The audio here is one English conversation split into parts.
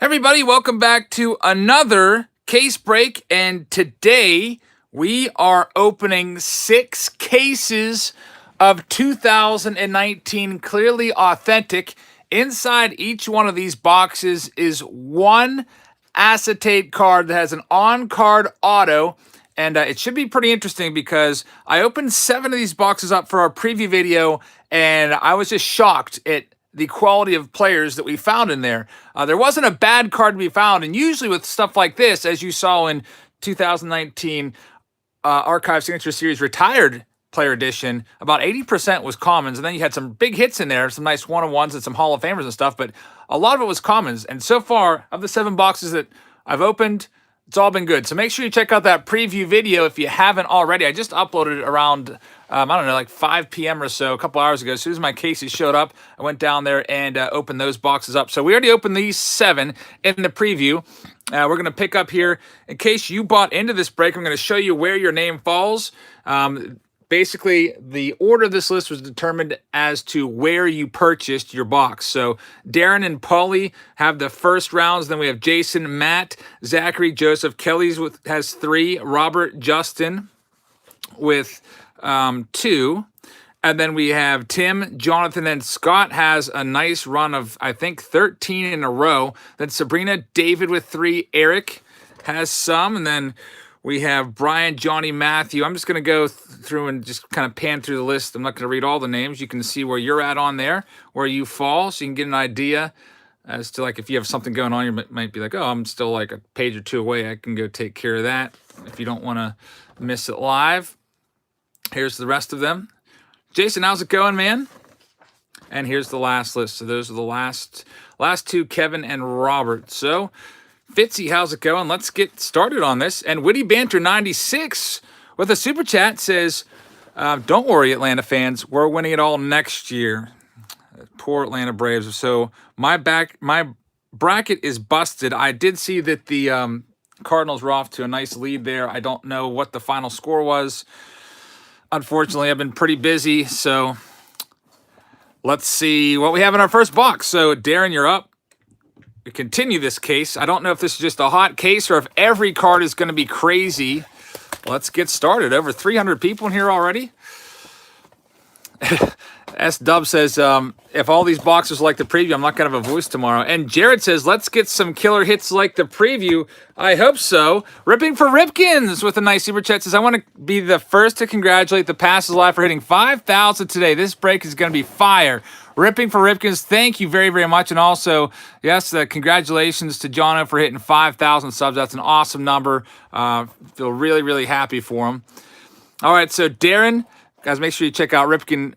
Everybody, welcome back to another case break. And today we are opening 6 cases of 2019 Clearly Authentic. Inside each one of these boxes is one acetate card that has an on-card auto. And it should be pretty interesting because I opened 7 of these boxes up for our preview video, and I was just shocked at the quality of players that we found in there. There wasn't a bad card to be found, and usually with stuff like this, as you saw in 2019 Archive Signature Series Retired Player Edition, about 80% was commons, and then you had some big hits in there, some nice one-on-ones and some Hall of Famers and stuff, but a lot of it was commons. And so far, of the 7 boxes that I've opened, it's all been good. So make sure you check out that preview video if you haven't already. I just uploaded it around, I don't know, like 5 p.m. or so, a couple hours ago. As soon as my cases showed up, I went down there and opened those boxes up. So we already opened these 7 in the preview. We're going to pick up here. In case you bought into this break, I'm going to show you where your name falls. Basically, the order of this list was determined as to where you purchased your box. So Darren and Paulie have the first rounds. Then we have Jason, Matt, Zachary, Joseph. Kelly's has 3. Robert, Justin with 2. And then we have Tim, Jonathan, and Scott has a nice run of, I think, 13 in a row. Then Sabrina, David with 3. Eric has some. And then we have Brian, Johnny, Matthew. I'm just going to go through and just kind of pan through the list. I'm not going to read all the names. You can see where you're at on there, where you fall, so you can get an idea as to, like, if you have something going on, you might be like, oh, I'm still like a page or 2 away. I can go take care of that if you don't want to miss it live. Here's the rest of them. Jason, how's it going, man? And here's the last list. So those are the last 2, Kevin and Robert. So Fitzy, how's it going? Let's get started on this. And Witty Banter 96 with a super chat says, don't worry, Atlanta fans. We're winning it all next year. Poor Atlanta Braves. So my bracket is busted. I did see that the Cardinals were off to a nice lead there. I don't know what the final score was. Unfortunately, I've been pretty busy. So let's see what we have in our first box. So Darren, you're up. We continue this case. I don't know if this is just a hot case or if every card is going to be crazy. Let's get started. Over 300 people in here already. S-Dub says, if all these boxes are like the preview, I'm not going to have a voice tomorrow. And Jared says, let's get some killer hits like the preview. I hope so. Ripping for Ripkins with a nice super chat says, I want to be the first to congratulate the Passes Live for hitting 5,000 today. This break is going to be fire. Ripping for Ripkins, thank you very, very much. And also, yes, congratulations to Jono for hitting 5,000 subs. That's an awesome number. Feel really, really happy for him. All right, so Darren, guys, make sure you check out Ripping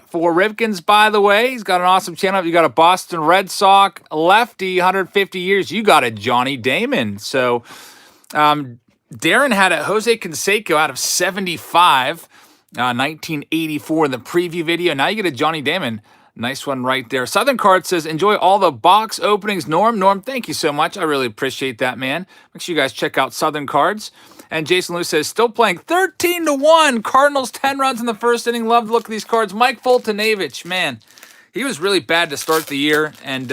for Ripkins, by the way. He's got an awesome channel. You got a Boston Red Sox lefty, 150 years. You got a Johnny Damon. So Darren had a Jose Canseco out of 75, 1984 in the preview video. Now you get a Johnny Damon. Nice one right there. Southern Card says, enjoy all the box openings. Norm, thank you so much. I really appreciate that, man. Make sure you guys check out Southern Cards. And Jason Lewis says, still playing 13-1. Cardinals 10 runs in the first inning. Love to look at these cards. Mike Fultonavich, man, he was really bad to start the year. And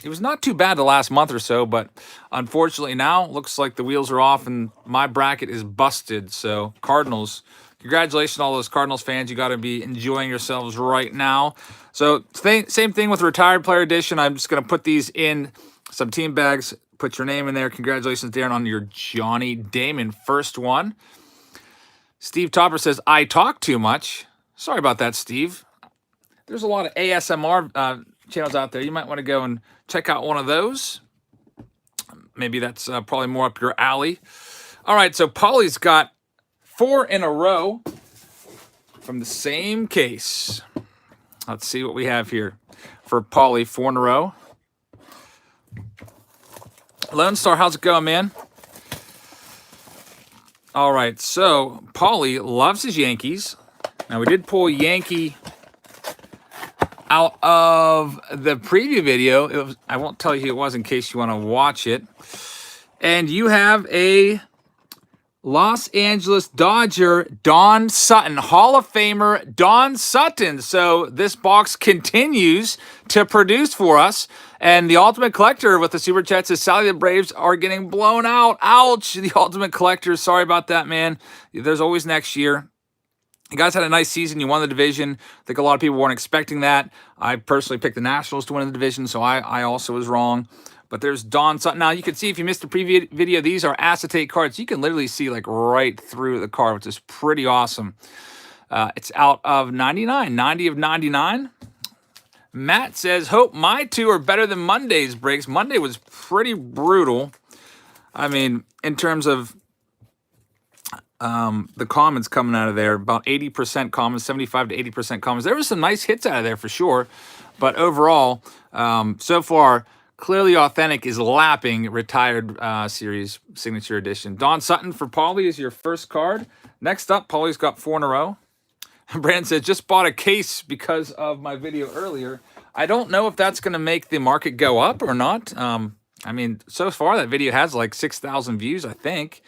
he was not too bad the last month or so. But unfortunately now, looks like the wheels are off and my bracket is busted. So Cardinals, congratulations to all those Cardinals fans. You got to be enjoying yourselves right now. So same thing with Retired Player Edition. I'm just going to put these in some team bags. Put your name in there. Congratulations, Darren, on your Johnny Damon first one. Steve Topper says, I talk too much. Sorry about that, Steve. There's a lot of ASMR channels out there. You might want to go and check out one of those. Maybe that's probably more up your alley. All right, so Paulie's got 4 in a row from the same case. Let's see what we have here for Paulie, 4 in a row. Lone Star, how's it going, man? All right, so Paulie loves his Yankees. Now, we did pull Yankee out of the preview video. I won't tell you who it was in case you want to watch it. And you have a Los Angeles Dodger, Don Sutton, Hall of Famer Don Sutton. So this box continues to produce for us. And the Ultimate Collector with the Super Chat says, Sally, the Braves are getting blown out. Ouch. The Ultimate Collector, sorry about that, man. There's always next year. You guys had a nice season. You won the division. I think a lot of people weren't expecting that. I personally picked the Nationals to win the division, so I also was wrong. But there's Don Sutton. Now, you can see if you missed the previous video, these are acetate cards. You can literally see like right through the card, which is pretty awesome. It's out of 99, 90 of 99. Matt says, hope my two are better than Monday's breaks. Monday was pretty brutal. I mean, in terms of the comments coming out of there, about 80% comments, 75 to 80% comments. There was some nice hits out of there for sure. But overall, so far, Clearly Authentic is lapping Retired Series Signature Edition. Don Sutton for Paulie is your first card. Next up, Paulie's got 4 in a row. Brandon says, just bought a case because of my video earlier. I don't know if that's going to make the market go up or not. I mean, so far that video has like 6,000 views, I think.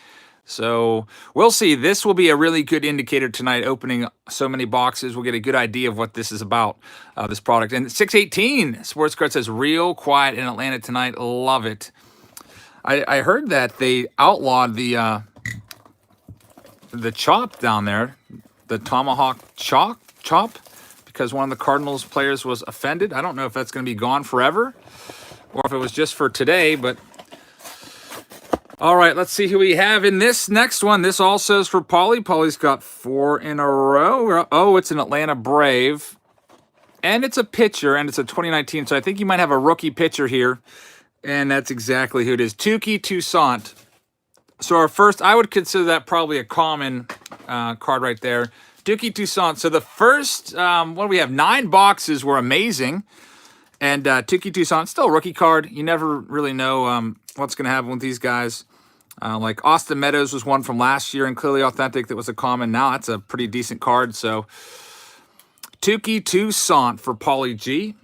So we'll see. This will be a really good indicator tonight, opening so many boxes. We'll get a good idea of what this is about, this product. And 618 Sports Card says, real quiet in Atlanta tonight. Love it. I heard that they outlawed the chop down there, the tomahawk chop, because one of the Cardinals players was offended. I don't know if that's going to be gone forever or if it was just for today, but all right, let's see who we have in this next one. This also is for Paulie. Paulie's got 4 in a row. Oh, it's an Atlanta Brave. And it's a pitcher, and it's a 2019. So I think you might have a rookie pitcher here. And that's exactly who it is. Touki Toussaint. So our first, I would consider that probably a common card right there. Touki Toussaint. So the first, what do we have? 9 boxes were amazing. And Touki Toussaint, still a rookie card. You never really know what's going to happen with these guys. Like Austin Meadows was one from last year, and Clearly Authentic that was a common. Now that's a pretty decent card. So Touki Toussaint for Paulie G.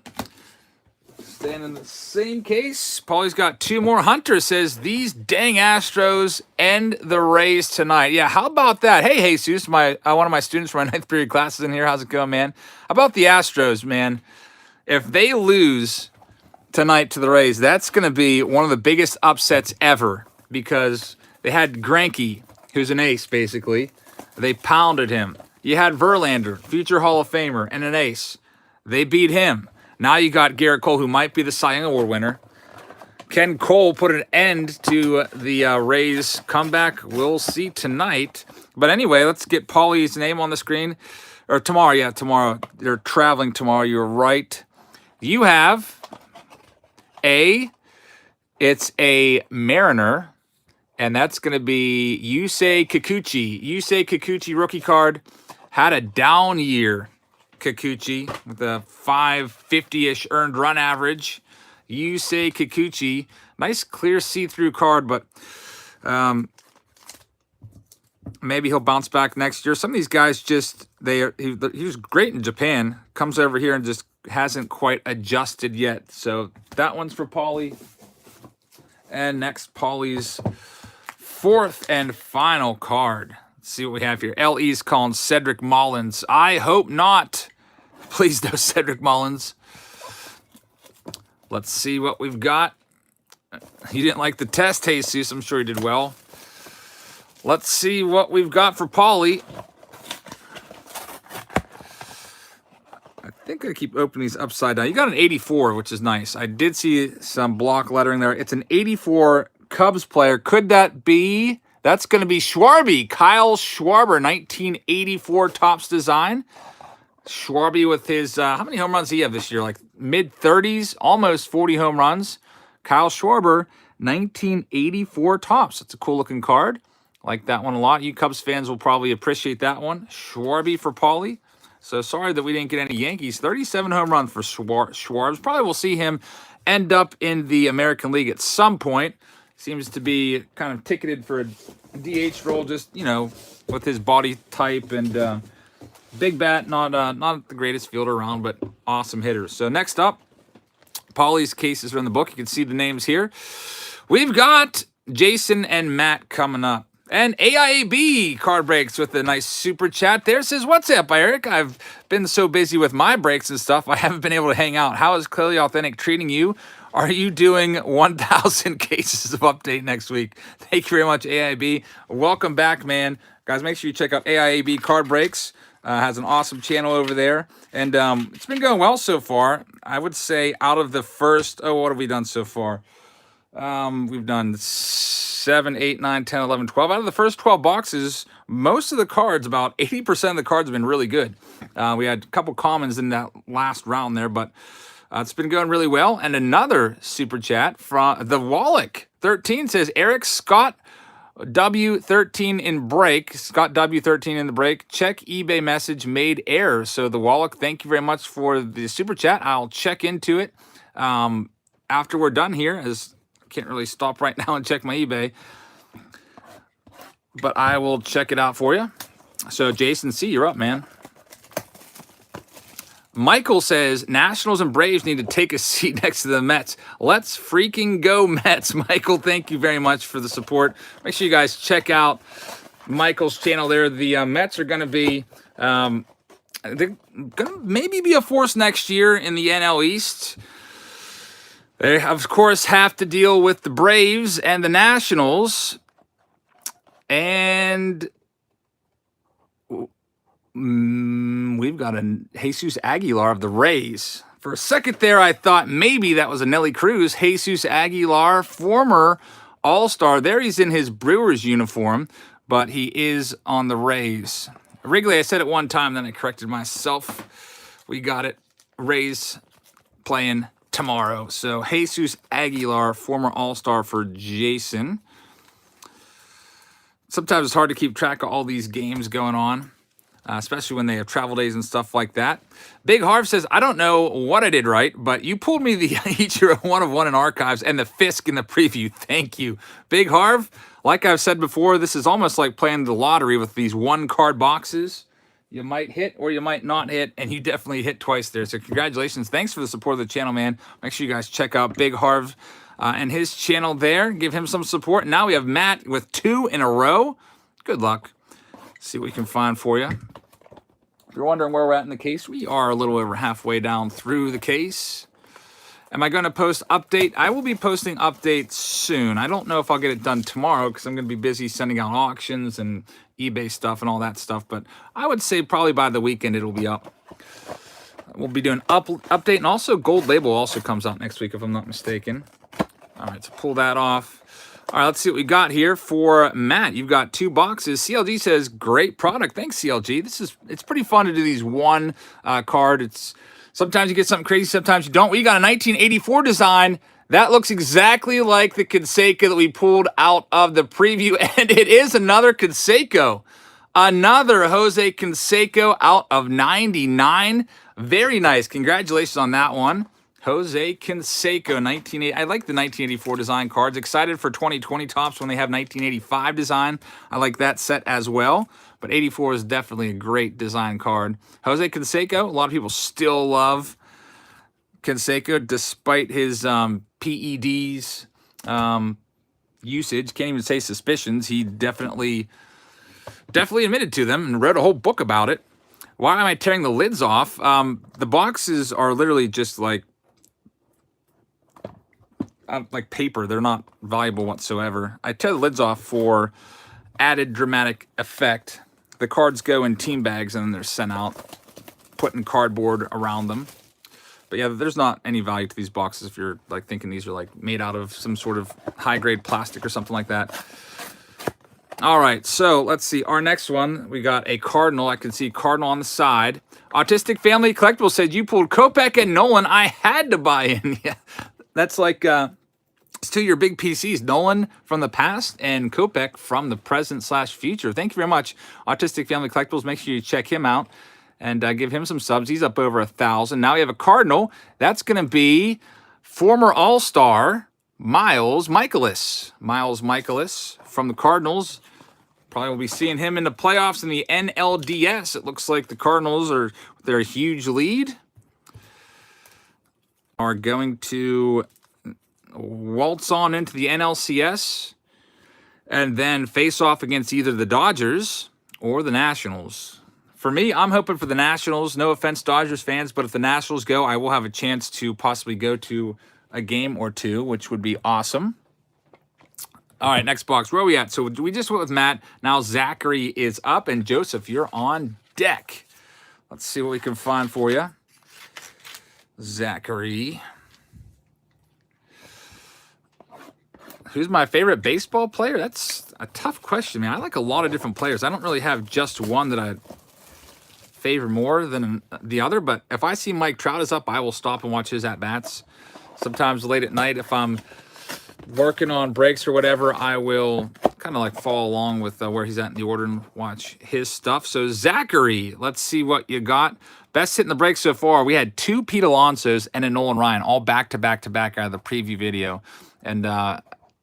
Staying in the same case, Paulie's got 2 more. Hunter says, these dang Astros end the Rays tonight. Yeah, how about that? Hey, Jesus, one of my students from my 9th period classes in here. How's it going, man? How about the Astros, man? If they lose tonight to the Rays, that's going to be one of the biggest upsets ever, because they had Greinke, who's an ace, basically. They pounded him. You had Verlander, future Hall of Famer, and an ace. They beat him. Now you got Garrett Cole, who might be the Cy Young Award winner. Can Cole put an end to the Rays comeback? We'll see tonight. But anyway, let's get Paulie's name on the screen. Or tomorrow, yeah, tomorrow. They're traveling tomorrow, you're right. You have it's a Mariner, and that's going to be Yusei Kikuchi. Yusei Kikuchi rookie card. Had a down year, Kikuchi, with a 550-ish earned run average. Yusei Kikuchi. Nice clear see-through card, but maybe he'll bounce back next year. Some of these guys just, he was great in Japan. Comes over here and just hasn't quite adjusted yet. So that one's for Paulie. And next, Paulie's 4th and final card. Let's see what we have here. LE's calling Cedric Mullins. I hope not. Please no, Cedric Mullins. Let's see what we've got. You didn't like the test, Jesus. I'm sure you did well. Let's see what we've got for Paulie. I think I keep opening these upside down. You got an 84, which is nice. I did see some block lettering there. It's an 84 Cubs player. Could that be? That's going to be Schwarby. Kyle Schwarber, 1984 Topps design. Schwarby with his, how many home runs do he have this year? Like mid-30s, almost 40 home runs. Kyle Schwarber, 1984 Topps. It's a cool-looking card. Like that one a lot. You Cubs fans will probably appreciate that one. Schwarby for Paulie. So sorry that we didn't get any Yankees. 37 home runs for Schwarbs. Probably we'll see him end up in the American League at some point. Seems to be kind of ticketed for a DH role, just, you know, with his body type and big bat. Not the greatest fielder around, but awesome hitters. So next up, Paulie's cases are in the book. You can see the names here. We've got Jason and Matt coming up. And AIAB card breaks with a nice super chat there. Says, what's up, Eric? I've been so busy with my breaks and stuff, I haven't been able to hang out. How is Clearly Authentic treating you? Are you doing 1,000 cases of update next week? Thank you very much, AIB. Welcome back, man. Guys, make sure you check out AIAB Card Breaks. Has an awesome channel over there. And it's been going well so far. I would say out of the first, what have we done so far? We've done 7, 8, 9, 10, 11, 12. Out of the first 12 boxes, most of the cards, about 80% of the cards have been really good. We had a couple commons in that last round there, but it's been going really well. And another super chat from the Wallach 13 says, Eric, Scott W13 in break. Scott W13 in the break. Check eBay message made error. So the Wallach, thank you very much for the super chat. I'll check into it after we're done here, as I can't really stop right now and check my eBay, but I will check it out for you. So Jason C, you're up, man. Michael says, Nationals and Braves need to take a seat next to the Mets. Let's freaking go Mets. Michael, thank you very much for the support. Make sure you guys check out Michael's channel there. The Mets are going to be, they're going to maybe be a force next year in the NL East. They, of course, have to deal with the Braves and the Nationals. And we've got a Jesus Aguilar of the Rays. For a second there, I thought maybe that was a Nelly Cruz. Jesus Aguilar, former All-Star. There he's in his Brewers uniform, but he is on the Rays. Wrigley, I said it one time, then I corrected myself. We got it. Rays playing tomorrow. So Jesus Aguilar, former All-Star for Jason. Sometimes it's hard to keep track of all these games going on. Especially when they have travel days and stuff like that. Big Harv says, I don't know what I did right, but you pulled me the Ichiro 1 of 1 in archives and the Fisk in the preview. Thank you. Big Harv, like I've said before, this is almost like playing the lottery with these 1-card boxes. You might hit or you might not hit, and you definitely hit twice there. So congratulations. Thanks for the support of the channel, man. Make sure you guys check out Big Harv and his channel there. Give him some support. Now we have Matt with 2 in a row. Good luck. See what we can find for you. If you're wondering where we're at in the case, we are a little over halfway down through the case. Am I going to post update? I will be posting updates soon. I don't know if I'll get it done tomorrow because I'm going to be busy sending out auctions and eBay stuff and all that stuff. But I would say probably by the weekend it'll be up. We'll be doing update, and also Gold Label also comes out next week if I'm not mistaken. All right, so pull that off. All right, let's see what we got here for Matt. You've got 2 boxes. CLG says, great product. Thanks, CLG. It's pretty fun to do these one card. It's sometimes you get something crazy, sometimes you don't. We got a 1984 design. That looks exactly like the Canseco that we pulled out of the preview, and it is another Canseco. Another Jose Canseco out of 99. Very nice. Congratulations on that one. Jose Canseco, 1980. I like the 1984 design cards. Excited for 2020 tops when they have 1985 design. I like that set as well. But 84 is definitely a great design card. Jose Canseco, a lot of people still love Canseco despite his PEDs usage. Can't even say suspicions. He definitely admitted to them and wrote a whole book about it. Why am I tearing the lids off? The boxes are literally just like paper. They're not valuable whatsoever. I tear the lids off for added dramatic effect. The cards go in team bags and then they're sent out, put in cardboard around them. But yeah, there's not any value to these boxes if you're like thinking these are like made out of some sort of high-grade plastic or something like that. All right, so let's see. Our next one, we got a Cardinal. I can see Cardinal on the side. Autistic Family Collectible said, you pulled Kopech and Nolan. I had to buy in. Yeah, that's like it's 2 of your big PCs, Nolan from the past and Kopech from the present/future. Thank you very much, Autistic Family Collectibles. Make sure you check him out and give him some subs. He's up over 1,000. Now we have a Cardinal. That's going to be former All-Star Miles Michaelis. Miles Michaelis from the Cardinals. Probably will be seeing him in the playoffs in the NLDS. It looks like the Cardinals are, with their huge lead, are going to waltz on into the NLCS. and then face off against either the Dodgers or the Nationals. For me, I'm hoping for the Nationals. No offense, Dodgers fans, but if the Nationals go, I will have a chance to possibly go to a game or two, which would be awesome. All right, next box. Where are we at? So we just went with Matt. Now Zachary is up, and Joseph, you're on deck. Let's see what we can find for you. Zachary. Who's my favorite baseball player? That's a tough question, man. I like a lot of different players. I don't really have just one that I favor more than the other, but if I see Mike Trout is up, I will stop and watch his at-bats. Sometimes late at night, if I'm working on breaks or whatever, I will kind of like follow along with where he's at in the order and watch his stuff. So Zachary, let's see what you got. Best hit in the break so far. We had 2 Pete Alonsos and a Nolan Ryan, all back to back to back out of the preview video, and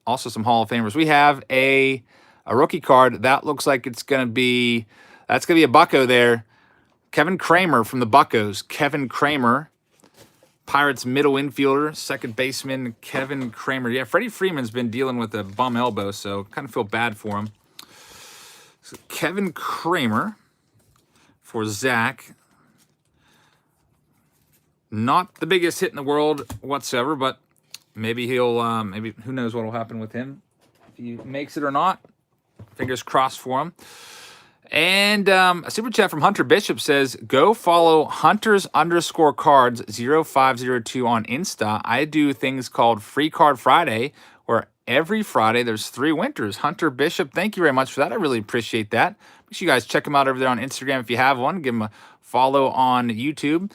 also some Hall of Famers. We have a rookie card that looks like that's gonna be a bucko there. Kevin Kramer from the Buccos. Kevin Kramer. Pirates middle infielder, second baseman, Kevin Kramer. Yeah, Freddie Freeman's been dealing with a bum elbow, so kind of feel bad for him. So Kevin Kramer for Zach. Not the biggest hit in the world whatsoever, but maybe he'll, maybe who knows what will happen with him. If he makes it or not, fingers crossed for him. And a super chat from Hunter Bishop says, go follow Hunters_cards0502 on Insta. I do things called Free Card Friday, where every Friday there's 3 winters. Hunter Bishop, thank you very much for that. I really appreciate that. Make sure you guys check him out over there on Instagram if you have one. Give him a follow on YouTube.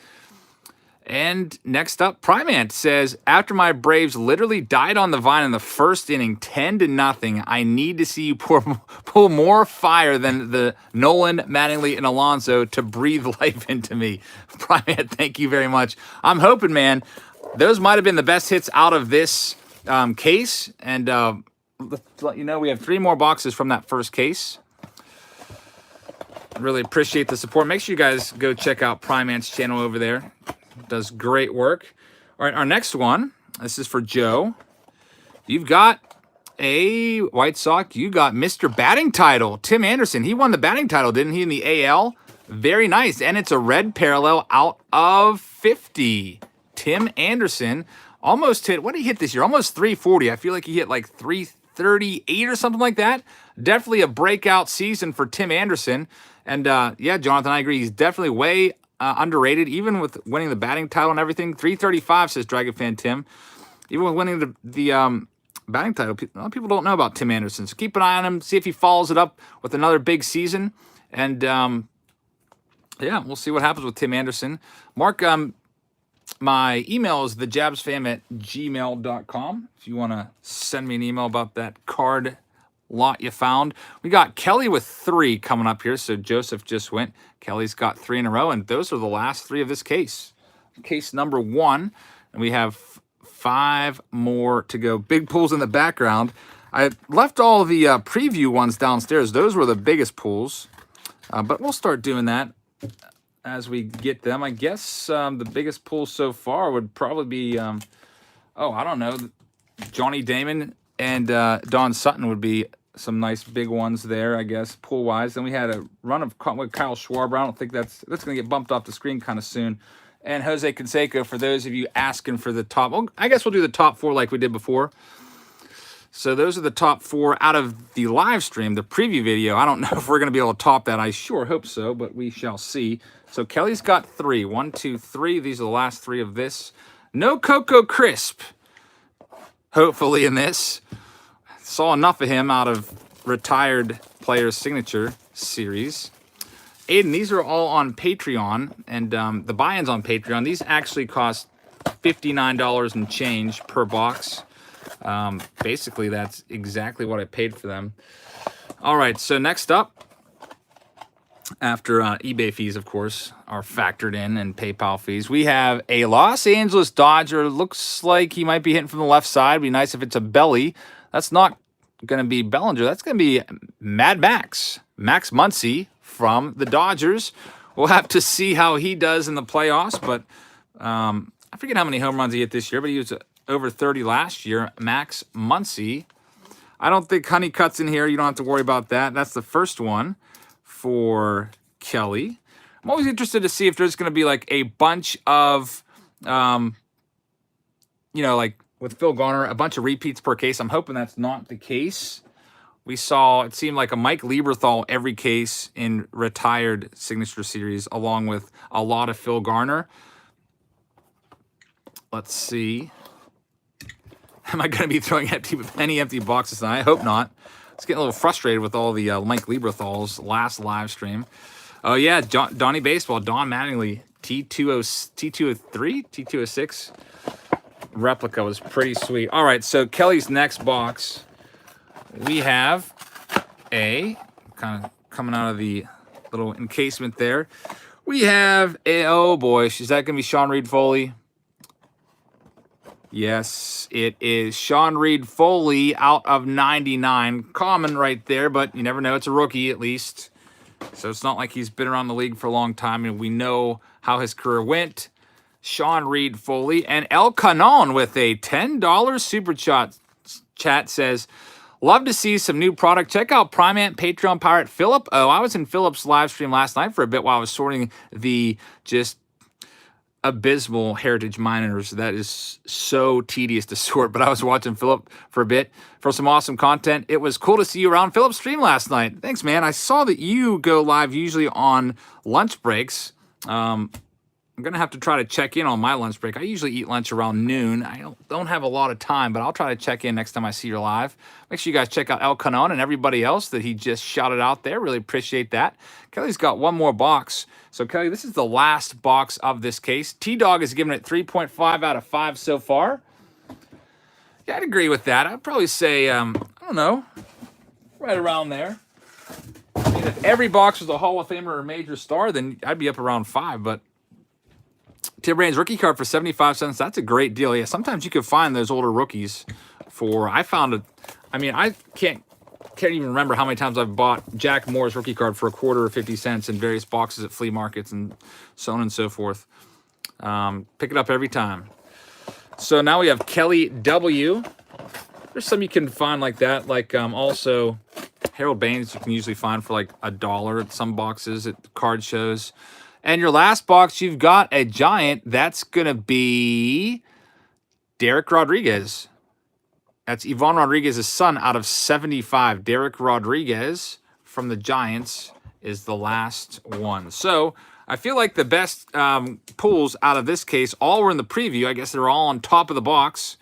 And next up, Primant says, after my Braves literally died on the vine in the first inning, 10-0, I need to see you pull more fire than the Nolan, Mattingly, and Alonso to breathe life into me. Primant, thank you very much. I'm hoping, man, those might have been the best hits out of this case. And to let you know, we have 3 more boxes from that first case. Really appreciate the support. Make sure you guys go check out Primant's channel over there. Does great work. All right, our next one, this is for Joe. You've got a White Sox. You got Mr. Batting Title, Tim Anderson. He won the batting title, didn't he, in the AL? Very nice. And it's a red parallel out of 50. Tim Anderson almost hit, what did he hit this year? Almost 340. I feel like he hit like 338 or something like that. Definitely a breakout season for Tim Anderson. And yeah, Jonathan, I agree. He's definitely way underrated, even with winning the batting title and everything. 335, says Dragon Fan Tim. Even with winning the batting title, a lot of people don't know about Tim Anderson. So keep an eye on him, see if he follows it up with another big season. And yeah, we'll see what happens with Tim Anderson. Mark, my email is thejabsfam@gmail.com. If you want to send me an email about that card lot you found. We got Kelly with 3 coming up here. So Joseph just went. Kelly's got 3 in a row, and those are the last 3 of this case. Case number 1, and we have 5 more to go. Big pulls in the background. I left all the preview ones downstairs. Those were the biggest pulls, but we'll start doing that as we get them. I guess the biggest pull so far would probably be, I don't know, Johnny Damon and Don Sutton would be some nice big ones there, I guess, pull-wise. Then we had a run of with Kyle Schwarber. I don't think that's going to get bumped off the screen kind of soon. And Jose Canseco, for those of you asking for the top. Well, I guess we'll do the top 4 like we did before. So those are the top 4 out of the live stream, the preview video. I don't know if we're going to be able to top that. I sure hope so, but we shall see. So Kelly's got 3. 1, 2, 3. These are the last 3 of this. No Coco Crisp, hopefully, in this. Saw enough of him out of retired players' signature series. Aiden, these are all on Patreon, and the buy-ins on Patreon. These actually cost $59 and change per box. Basically, that's exactly what I paid for them. All right, so next up, after eBay fees, of course, are factored in, and PayPal fees, we have a Los Angeles Dodger. Looks like he might be hitting from the left side. Be nice if it's a belly. That's not going to be Bellinger. That's going to be Mad Max. Max Muncy from the Dodgers. We'll have to see how he does in the playoffs, but I forget how many home runs he hit this year, but he was over 30 last year. Max Muncy. I don't think Honeycutt's in here. You don't have to worry about that. That's the first one for Kelly. I'm always interested to see if there's going to be like a bunch of, like with Phil Garner, a bunch of repeats per case. I'm hoping that's not the case. We saw, it seemed like a Mike Lieberthal every case in retired Signature Series, along with a lot of Phil Garner. Let's see. Am I going to be throwing any empty boxes tonight? I hope not. I was getting a little frustrated with all the Mike Lieberthal's last live stream. Oh, yeah, Donnie Baseball, Don Mattingly, T203, T206 replica was pretty sweet. All right, so Kelly's next box, we have kind of coming out of the little encasement there. We have oh boy, is that going to be Sean Reed Foley? Yes, it is Sean Reed Foley out of 99. Common right there, but you never know. It's a rookie at least. So it's not like he's been around the league for a long time, and we know how his career went. Sean Reed Foley. And El Canon with a $10 super chat says, love to see some new product. Check out Primant Patreon Pirate Philip. Oh, I was in Philip's live stream last night for a bit while I was sorting the just abysmal Heritage Miners. That is so tedious to sort, but I was watching Philip for a bit for some awesome content. It was cool to see you around Philip's stream last night. Thanks, man. I saw that you go live usually on lunch breaks. I'm going to have to try to check in on my lunch break. I usually eat lunch around noon. I don't have a lot of time, but I'll try to check in next time I see you live. Make sure you guys check out El Canon and everybody else that he just shouted out there. Really appreciate that. Kelly's got one more box. So, Kelly, this is the last box of this case. T-Dog is giving it 3.5 out of 5 so far. Yeah, I'd agree with that. I'd probably say, I don't know, right around there. I mean, if every box was a Hall of Famer or a major star, then I'd be up around 5, but Tim Raines rookie card for 75 cents. That's a great deal. Yeah, sometimes you can find those older rookies for, I found it. I mean, I can't even remember how many times I've bought Jack Moore's rookie card for a quarter or 50 cents in various boxes at flea markets and so on and so forth. Pick it up every time. So now we have Kelly W. There's some you can find like that, like also Harold Baines you can usually find for like $1 at some boxes at card shows. And your last box, you've got a Giant. That's going to be Derek Rodriguez. That's Ivan Rodriguez's son out of 75. Derek Rodriguez from the Giants is the last one. So I feel like the best pulls out of this case all were in the preview. I guess they're all on top of the box.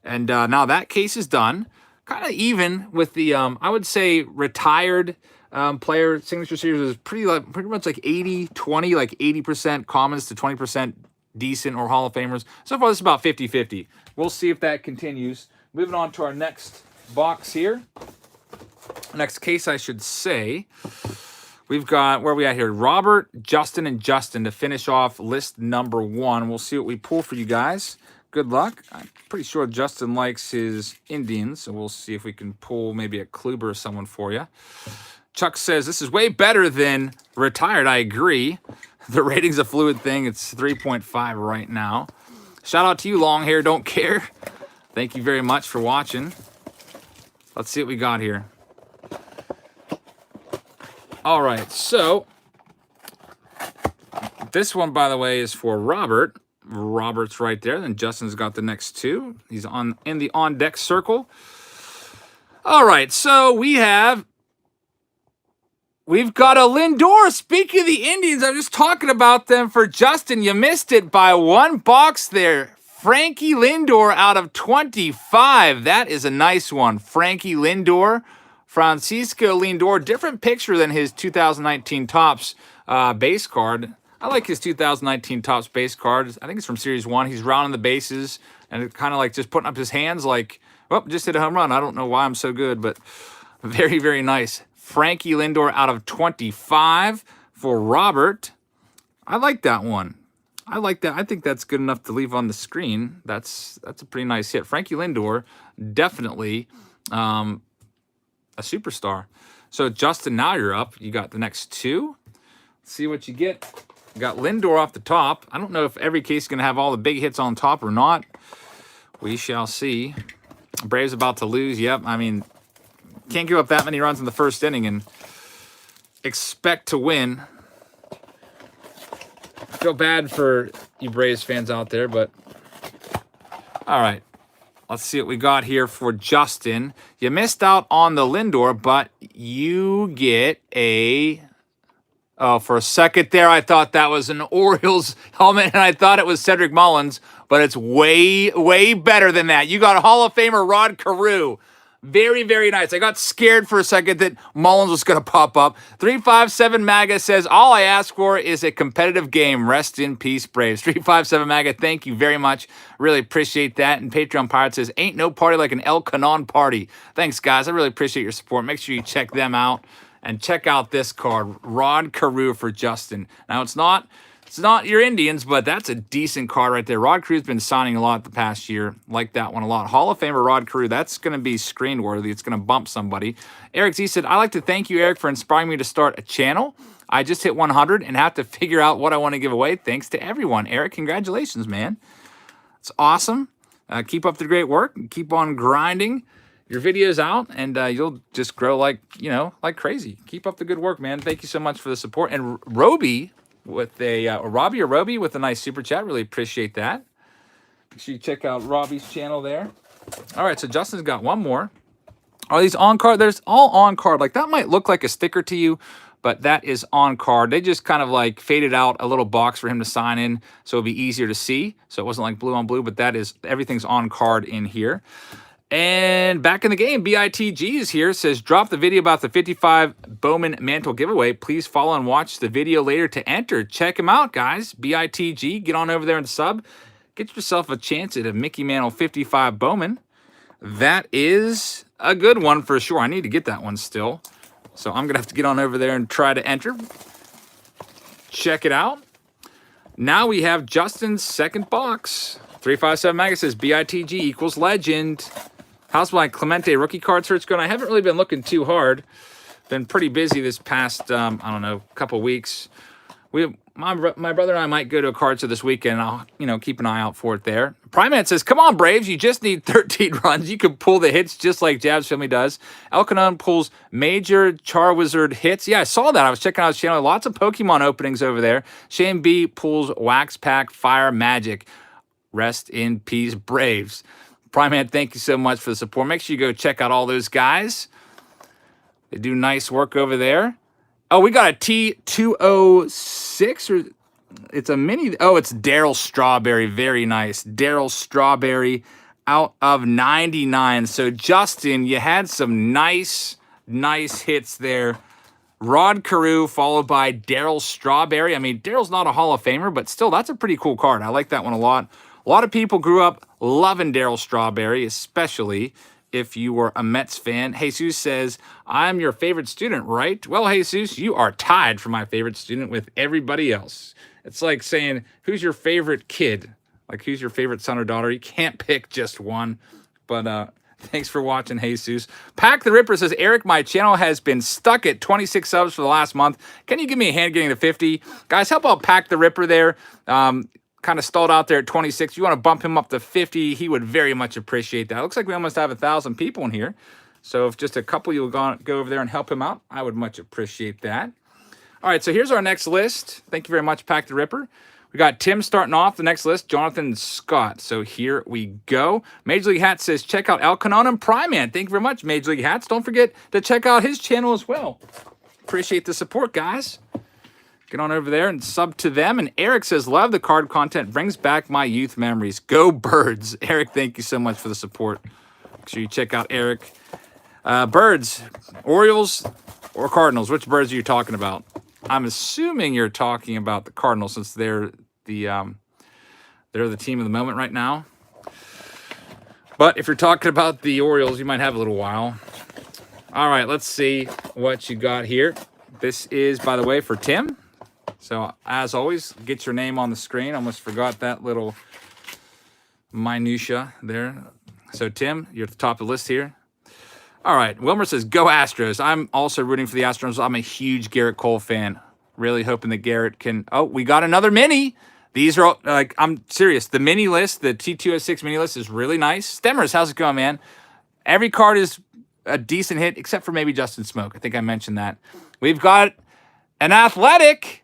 And now that case is done. Kind of even with the, I would say, retired player Signature Series is pretty much like 80-20, like 80% commons to 20% decent or Hall of Famers. So far, this is about 50-50. We'll see if that continues. Moving on to our next box here. Next case, I should say. We've got, where are we at here? Robert, Justin, and Justin to finish off list number 1. We'll see what we pull for you guys. Good luck. I'm pretty sure Justin likes his Indians, so we'll see if we can pull maybe a Kluber or someone for you. Chuck says, this is way better than retired. I agree. The rating's a fluid thing. It's 3.5 right now. Shout out to you, long hair, don't care. Thank you very much for watching. Let's see what we got here. All right, so this one, by the way, is for Robert. Robert's right there. Then Justin's got the next 2. He's in the on-deck circle. All right, so we've got a Lindor. Speaking of the Indians, I'm just talking about them for Justin. You missed it by 1 box there. Frankie Lindor out of 25. That is a nice one. Frankie Lindor. Francisco Lindor. Different picture than his 2019 Topps base card. I like his 2019 Topps base card. I think it's from Series 1. He's rounding the bases and kind of like just putting up his hands like, oh, just hit a home run. I don't know why I'm so good, but very, very nice. Frankie Lindor out of 25 for Robert. I like that one. I like that. I think that's good enough to leave on the screen. That's a pretty nice hit. Frankie Lindor, definitely a superstar. So, Justin, now you're up. You got the next 2. Let's see what you get. You got Lindor off the top. I don't know if every case is going to have all the big hits on top or not. We shall see. Braves about to lose. Yep, I mean, can't give up that many runs in the first inning and expect to win. I feel bad for you Braves fans out there, but all right. Let's see what we got here for Justin. You missed out on the Lindor, but you get a... Oh, for a second there, I thought that was an Orioles helmet, and I thought it was Cedric Mullins, but it's way, way better than that. You got Hall of Famer Rod Carew. Very, very nice. I got scared for a second that Mullins was going to pop up. 357 MAGA says, all I ask for is a competitive game. Rest in peace, Braves. 357 MAGA, thank you very much. Really appreciate that. And Patreon Pirate says, ain't no party like an El Canon party. Thanks, guys. I really appreciate your support. Make sure you check them out. And check out this card, Rod Carew for Justin. Now, it's not your Indians, but that's a decent card right there. Rod Carew's been signing a lot the past year. Like that one a lot. Hall of Famer Rod Carew, that's going to be screen-worthy. It's going to bump somebody. Eric Z said, I'd like to thank you, Eric, for inspiring me to start a channel. I just hit 100 and have to figure out what I want to give away. Thanks to everyone. Eric, congratulations, man. It's awesome. Keep up the great work. Keep on grinding your videos out, and you'll just grow like crazy. Keep up the good work, man. Thank you so much for the support. And Roby with Robbie with a nice super chat. Really appreciate that. Make sure you check out Robbie's channel there. All right, so Justin's got one more. Are these on card? There's all on card. Like that might look like a sticker to you, but that is on card. They just kind of like faded out a little box for him to sign in so it'd be easier to see. So it wasn't like blue on blue, but everything's on card in here. And back in the game, BITG is here. Says, drop the video about the 55 Bowman Mantle giveaway. Please follow and watch the video later to enter. Check him out, guys. BITG, get on over there and sub. Get yourself a chance at a Mickey Mantle 55 Bowman. That is a good one for sure. I need to get that one still. So I'm going to have to get on over there and try to enter. Check it out. Now we have Justin's second box. 357 MAGA says, BITG equals legend. How's my Clemente rookie card search going? I haven't really been looking too hard. Been pretty busy this past, I don't know, couple weeks. My brother and I might go to a card show this weekend. I'll, keep an eye out for it there. Primate says, come on, Braves. You just need 13 runs. You can pull the hits just like Jabs Family does. El Canon pulls major Charwizard hits. Yeah, I saw that. I was checking out his channel. Lots of Pokemon openings over there. Shane B pulls Wax Pack Fire Magic. Rest in peace, Braves. Primate, thank you so much for the support. Make sure you go check out all those guys. They do nice work over there. Oh, we got a T206, or it's a mini. Oh, it's Daryl Strawberry. Very nice. Daryl Strawberry out of 99. So, Justin, you had some nice hits there. Rod Carew followed by Daryl Strawberry. I mean, Daryl's not a Hall of Famer, but still, that's a pretty cool card. I like that one a lot. A lot of people grew up loving Daryl Strawberry, especially if you were a Mets fan. Jesus says, I'm your favorite student, right? Well, Jesus, you are tied for my favorite student with everybody else. It's like saying, who's your favorite kid? Like, who's your favorite son or daughter? You can't pick just one. But thanks for watching, Jesus. Pack the Ripper says, Eric, my channel has been stuck at 26 subs for the last month. Can you give me a hand getting to 50? Guys, help out Pack the Ripper there. Kind of stalled out there at 26. If you want to bump him up to 50, he would very much appreciate that. It looks like we almost have 1,000 people in here. So if just a couple you'll go over there and help him out, I would much appreciate that. All right, so here's our next list. Thank you very much, Pack the Ripper. We got Tim starting off the next list, Jonathan Scott. So here we go. Major League Hats says, check out El Canon and Pryman. Thank you very much, Major League Hats. Don't forget to check out his channel as well. Appreciate the support, guys. Get on over there and sub to them. And Eric says, love the card content. Brings back my youth memories. Go Birds. Eric, thank you so much for the support. Make sure you check out Eric. Birds, Orioles or Cardinals? Which Birds are you talking about? I'm assuming you're talking about the Cardinals since they're the team of the moment right now. But if you're talking about the Orioles, you might have a little while. All right, let's see what you got here. This is, by the way, for Tim. So, as always, get your name on the screen. Almost forgot that little minutia there. So, Tim, you're at the top of the list here. All right, Wilmer says, go Astros. I'm also rooting for the Astros. I'm a huge Garrett Cole fan. Really hoping that Garrett can... Oh, we got another mini. These are, like, I'm serious. The mini list, the T206 mini list is really nice. Stemmers, how's it going, man? Every card is a decent hit, except for maybe Justin Smoke. I think I mentioned that. We've got an athletic.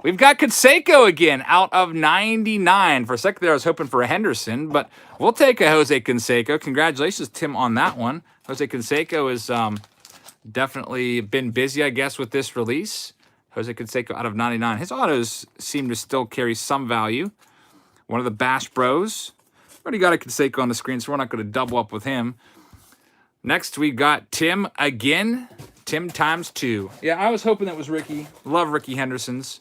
We've got Canseco again out of 99. For a second there, I was hoping for a Henderson, but we'll take a Jose Canseco. Congratulations, Tim, on that one. Jose Canseco has definitely been busy, I guess, with this release. Jose Canseco out of 99. His autos seem to still carry some value. One of the Bash Bros. Already got a Canseco on the screen, so we're not going to double up with him. Next, we got Tim again. Tim times 2. Yeah, I was hoping that was Ricky. Love Ricky Henderson's.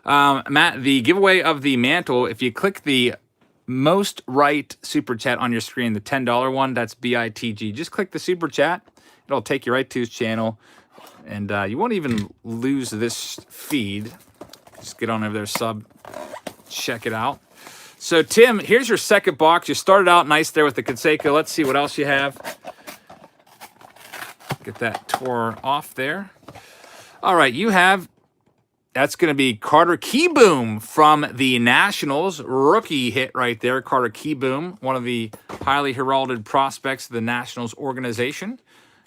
Matt, the giveaway of the mantle, if you click the most right super chat on your screen, the $10 one, that's BITG. Just click the super chat. It'll take you right to his channel. And you won't even lose this feed. Just get on over there, sub, check it out. So, Tim, here's your second box. You started out nice there with the Canseco. Let's see what else you have. Get that tore off there. All right, you have, that's going to be Carter Keyboom from the Nationals. Rookie hit right there, Carter Keyboom, one of the highly heralded prospects of the Nationals organization.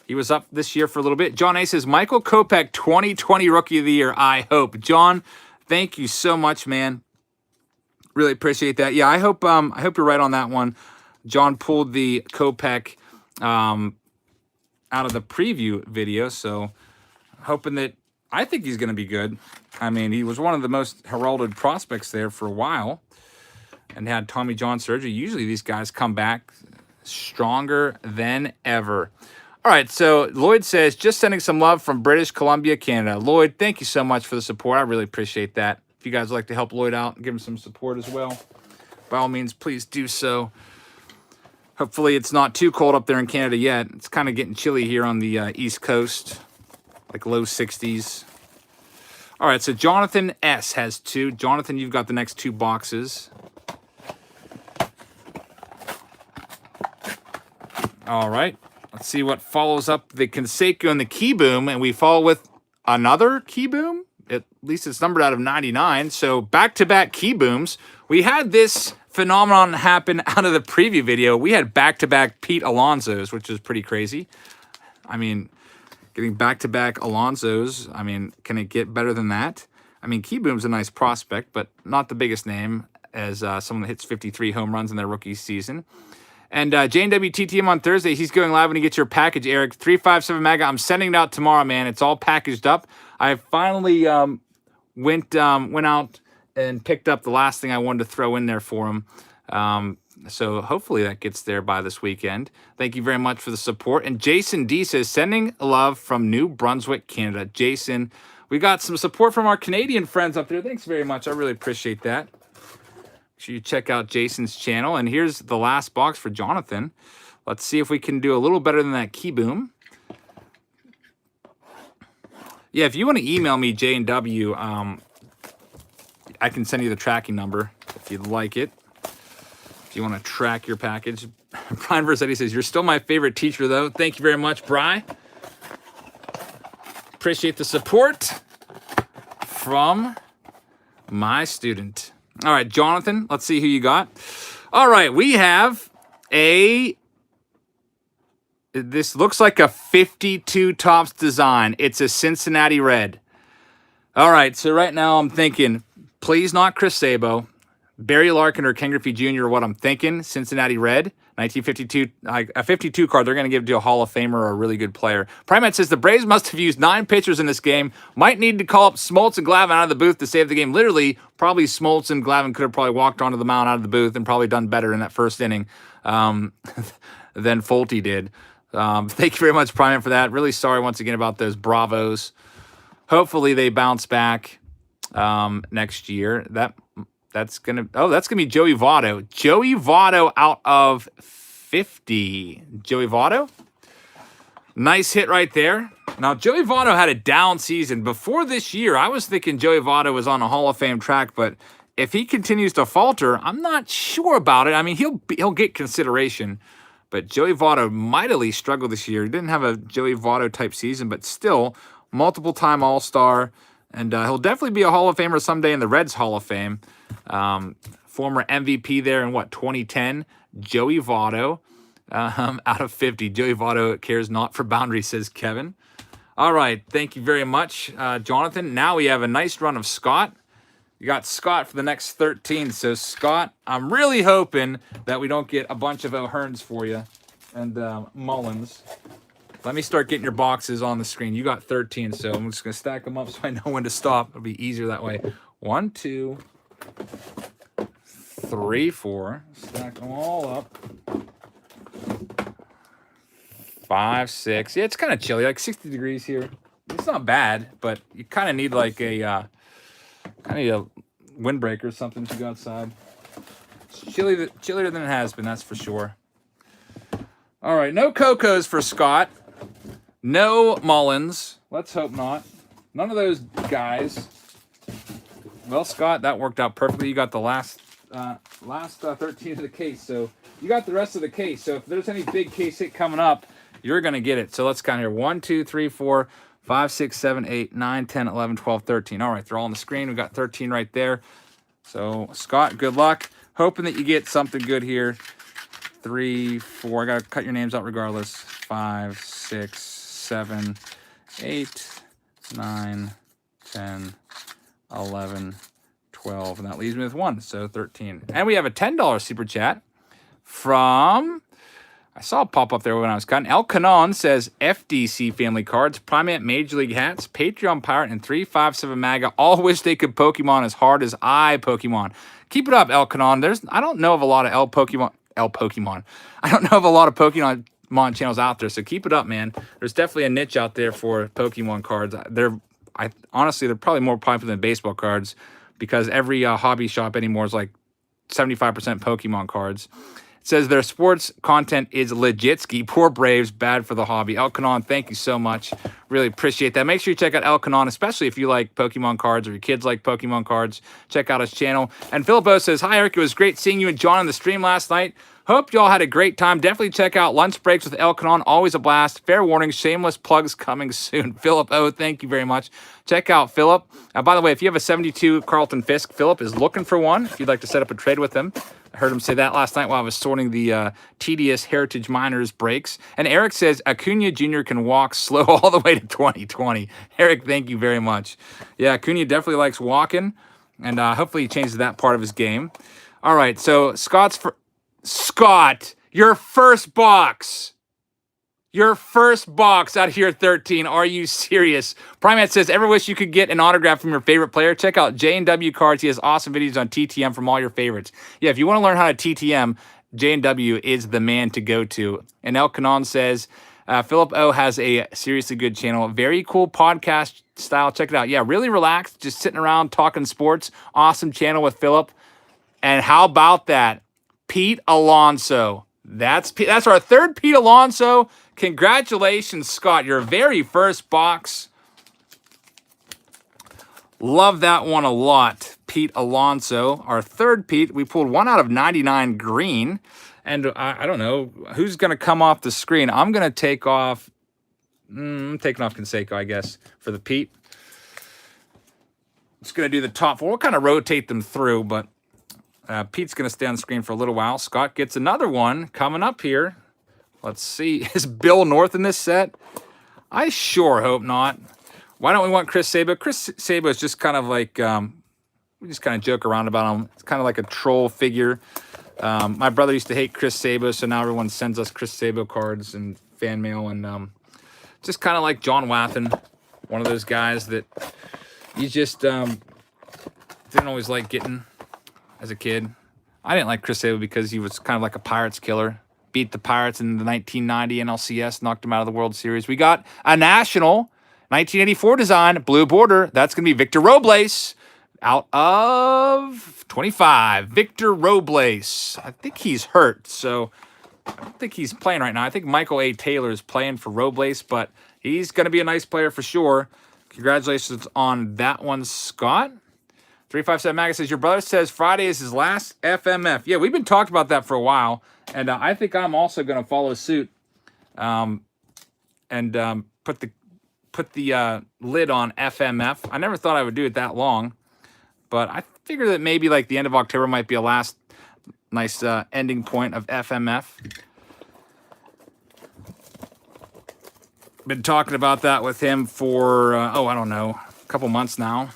He was up this year for a little bit. John A says, Michael Kopech, 2020 Rookie of the Year, I hope. John, thank you so much, man. Really appreciate that. Yeah, I hope you're right on that one. John pulled the Kopech out of the preview video, so hoping that, I think he's going to be good. I mean, he was one of the most heralded prospects there for a while and had Tommy John surgery. Usually these guys come back stronger than ever. All right, so Lloyd says, just sending some love from British Columbia, Canada. Lloyd, thank you so much for the support. I really appreciate that. If you guys would like to help Lloyd out and give him some support as well, by all means, please do so. Hopefully it's not too cold up there in Canada yet. It's kind of getting chilly here on the East Coast, like low 60s. All right, so Jonathan S. has 2. Jonathan, you've got the next 2 boxes. All right. Let's see what follows up the Canseco and the Keyboom, and we follow with another Keyboom. At least it's numbered out of 99. So back-to-back Keybooms. We had this phenomenon happen out of the preview video. We had back-to-back Pete Alonsos, which is pretty crazy. I mean, getting back-to-back Alonsos, I mean, can it get better than that? I mean, Keyboom's a nice prospect, but not the biggest name as someone that hits 53 home runs in their rookie season. And JNWTTM on Thursday, he's going live when you get your package, Eric. 357 MAGA. I'm sending it out tomorrow, man. It's all packaged up. I finally went out and picked up the last thing I wanted to throw in there for him. So hopefully that gets there by this weekend. Thank you very much for the support. And Jason D says, sending love from New Brunswick, Canada. Jason, we got some support from our Canadian friends up there. Thanks very much. I really appreciate that. Make sure you check out Jason's channel. And here's the last box for Jonathan. Let's see if we can do a little better than that Keyboom. Yeah, if you want to email me, J&W, I can send you the tracking number if you'd like it. If you want to track your package. Brian Versetti says, you're still my favorite teacher, though. Thank you very much, Bri. Appreciate the support from my student. All right, Jonathan, let's see who you got. All right, we have this looks like a 52 Topps design. It's a Cincinnati Red. All right, so right now I'm thinking, please not Chris Sabo. Barry Larkin or Ken Griffey Jr. what I'm thinking. Cincinnati Red, 1952, a 52 card they're going to give to a Hall of Famer or a really good player. Primate says the Braves must have used 9 pitchers in this game. Might need to call up Smoltz and Glavine out of the booth to save the game. Literally, probably Smoltz and Glavine could have probably walked onto the mound out of the booth and probably done better in that first inning than Fulte did. Thank you very much, Primate, for that. Really sorry once again about those Bravos. Hopefully they bounce back next year. That's gonna be Joey Votto. Joey Votto out of 50. Joey Votto, nice hit right there. Now Joey Votto had a down season before this year. I was thinking Joey Votto was on a Hall of Fame track, but if he continues to falter, I'm not sure about it. I mean, he'll get consideration, but Joey Votto mightily struggled this year. He didn't have a Joey Votto type season, but still multiple-time All-Star, and he'll definitely be a Hall of Famer someday in the Reds Hall of Fame. Former MVP there in 2010, Joey Votto. Out of 50. Joey Votto cares not for boundaries, says Kevin. All right. Thank you very much, Jonathan. Now we have a nice run of Scott. You got Scott for the next 13. So, Scott, I'm really hoping that we don't get a bunch of O'Hearns for you and Mullins. Let me start getting your boxes on the screen. You got 13, so I'm just going to stack them up so I know when to stop. It'll be easier that way. 1, 2, 3, 4. Stack them all up. 5, 6. Yeah, it's kind of chilly, like 60 degrees here. It's not bad, but you kind of need like a windbreaker or something to go outside. It's chillier than it has been, that's for sure. All right, no Cocos for Scott. No Mullins. Let's hope not. None of those guys. Well, Scott, that worked out perfectly. You got the last 13 of the case, so you got the rest of the case. So if there's any big case hit coming up, you're going to get it. So let's count here. 1, 2, 3, 4, 5, 6, 7, 8, 9, 10, 11, 12, 13. All right, they're all on the screen. We got 13 right there. So, Scott, good luck. Hoping that you get something good here. 3, 4. I got to cut your names out regardless. 5, 6, 7, 8, 9, 10, 11, 12. And that leaves me with 1, so 13. And we have a $10 super chat from... I saw it pop up there when I was cutting. El Canon says FDC family cards, Primate Major League hats, Patreon Pirate, and 357 MAGA all wish they could Pokemon as hard as I Pokemon. Keep it up, El Canon. I don't know of a lot of Pokemon. I don't know of a lot of Pokemon channels out there, so keep it up, man. There's definitely a niche out there for Pokemon cards. Honestly, they're probably more popular than baseball cards because every hobby shop anymore is like 75% Pokemon cards. Says their sports content is legitski. Poor Braves, bad for the hobby. El Canon, thank you so much. Really appreciate that. Make sure you check out El Canon, especially if you like Pokemon cards or your kids like Pokemon cards. Check out his channel. And Philippo says, hi, Eric. It was great seeing you and John on the stream last night. Hope y'all had a great time. Definitely check out Lunch Breaks with El Canon. Always a blast. Fair warning, shameless plugs coming soon. Philip, thank you very much. Check out Philip. By the way, if you have a 72 Carlton Fisk, Philip is looking for one. If you'd like to set up a trade with him. I heard him say that last night while I was sorting the tedious Heritage Miners breaks. And Eric says Acuna Jr. can walk slow all the way to 2020. Eric, thank you very much. Yeah, Acuna definitely likes walking, and hopefully he changes that part of his game. All right, so Scott, your first box. Your first box out here at 13. Are you serious? Primate says, ever wish you could get an autograph from your favorite player? Check out J&W Cards. He has awesome videos on TTM from all your favorites. Yeah, if you want to learn how to TTM, J&W is the man to go to. And El Canon says, Philip O has a seriously good channel. Very cool podcast style. Check it out. Yeah, really relaxed. Just sitting around talking sports. Awesome channel with Philip. And how about that? Pete Alonso. That's our third Pete Alonso. Congratulations, Scott. Your very first box. Love that one a lot. Pete Alonso. Our third Pete. We pulled 1 out of 99 green. And I don't know. Who's going to come off the screen? I'm going to take off... I'm taking off Canseco, I guess, for the Pete. Just going to do the top 4. We'll kind of rotate them through, but... Pete's going to stay on the screen for a little while. Scott gets another one coming up here. Let's see. Is Bill North in this set? I sure hope not. Why don't we want Chris Sabo? Chris Sabo is just kind of like, we just kind of joke around about him. It's kind of like a troll figure. My brother used to hate Chris Sabo, so now everyone sends us Chris Sabo cards and fan mail. And just kind of like John Wathen, one of those guys that you just didn't always like getting. As a kid, I didn't like Chris Sabo because he was kind of like a Pirates killer. Beat the Pirates in the 1990 NLCS, knocked them out of the World Series. We got a national 1984 design, blue border. That's going to be Victor Robles out of 25. Victor Robles. I think he's hurt, so I don't think he's playing right now. I think Michael A. Taylor is playing for Robles, but he's going to be a nice player for sure. Congratulations on that one, Scott. 357 Maga says, your brother says Friday is his last FMF. Yeah, we've been talking about that for a while, and I think I'm also going to follow suit and put the lid on FMF. I never thought I would do it that long, but I figured that maybe like the end of October might be a last nice ending point of FMF. Been talking about that with him for, I don't know, a couple months now.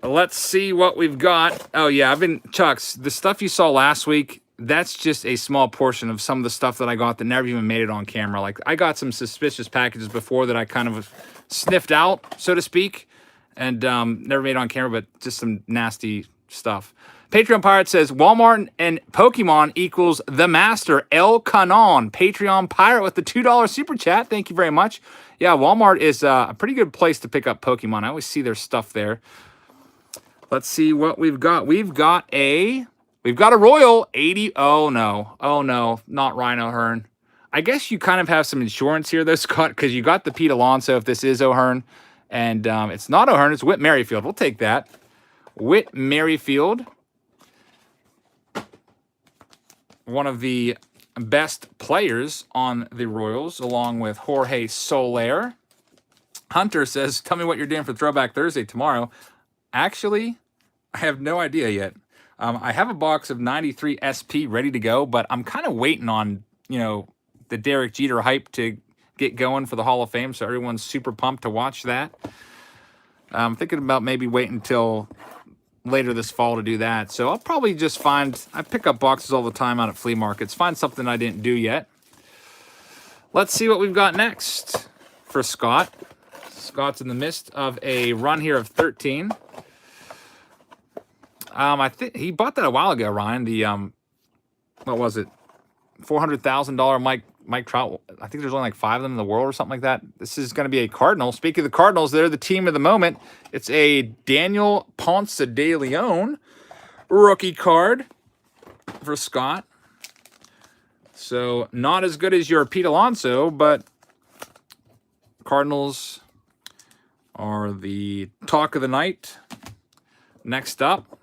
Let's see what we've got. Oh, yeah, Chucks, the stuff you saw last week, that's just a small portion of some of the stuff that I got that never even made it on camera. Like, I got some suspicious packages before that I kind of sniffed out, so to speak, and never made it on camera, but just some nasty stuff. Patreon Pirate says, Walmart and Pokemon equals the master, El Canon. Patreon Pirate with the $2 super chat. Thank you very much. Yeah, Walmart is a pretty good place to pick up Pokemon. I always see their stuff there. Let's see what we've got. We've got a Royal 80. Oh, no, not Rhino Hearn. I guess you kind of have some insurance here, though, Scott, because you got the Pete Alonso if this is O'Hearn. And it's not O'Hearn, it's Whit Merrifield. We'll take that. Whit Merrifield. One of the best players on the Royals, along with Jorge Soler. Hunter says, tell me what you're doing for Throwback Thursday tomorrow. Actually, I have no idea yet. I have a box of 93 SP ready to go, but I'm kind of waiting on, the Derek Jeter hype to get going for the Hall of Fame, so everyone's super pumped to watch that. I'm thinking about maybe waiting until later this fall to do that. So I'll probably just I pick up boxes all the time out at flea markets, find something I didn't do yet. Let's see what we've got next for Scott. Scott's in the midst of a run here of 13. I think he bought that a while ago, Ryan. The what was it? $400,000 Mike Trout. I think there's only like 5 of them in the world or something like that. This is going to be a Cardinal. Speaking of the Cardinals, they're the team of the moment. It's a Daniel Ponce de Leon rookie card for Scott. So not as good as your Pete Alonso, but Cardinals are the talk of the night. Next up,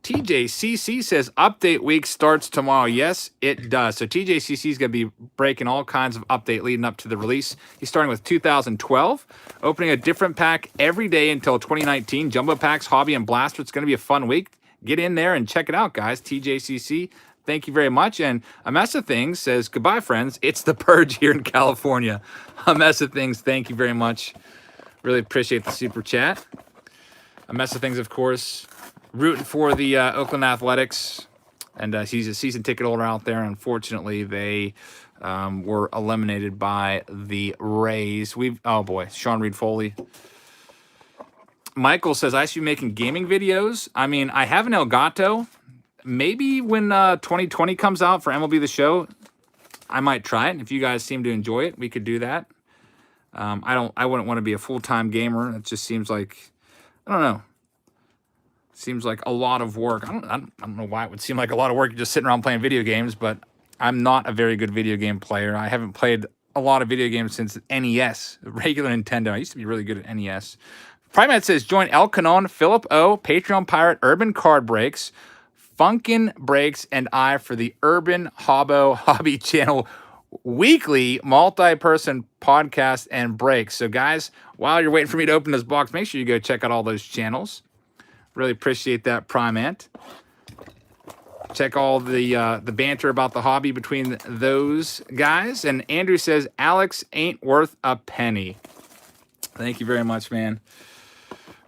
TJCC says update week starts tomorrow. Yes, it does. So TJCC is going to be breaking all kinds of update leading up to the release. He's starting with 2012, opening a different pack every day until 2019. Jumbo packs, hobby, and blaster. It's going to be a fun week. Get in there and check it out, guys. TJCC, thank you very much. And A Mess of Things says, goodbye, friends. It's the purge here in California. A Mess of Things, thank you very much. Really appreciate the super chat. A Mess of Things, of course, rooting for the Oakland Athletics, and he's a season ticket holder out there. Unfortunately, they were eliminated by the Rays. Oh boy, Sean Reed Foley. Michael says, I should be making gaming videos. I mean, I have an Elgato. Maybe when 2020 comes out for MLB The Show, I might try it. If you guys seem to enjoy it, we could do that. I wouldn't want to be a full-time gamer. It just seems like, I don't know. Seems like a lot of work. I don't know why it would seem like a lot of work just sitting around playing video games, but I'm not a very good video game player. I haven't played a lot of video games since NES, regular Nintendo. I used to be really good at NES. Primat says, join El Canon, Philip O, Patreon Pirate, Urban Card Breaks, Funkin' Breaks, and I for the Urban Hobbo Hobby Channel weekly multi-person podcast and breaks. So guys, while you're waiting for me to open this box, make sure you go check out all those channels. Really appreciate that, Primant. Check all the banter about the hobby between those guys. And Andrew says, Alex ain't worth a penny. Thank you very much, man.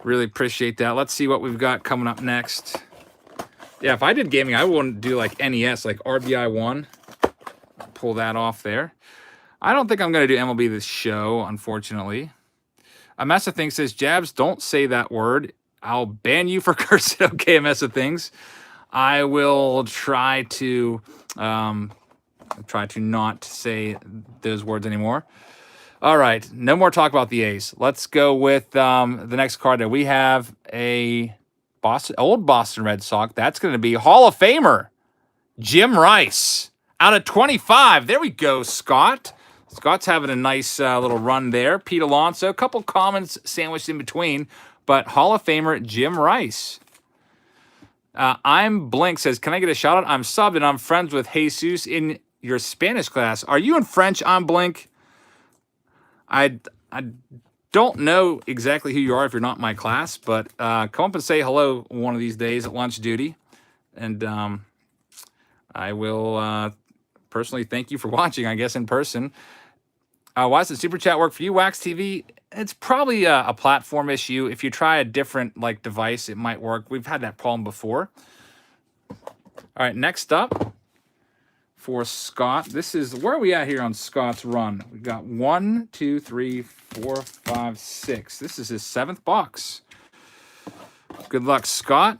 Really appreciate that. Let's see what we've got coming up next. Yeah, if I did gaming, I wouldn't do like NES, like RBI 1. Pull that off there. I don't think I'm going to do MLB The Show, unfortunately. A Mess of Things says, Jabs, don't say that word. I'll ban you for cursing. Okay, A Mess of Things. I will try to not say those words anymore. All right, no more talk about the A's. Let's go with the next card. There we have a old Boston Red Sox. That's going to be Hall of Famer Jim Rice out of 25. There we go, Scott. Scott's having a nice little run there. Pete Alonso, a couple comments sandwiched in between. But Hall of Famer Jim Rice. I'm Blink says, can I get a shout out? I'm subbed and I'm friends with Jesus in your Spanish class. Are you in French? I'm Blink. I don't know exactly who you are if you're not in my class, but come up and say hello one of these days at lunch duty. And I will personally thank you for watching, I guess, in person. Why doesn't Super Chat work for you, Wax TV? It's probably a platform issue. If you try a different like device, it might work. We've had that problem before. All right, next up for Scott. This is, where are we at here on Scott's run? We got 1, 2, 3, 4, 5, 6. This is his 7th box. Good luck, Scott.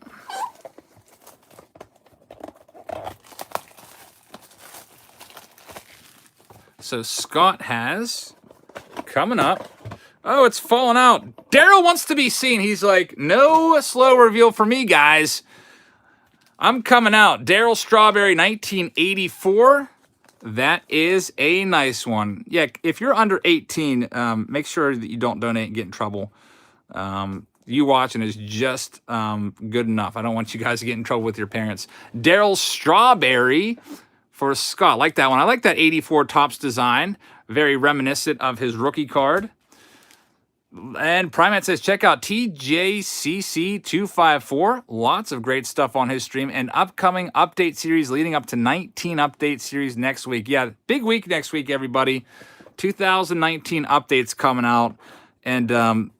So Scott has, coming up, oh, it's falling out. Daryl wants to be seen. He's like, no slow reveal for me, guys. I'm coming out. Daryl Strawberry, 1984. That is a nice one. Yeah, if you're under 18, make sure that you don't donate and get in trouble. You watching is just good enough. I don't want you guys to get in trouble with your parents. Daryl Strawberry for Scott. Like that one. I like that 84 Topps design. Very reminiscent of his rookie card. And Primate says, check out TJCC254. Lots of great stuff on his stream. And upcoming update series leading up to 19 update series next week. Yeah, big week next week, everybody. 2019 updates coming out. And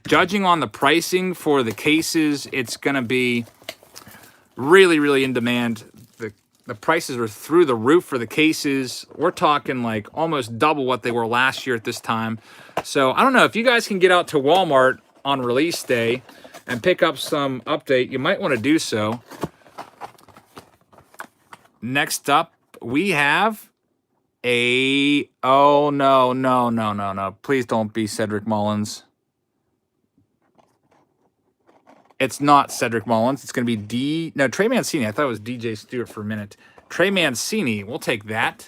judging on the pricing for the cases, it's going to be really, really in demand. The prices are through the roof for the cases. We're talking like almost double what they were last year at this time. So I don't know if you guys can get out to Walmart on release day and pick up some update. You might want to do so. Next up, we have a, oh no. Please don't be Cedric Mullins. It's not Cedric Mullins. It's going to be Trey Mancini. I thought it was DJ Stewart for a minute. Trey Mancini. We'll take that.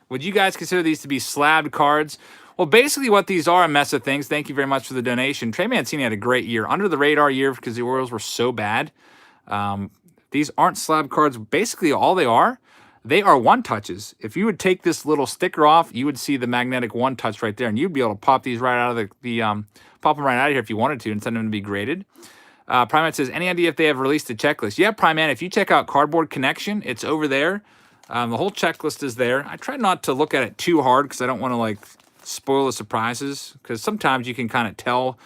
Would you guys consider these to be slabbed cards? Well, basically what these are, a mess of things. Thank you very much for the donation. Trey Mancini had a great year. Under the radar year because the Orioles were so bad. These aren't slab cards. Basically all they are one-touches. If you would take this little sticker off, you would see the magnetic one-touch right there. And you'd be able to pop these right out of pop them right out of here if you wanted to and send them to be graded. Primate says, any idea if they have released a checklist? Yeah, Primate, if you check out Cardboard Connection, it's over there. The whole checklist is there. I try not to look at it too hard because I don't want to like spoil the surprises, because sometimes you can kind of tell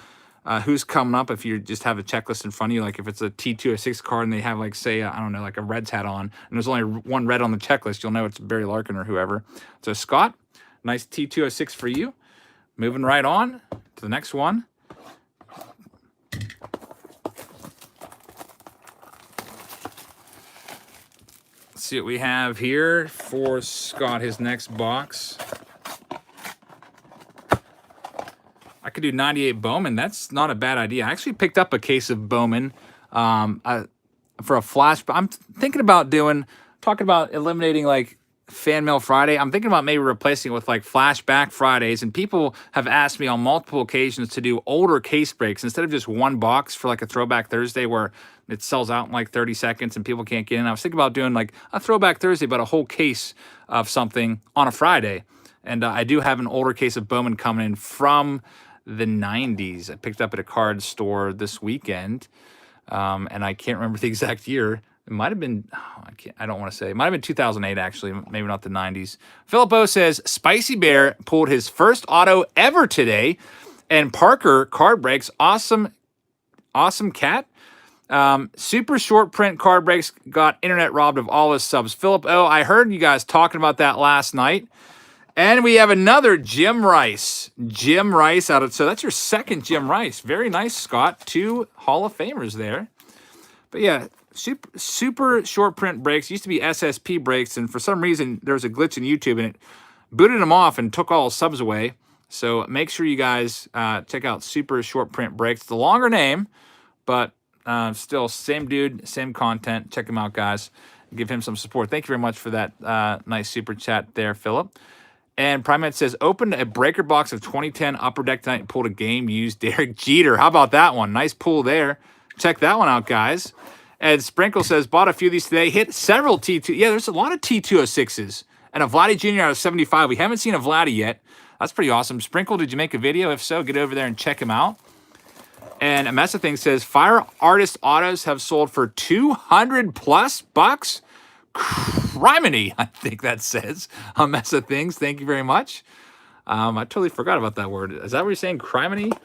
who's coming up if you just have a checklist in front of you. Like if it's a T206 card and they have like, say, I don't know, like a Reds hat on, and there's only one red on the checklist, you'll know it's Barry Larkin or whoever. So Scott, nice T206 for you. Moving right on to the next one. See what we have here for Scott, his next box. I could do 98 Bowman. That's not a bad idea. I actually picked up a case of Bowman for a flash. I'm thinking about talking about eliminating like Fan Mail Friday. I'm thinking about maybe replacing it with like Flashback Fridays. And people have asked me on multiple occasions to do older case breaks instead of just one box for like a Throwback Thursday where it sells out in like 30 seconds and people can't get in. I was thinking about doing like a Throwback Thursday, but a whole case of something on a Friday. And I do have an older case of Bowman coming in from the 90s. I picked up at a card store this weekend, and I can't remember the exact year. It might have been, I don't want to say. It might have been 2008, actually. Maybe not the 90s. Philip O says, Spicy Bear pulled his first auto ever today. And Parker card breaks. Awesome cat. Super short print card breaks got internet robbed of all his subs. Philip O, I heard you guys talking about that last night. And we have another Jim Rice. Jim Rice out of, so that's your second Jim Rice. Very nice, Scott. 2 Hall of Famers there. But yeah, super short print breaks. Used to be SSP breaks, and for some reason there was a glitch in YouTube and it booted them off and took all subs away. So make sure you guys check out super short print breaks. It's a longer name, but still same dude, same content. Check him out, guys. Give him some support. Thank you very much for that nice super chat there, Philip. And Primate says, opened a breaker box of 2010 Upper Deck tonight and pulled a game-used Derek Jeter. How about that one? Nice pull there. Check that one out, guys. And Sprinkle says, bought a few of these today. Hit several T2. Yeah, there's a lot of T206s. And a Vladdy Jr. out of 75. We haven't seen a Vladdy yet. That's pretty awesome. Sprinkle, did you make a video? If so, get over there and check him out. And a mess of things says, Fire Artist autos have sold for $200+ bucks. Criminy, I think that says. A mess of things. Thank you very much. I totally forgot about that word. Is that what you're saying? Criminy?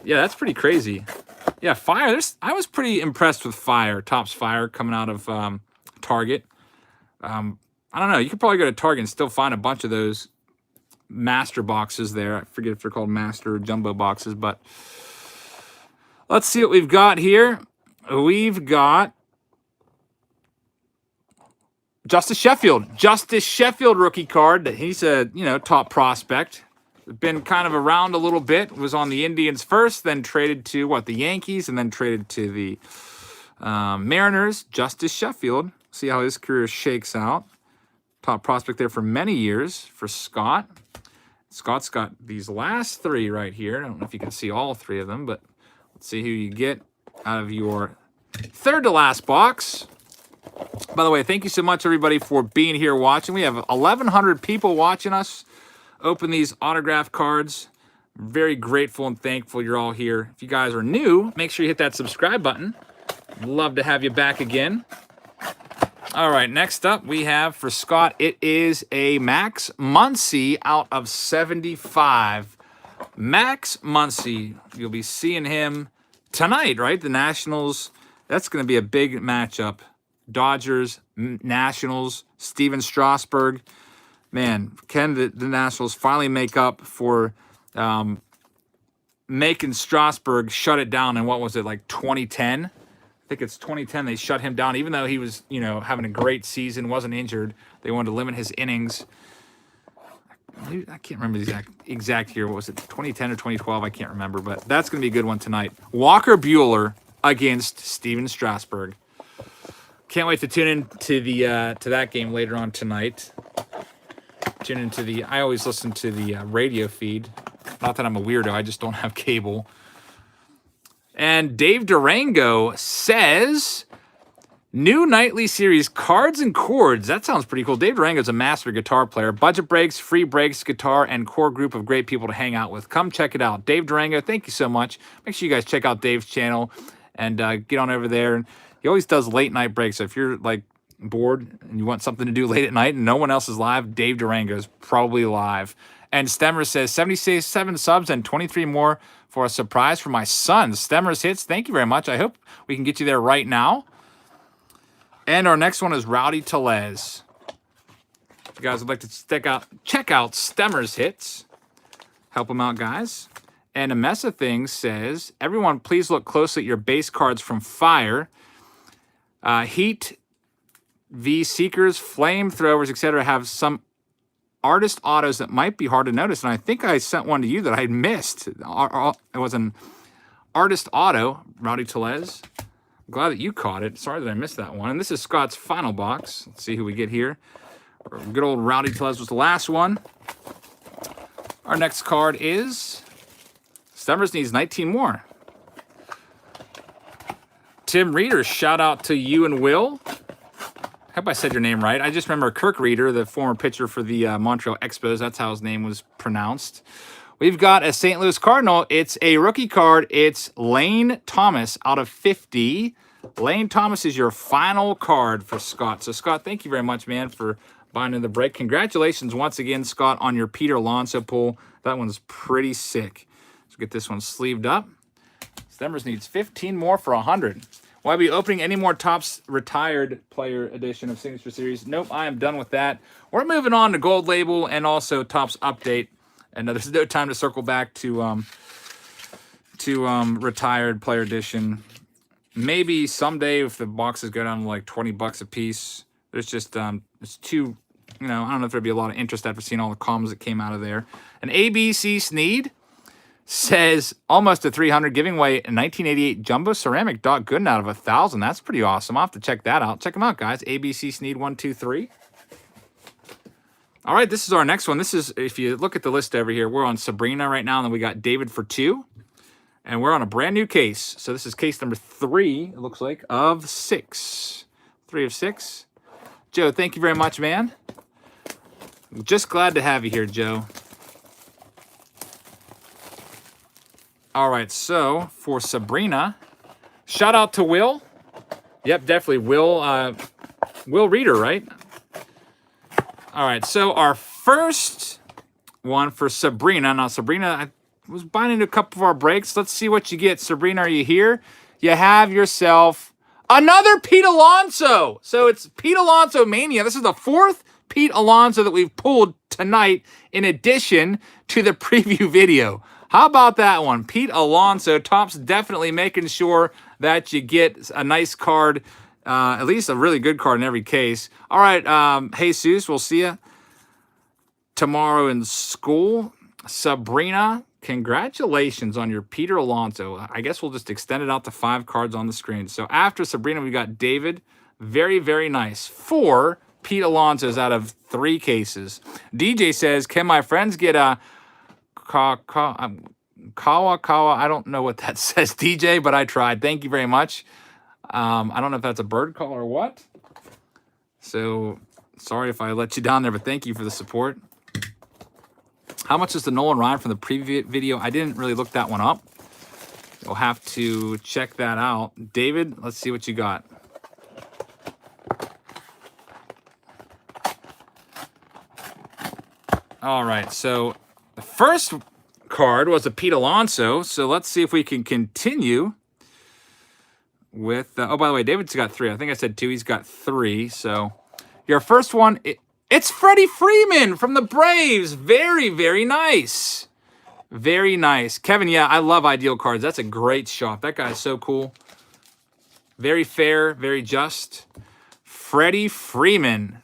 Yeah, that's pretty crazy. Yeah, Fire. I was pretty impressed with Fire. Topps Fire coming out of Target. I don't know. You could probably go to Target and still find a bunch of those master boxes there. I forget if they're called master or jumbo boxes, but let's see what we've got here. We've got Justice Sheffield. Justice Sheffield rookie card. He's a, top prospect. Been kind of around a little bit. Was on the Indians first, then traded to, the Yankees, and then traded to the Mariners. Justice Sheffield. See how his career shakes out. Top prospect there for many years for Scott. Scott's got these last three right here. I don't know if you can see all three of them, but let's see who you get out of your third to last box. By the way, thank you so much, everybody, for being here watching. We have 1,100 people watching us open these autograph cards. Very grateful and thankful you're all here. If you guys are new, make sure you hit that subscribe button. Love to have you back again. All right, next up we have for Scott, it is a Max Muncy out of 75. Max Muncy, you'll be seeing him tonight, right? The Nationals, that's going to be a big matchup. Dodgers, Nationals, Steven Strasburg. Man, can the Nationals finally make up for making Strasburg shut it down in, what was it, like 2010? I think it's 2010 they shut him down, even though he was, having a great season, wasn't injured. They wanted to limit his innings. I can't remember the exact year. What was it, 2010 or 2012? I can't remember, but that's going to be a good one tonight. Walker Buehler against Steven Strasburg. Can't wait to tune in to the to that game later on tonight. Tune into I always listen to the radio feed. Not that I'm a weirdo, I just don't have cable. And Dave Durango says, new nightly series, Cards and Chords. That sounds pretty cool. Dave Durango's a master guitar player. Budget breaks, free breaks, guitar, and core group of great people to hang out with. Come check it out. Dave Durango, thank you so much. Make sure you guys check out Dave's channel and get on over there. He always does late night breaks. So if you're bored and you want something to do late at night and no one else is live, Dave Durango's probably live. And Stemmer says 77 subs and 23 more for a surprise for my son. Stemmer's Hits, thank you very much. I hope we can get you there right now. And our next one is Rowdy Tellez. If you guys would like to check out Stemmer's Hits, help him out, guys. And a mess of things says, everyone please look closely at your base cards from Fire. Heat, V Seekers, Flamethrowers, etc. have some artist autos that might be hard to notice. And I think I sent one to you that I missed. It was an artist auto, Rowdy Tellez. I'm glad that you caught it. Sorry that I missed that one. And this is Scott's final box. Let's see who we get here. Good old Rowdy Tellez was the last one. Our next card is Stemmers needs 19 more. Tim Reeder, shout out to you and Will. I hope I said your name right. I just remember Kirk Reeder, the former pitcher for the Montreal Expos. That's how his name was pronounced. We've got a St. Louis Cardinal. It's a rookie card. It's Lane Thomas out of 50. Lane Thomas is your final card for Scott. So, Scott, thank you very much, man, for buying in the break. Congratulations once again, Scott, on your Peter Alonso pull. That one's pretty sick. Let's get this one sleeved up. Stemmers needs 15 more for 100. Will I be opening any more Topps Retired Player Edition of Signature Series? Nope, I am done with that. We're moving on to Gold Label and also Topps Update. And there's no time to circle back to Retired Player Edition. Maybe someday if the boxes go down to like $20 a piece. There's just it's too, I don't know if there'd be a lot of interest after seeing all the columns that came out of there. An ABC Sneed says almost a 300, giving away a 1988 Jumbo Ceramic Doc Gooden out of 1,000. That's pretty awesome. I'll have to check that out. Check them out, guys. ABC Sneed 123. All right, this is our next one. This is, if you look at the list over here, we're on Sabrina right now, and then we got David for 2. And we're on a brand new case. So this is case number 3, it looks like, of 6. 3 of 6. Joe, thank you very much, man. Just glad to have you here, Joe. All right, so for Sabrina, shout out to Will. Yep, definitely. Will Will Reader, right? All right, so our first one for Sabrina. Now, Sabrina, I was buying into a couple of our breaks. Let's see what you get. Sabrina, are you here? You have yourself another Pete Alonso. So it's Pete Alonso Mania. This is the fourth Pete Alonso that we've pulled tonight in addition to the preview video. How about that one? Pete Alonso. Top's definitely making sure that you get a nice card, at least a really good card in every case. All right, Jesus, we'll see you tomorrow in school. Sabrina, congratulations on your Peter Alonso. I guess we'll just extend it out to 5 cards on the screen. So after Sabrina, we got David. Very, very nice. 4 Pete Alonsos out of 3 cases. DJ says, can my friends get a Kawa? I don't know what that says, DJ, but I tried. Thank you very much. I don't know if that's a bird call or what. So sorry if I let you down there, but thank you for the support. How much is the Nolan Ryan from the preview video? I didn't really look that one up. You'll have to check that out. David, let's see what you got. All right, so the first card was a Pete Alonso. So let's see if we can continue with... oh, by the way, David's got 3. I think I said 2. He's got 3. So your first one... It's Freddie Freeman from the Braves. Very, very nice. Very nice. Kevin, yeah, I love Ideal cards. That's a great shop. That guy's so cool. Very fair, very just. Freddie Freeman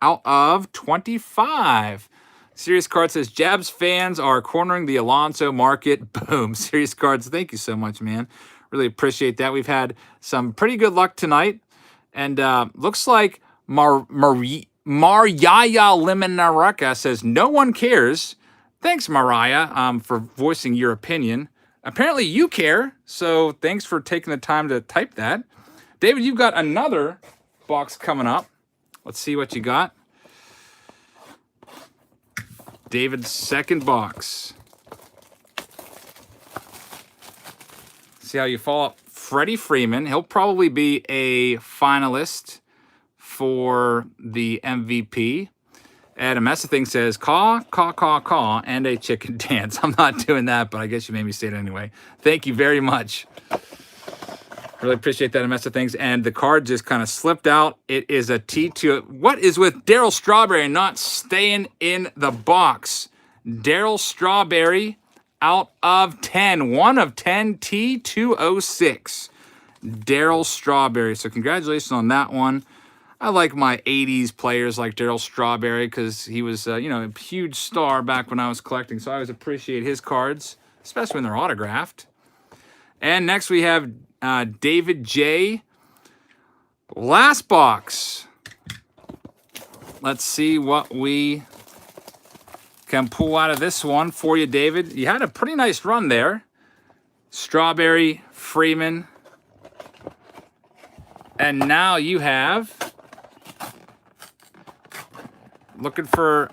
out of 25. Serious Card says, Jabs fans are cornering the Alonso market. Boom. Serious Cards, thank you so much, man. Really appreciate that. We've had some pretty good luck tonight. And looks like Maryaya Limonaraka says, no one cares. Thanks, Mariah, for voicing your opinion. Apparently you care, so thanks for taking the time to type that. David, you've got another box coming up. Let's see what you got. David's second box. See how you follow up. Freddie Freeman. He'll probably be a finalist for the MVP. Adam Messething says, caw, and a chicken dance. I'm not doing that, but I guess you made me say it anyway. Thank you very much. Really appreciate that, Messethings. And the card just kind of slipped out. It is a T2. What is with Daryl Strawberry not staying in the box? Daryl Strawberry out of 10. 1 of 10, T206. Daryl Strawberry. So congratulations on that one. I like my 80s players like Daryl Strawberry because he was, a huge star back when I was collecting. So I always appreciate his cards, especially when they're autographed. And next we have David J. Last box. Let's see what we can pull out of this one for you, David. You had a pretty nice run there. Strawberry, Freeman. And now you have... looking for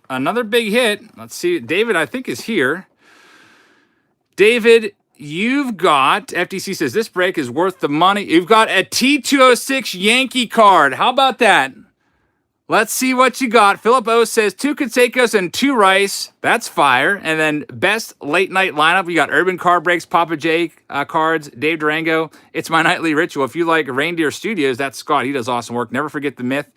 another big hit. Let's see. David, I think, is here. David, you've got... FTC says this break is worth the money. You've got a T206 Yankee card. How about that? Let's see what you got. Philip O says 2 Canseco's and 2 Rice. That's fire. And then best late night lineup. We got Urban Card Breaks, Papa J cards, Dave Durango. It's my nightly ritual. If you like Reindeer Studios, that's Scott. He does awesome work. Never forget the myth.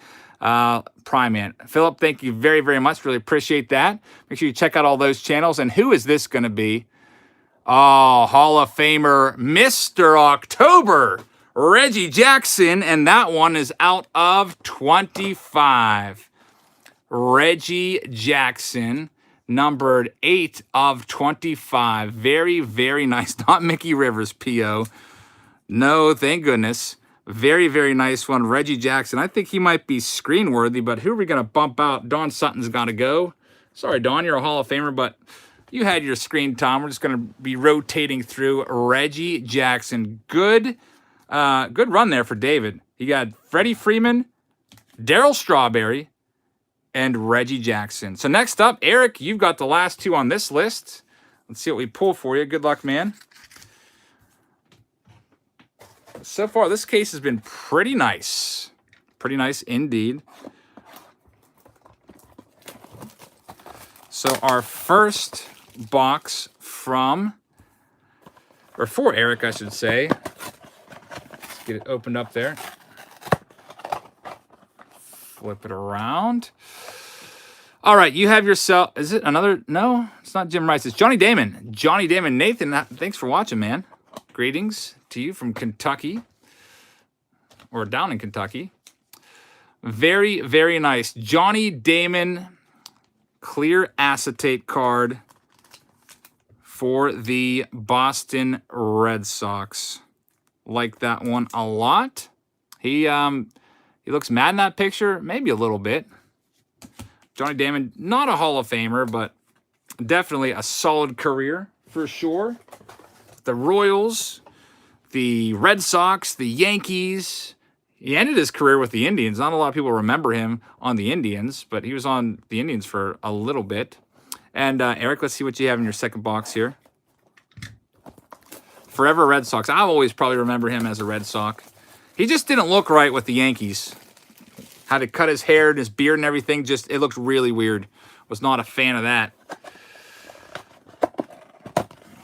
Prime Man. Philip, thank you very, very much. Really appreciate that. Make sure you check out all those channels. And who is this going to be? Oh, Hall of Famer, Mr. October, Reggie Jackson. And that one is out of 25. Reggie Jackson, numbered 8 of 25. Very, very nice. Not Mickey Rivers, P.O. No, thank goodness. Very, very nice one. Reggie Jackson. I think he might be screen worthy, but who are we going to bump out? Don Sutton's got to go. Sorry, Don, you're a Hall of Famer, but you had your screen time. We're just going to be rotating through Reggie Jackson. Good run there for David. He got Freddie Freeman, Daryl Strawberry, and Reggie Jackson. So next up, Eric, you've got the last 2 on this list. Let's see what we pull for you. Good luck, man. So far, this case has been pretty nice. Pretty nice indeed. So our first box from, or for Eric, I should say. Let's get it opened up there. Flip it around. All right, you have yourself, is it another, no, it's not Jim Rice, it's Johnny Damon. Johnny Damon. Nathan, thanks for watching, man. Greetings to you from Kentucky, or down in Kentucky. Very, very nice. Johnny Damon clear acetate card for the Boston Red Sox. Like that one a lot. He looks mad in that picture, maybe a little bit. Johnny Damon, not a Hall of Famer, but definitely a solid career for sure. The Royals, the Red Sox, the Yankees. He ended his career with the Indians. Not a lot of people remember him on the Indians, but he was on the Indians for a little bit. And Eric, let's see what you have in your second box here. Forever Red Sox. I'll always probably remember him as a Red Sox. He just didn't look right with the Yankees. Had to cut his hair and his beard and everything. Just, it looked really weird. Was not a fan of that.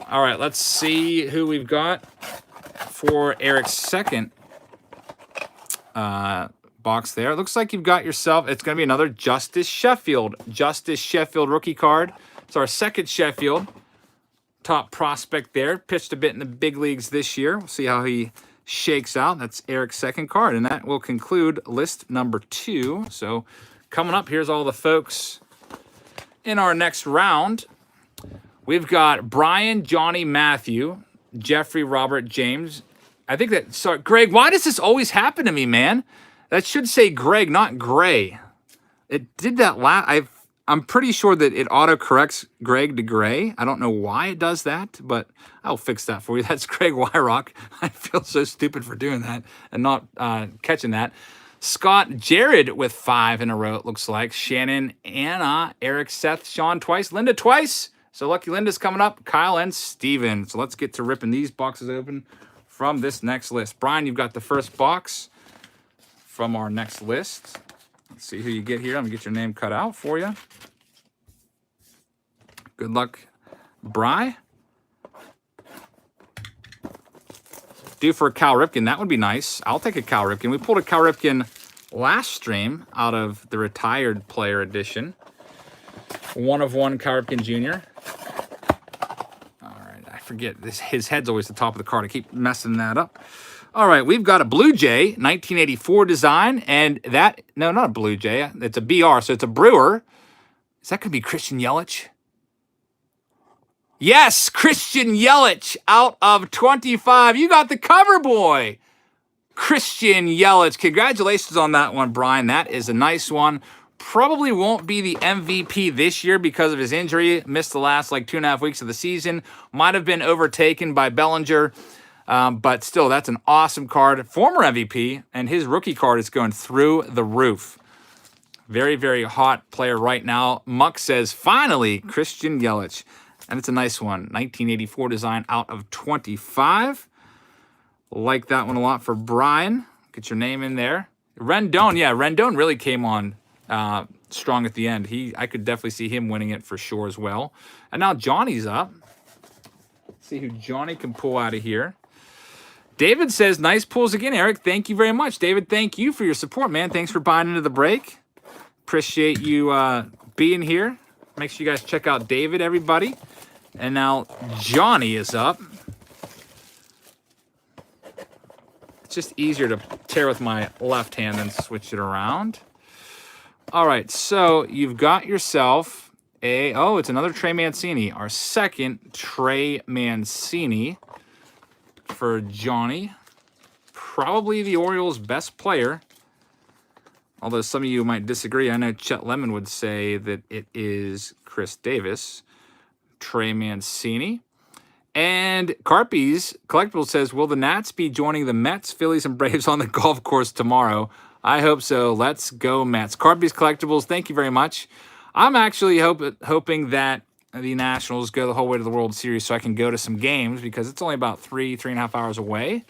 All right, let's see who we've got for Eric's second box there. It looks like you've got yourself, it's going to be another Justice Sheffield. Justice Sheffield rookie card. It's our second Sheffield. Top prospect there. Pitched a bit in the big leagues this year. We'll see how he shakes out. That's Eric's second card, and that will conclude list number 2. So coming up, here's all the folks in our next round. We've got Brian, Johnny, Matthew, Jeffrey, Robert, James. I think that, sorry, Greg, why does this always happen to me, man? That should say Greg, not Gray. It did that I'm pretty sure that it auto-corrects Greg to Gray. I don't know why it does that, but I'll fix that for you. That's Greg Wyrock. I feel so stupid for doing that and not catching that. Scott, Jared with 5 in a row, it looks like. Shannon, Anna, Eric, Seth, Sean twice, Linda twice. So Lucky Linda's coming up, Kyle and Steven. So let's get to ripping these boxes open from this next list. Brian, you've got the first box from our next list. Let's see who you get here. I'm going to get your name cut out for you. Good luck, Bry. Due for a Cal Ripken. That would be nice. I'll take a Cal Ripken. We pulled a Cal Ripken last stream out of the retired player edition. 1 of 1 Cal Ripken Jr. All right, I forget. His head's always the top of the card. I keep messing that up. All right, we've got a Blue Jay, 1984 design, and that, no, not a Blue Jay. It's a BR, so it's a Brewer. Is that going to be Christian Yelich? Yes, Christian Yelich out of 25. You got the cover boy. Christian Yelich. Congratulations on that one, Brian. That is a nice one. Probably won't be the MVP this year because of his injury. Missed the last like 2.5 weeks of the season. Might have been overtaken by Bellinger. But still, that's an awesome card. Former MVP, and his rookie card is going through the roof. Very, very hot player right now. Muck says, finally, Christian Yelich. And it's a nice one. 1984 design out of 25. Like that one a lot for Brian. Get your name in there. Rendon, yeah, Rendon really came on strong at the end. I could definitely see him winning it for sure as well. And now Johnny's up. Let's see who Johnny can pull out of here. David says, nice pulls again, Eric. Thank you very much. David, thank you for your support, man. Thanks for buying into the break. Appreciate you being here. Make sure you guys check out David, everybody. And now Johnny is up. It's just easier to tear with my left hand than switch it around. All right, so you've got yourself it's another Trey Mancini. Our second Trey Mancini for Johnny. Probably the Orioles' best player. Although some of you might disagree. I know Chet Lemon would say that it is Chris Davis. Trey Mancini. And Carpy's Collectibles says, will the Nats be joining the Mets, Phillies, and Braves on the golf course tomorrow? I hope so. Let's go, Mets. Carpy's Collectibles, thank you very much. I'm actually hoping that the Nationals go the whole way to the World Series so I can go to some games because it's only about 3.5 hours away.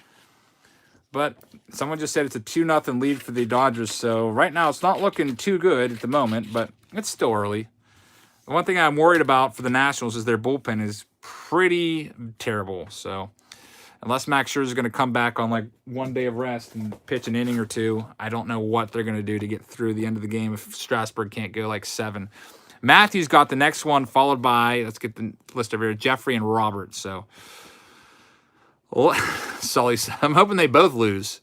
But someone just said it's a 2-0 lead for the Dodgers. So right now it's not looking too good at the moment, but it's still early. The one thing I'm worried about for the Nationals is their bullpen is pretty terrible. So unless Max Scherzer is going to come back on like 1 day of rest and pitch an inning or two, I don't know what they're going to do to get through the end of the game if Strasburg can't go like 7. Matthew's got the next one, followed by, let's get the list over here, Jeffrey and Robert. So, Sully, I'm hoping they both lose.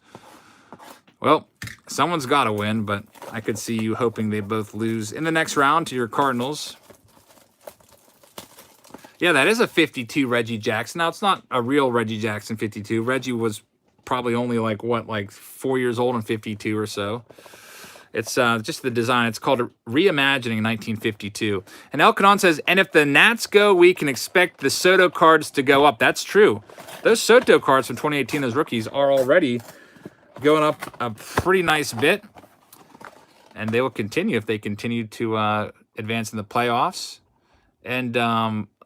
Well, someone's got to win, but I could see you hoping they both lose in the next round to your Cardinals. Yeah, that is a 52 Reggie Jackson. Now, it's not a real Reggie Jackson 52. Reggie was probably only like 4 years old in 52 or so. It's just the design. It's called Reimagining 1952. And El Canon says, and if the Nats go, we can expect the Soto cards to go up. That's true. Those Soto cards from 2018, those rookies, are already going up a pretty nice bit. And they will continue if they continue to advance in the playoffs. And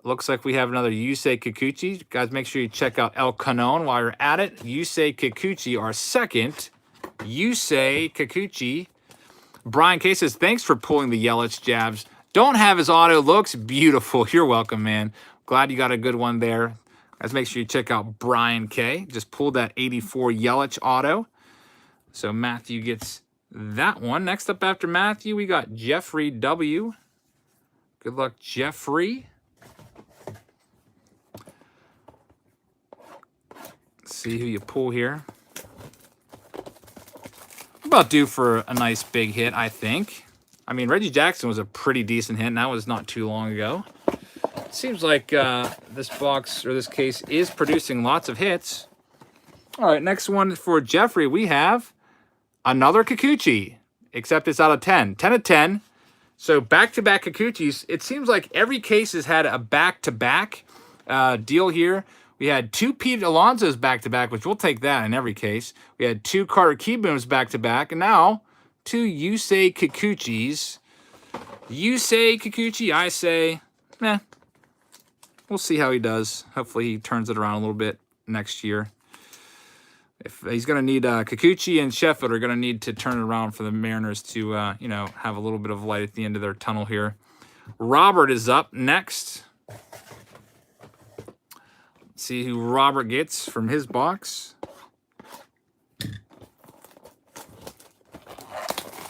looks like we have another Yusei Kikuchi. Guys, make sure you check out El Canon while you're at it. Yusei Kikuchi, our second. Yusei Kikuchi. Brian K says, thanks for pulling the Yelich jabs. Don't have his auto. Looks beautiful. You're welcome, man. Glad you got a good one there. Guys, make sure you check out Brian K. Just pulled that 84 Yelich auto. So Matthew gets that one. Next up after Matthew, we got Jeffrey W. Good luck, Jeffrey. Let's see who you pull here. About due for a nice big hit, I think. I mean, Reggie Jackson was a pretty decent hit, and that was not too long ago. It seems like this box, or this case, is producing lots of hits. All right, next one for Jeffrey, we have another Kikuchi, except it's out of 10. 10 of 10. So back-to-back Kikuchis. It seems like every case has had a back-to-back deal here. We had 2 Pete Alonso's back-to-back, which we'll take that in every case. We had 2 Carter Keyboom's back-to-back, and now 2 Yusei Kikuchis. Yusei Kikuchi, I say, we'll see how he does. Hopefully he turns it around a little bit next year. If he's going to need Kikuchi and Sheffield are going to need to turn it around for the Mariners to, have a little bit of light at the end of their tunnel here. Robert is up next. See who Robert gets from his box.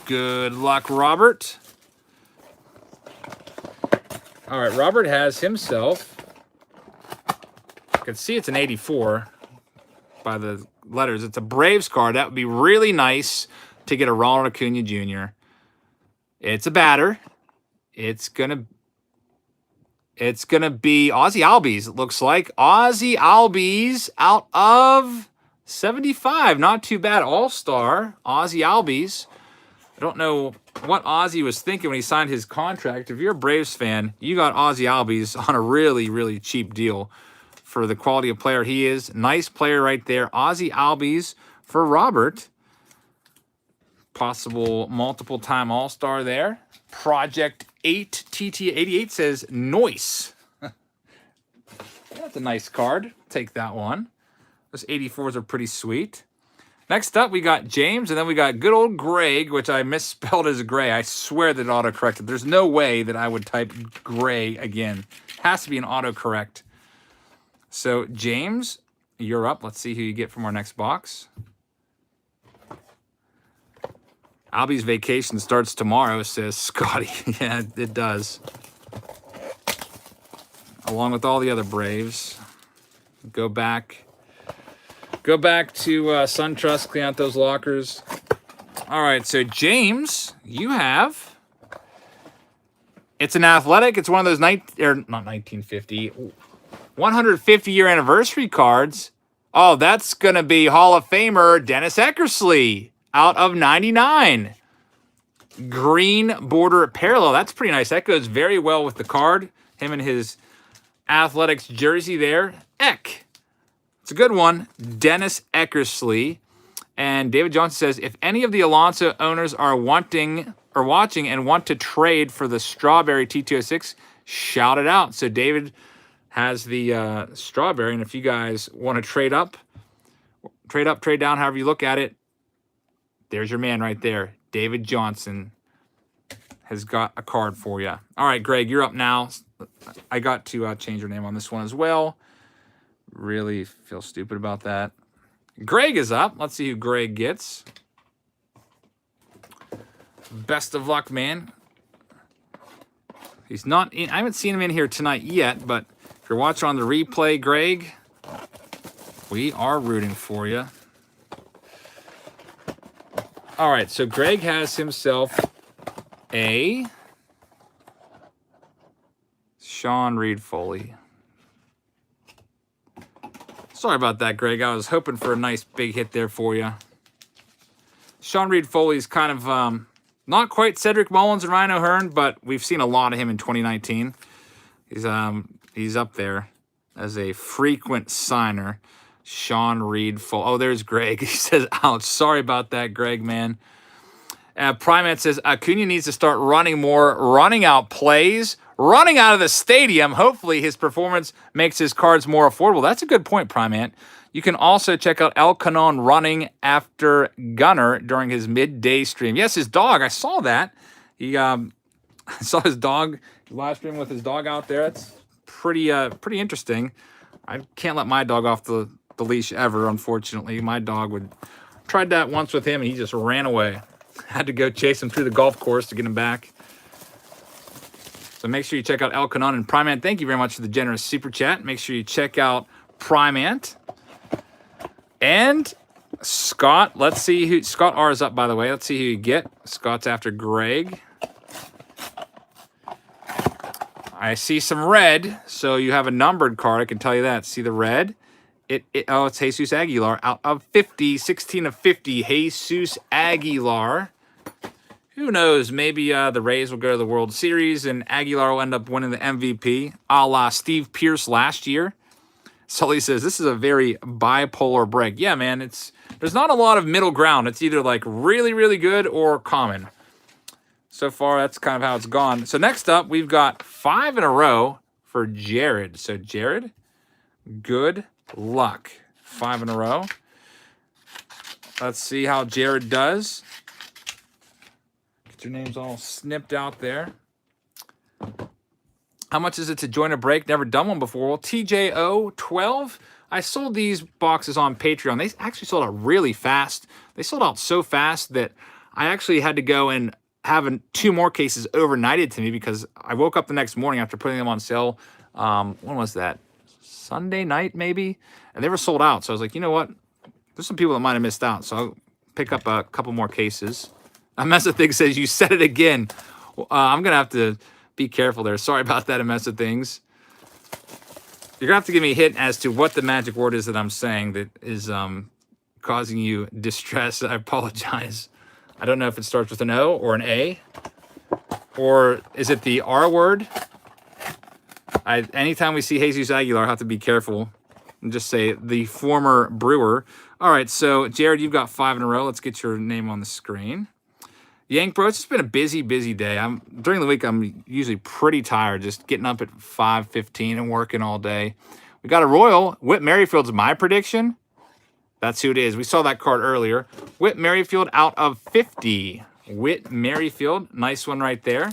Good luck, Robert. All right, Robert has himself. I can see it's an 84 by the letters. It's a Braves card. That would be really nice to get a Ronald Acuna Jr. It's a batter. It's gonna be Ozzie Albies, it looks like. Ozzie Albies out of 75. Not too bad. All-star Ozzie Albies. I don't know what Ozzie was thinking when he signed his contract. If you're a Braves fan, you got Ozzie Albies on a really, really cheap deal for the quality of player he is. Nice player right there. Ozzie Albies for Robert. Possible multiple-time All-Star there. Project 8 TT88 says Noise. That's a nice card. Take that one. Those 84s are pretty sweet. Next up, we got James, and then we got good old Greg, which I misspelled as Gray. I swear that it autocorrected. There's no way that I would type Gray again. Has to be an autocorrect. So, James, you're up. Let's see who you get from our next box. Albie's vacation starts tomorrow, says Scotty. Yeah, it does. Along with all the other Braves. Go back to SunTrust, clean out those lockers. All right, so James, you have... It's an athletic. It's one of those, not 1950, 150-year anniversary cards. Oh, that's going to be Hall of Famer Dennis Eckersley. Out of 99. Green border parallel. That's pretty nice. That goes very well with the card. Him and his Athletics jersey there. Eck. It's a good one. Dennis Eckersley. And David Johnson says, if any of the Alonso owners are watching and want to trade for the Strawberry T206, shout it out. So David has the Strawberry. And if you guys want to trade up trade up, trade down, however you look at it. There's your man right there. David Johnson has got a card for you. All right, Greg, you're up now. I got to change your name on this one as well. Really feel stupid about that. Greg is up. Let's see who Greg gets. Best of luck, man. He's not in. I haven't seen him in here tonight yet, but if you're watching on the replay, Greg, we are rooting for you. All right, so Greg has himself a Sean Reed-Foley. Sorry about that, Greg. I was hoping for a nice big hit there for you. Sean Reed-Foley is kind of not quite Cedric Mullins and Ryan O'Hearn, but we've seen a lot of him in 2019. He's up there as a frequent signer. Sean Reed-Foley. Oh, there's Greg. He says, ouch. Sorry about that, Greg, man. Primate says, Acuna needs to start running more, running out plays, running out of the stadium. Hopefully his performance makes his cards more affordable. That's a good point, Primate. You can also check out El Canon running after Gunner during his midday stream. Yes, his dog. I saw that. I saw his dog live stream with his dog out there. It's pretty interesting. I can't let my dog off the leash ever, unfortunately. My dog tried that once with him, and he just ran away. Had to go chase him through the golf course to get him back. So make sure you check out El Canon and Primant. Thank you very much for the generous super chat. Make sure you check out Primant. And Scott, let's see who... Scott R is up, by the way. Let's see who you get. Scott's after Greg. I see some red, so you have a numbered card. I can tell you that. See the red? Oh, it's Jesus Aguilar out of 50, 16 of 50. Jesus Aguilar. Who knows? Maybe the Rays will go to the World Series and Aguilar will end up winning the MVP, a la Steve Pearce last year. Sully says, this is a very bipolar break. Yeah, man, there's not a lot of middle ground. It's either like really, really good or common. So far, that's kind of how it's gone. So next up, we've got 5 in a row for Jared. So Jared, good luck. 5 in a row. Let's see how Jared does. Get your names all snipped out there. How much is it to join a break? Never done one before. Well, TJO 12. I sold these boxes on Patreon. They actually sold out really fast. They sold out so fast that I actually had to go and have 2 more cases overnighted to me because I woke up the next morning after putting them on sale. When was that? Sunday night, maybe? And they were sold out. So I was like, you know what? There's some people that might have missed out. So I'll pick up a couple more cases. A mess of things says, you said it again. I'm going to have to be careful there. Sorry about that, a mess of things. You're going to have to give me a hint as to what the magic word is that I'm saying that is causing you distress. I apologize. I don't know if it starts with an O or an A. Or is it the R word? Anytime we see Jesus Aguilar, I have to be careful and just say the former Brewer. All right, so Jared, you've got 5 in a row. Let's get your name on the screen. Yank Bro, it's just been a busy day. During the week, I'm usually pretty tired, just getting up at 5:15 and working all day. We got a Royal. Whit Merrifield's my prediction. That's who it is. We saw that card earlier. Whit Merrifield out of 50. Whit Merrifield, nice one right there.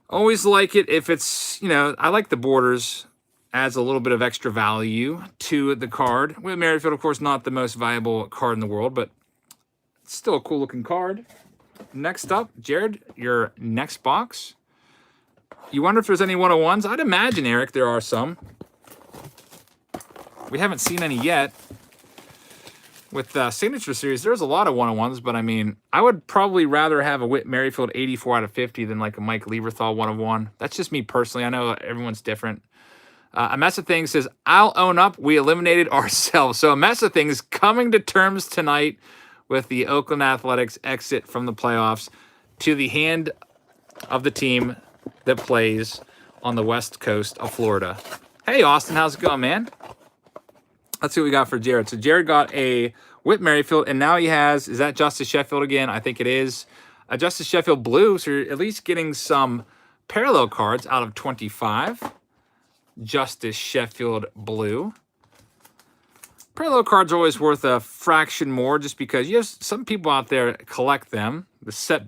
Always like it if it's, I like the borders. Adds a little bit of extra value to the card. Whit Merrifield, of course, not the most valuable card in the world, but it's still a cool looking card. Next up, Jared, your next box. You wonder if there's any 101s? I'd imagine, Eric, there are some. We haven't seen any yet. With Signature Series, there's a lot of 101s, but I mean, I would probably rather have a Whit Merrifield 84 out of 50 than like a Mike Lieberthal 101. That's just me personally. I know everyone's different. A Mess of Things says, I'll own up, we eliminated ourselves. So A Mess of Things coming to terms tonight with the Oakland Athletics exit from the playoffs to the hand of the team that plays on the west coast of Florida. Hey, Austin, how's it going, man? Let's see what we got for Jared. So Jared got a Whit Merrifield, and now he has, is that Justice Sheffield again? I think it is. A Justice Sheffield Blue, so you're at least getting some parallel cards out of 25. Justice Sheffield Blue. Parallel cards are always worth a fraction more just because you have some people out there collect them. The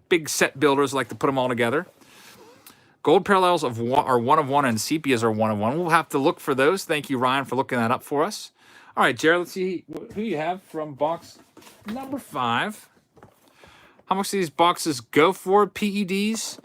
big set builders like to put them all together. Gold parallels are 1 of 1 and sepias are 1 of 1. We'll have to look for those. Thank you, Ryan, for looking that up for us. All right, Jared, let's see who you have from box number 5. How much do these boxes go for, PEDs?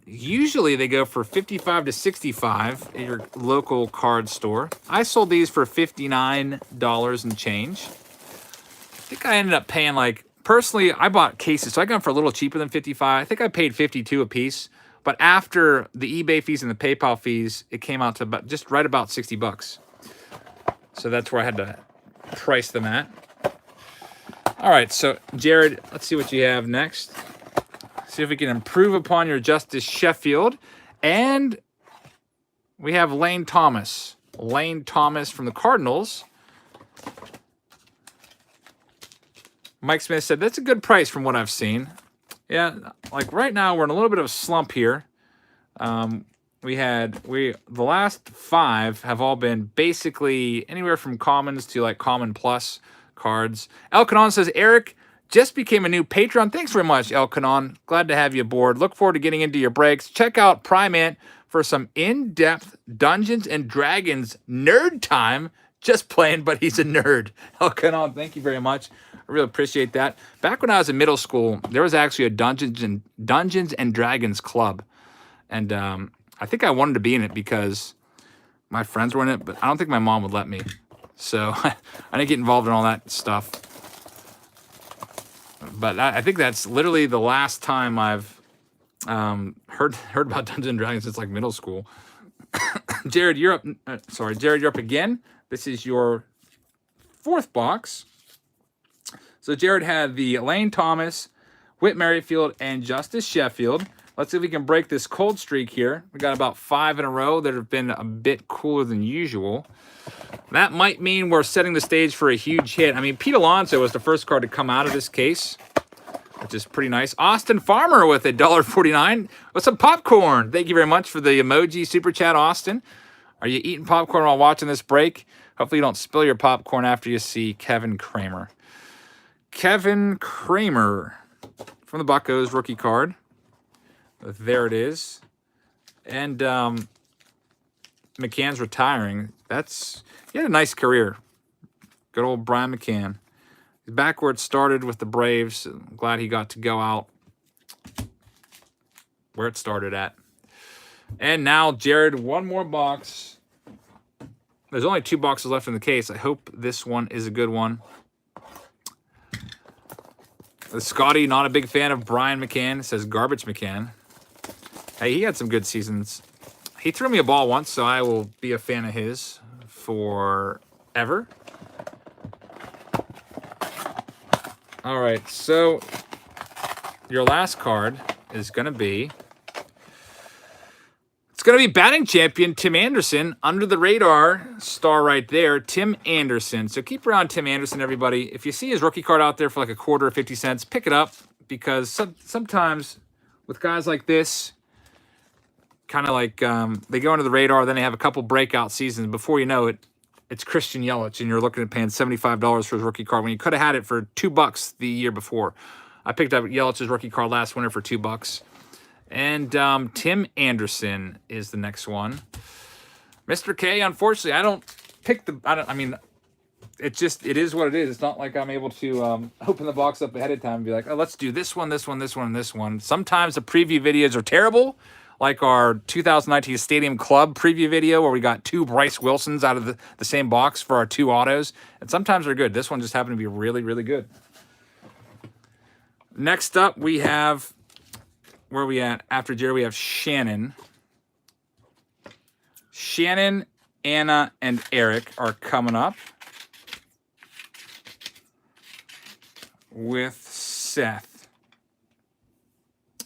Usually they go for $55 to $65 at your local card store. I sold these for $59 and change. I think I ended up paying personally, I bought cases, so I got them for a little cheaper than $55. I think I paid $52 a piece. But after the eBay fees and the PayPal fees, it came out to just right about $60. So that's where I had to price them at. All right, so Jared, let's see what you have next. See if we can improve upon your Justice Sheffield. And we have Lane Thomas. Lane Thomas from the Cardinals. Mike Smith said, that's a good price from what I've seen. Yeah, right now we're in a little bit of a slump here. The last 5 have all been basically anywhere from commons to common plus cards. Elkanon says, Eric just became a new patron. Thanks very much, Elkanon. Glad to have you aboard. Look forward to getting into your breaks. Check out Primant for some in-depth Dungeons and Dragons nerd time. Just playing, but he's a nerd. Elkanon, thank you very much. I really appreciate that. Back when I was in middle school, there was actually a Dungeons and Dragons club. And I think I wanted to be in it because my friends were in it, but I don't think my mom would let me. So I didn't get involved in all that stuff. But I think that's literally the last time I've heard about Dungeons and Dragons since middle school. Jared, you're up. Jared, you're up again. This is your 4th box. So Jared had the Lane Thomas, Whit Merrifield, and Justice Sheffield. Let's see if we can break this cold streak here. We got about 5 in a row that have been a bit cooler than usual. That might mean we're setting the stage for a huge hit. I mean, Pete Alonso was the first card to come out of this case, which is pretty nice. Austin Farmer with $1.49 with some popcorn. Thank you very much for the emoji super chat, Austin. Are you eating popcorn while watching this break? Hopefully you don't spill your popcorn after you see Kevin Kramer. Kevin Kramer from the Buccos, rookie card. There it is. And McCann's retiring. He had a nice career. Good old Brian McCann. He's back where it started with the Braves. I'm glad he got to go out where it started at. And now, Jared, one more box. There's only 2 boxes left in the case. I hope this one is a good one. Scotty, not a big fan of Brian McCann. Says Garbage McCann. Hey, he had some good seasons. He threw me a ball once, so I will be a fan of his forever. All right, so your last card is going to be... It's going to be batting champion Tim Anderson, under the radar star right there, Tim Anderson. So keep around Tim Anderson, everybody. If you see his rookie card out there for a quarter or 50 cents, pick it up, because sometimes with guys like this, kind of they go under the radar, then they have a couple breakout seasons. Before you know it, it's Christian Yelich, and you're looking at paying $75 for his rookie card when you could have had it for $2 the year before. I picked up Yelich's rookie card last winter for $2. And Tim Anderson is the next one. Mr. K, unfortunately, I don't pick it is what it is. It's not like I'm able to open the box up ahead of time and be like, oh, let's do this one, this one, this one, and this one. Sometimes the preview videos are terrible, like our 2019 Stadium Club preview video where we got 2 Bryce Wilsons out of the same box for our 2 autos. And sometimes they're good. This one just happened to be really, really good. Next up, we have... Where are we at? After Jerry, we have Shannon. Shannon, Anna, and Eric are coming up with Seth.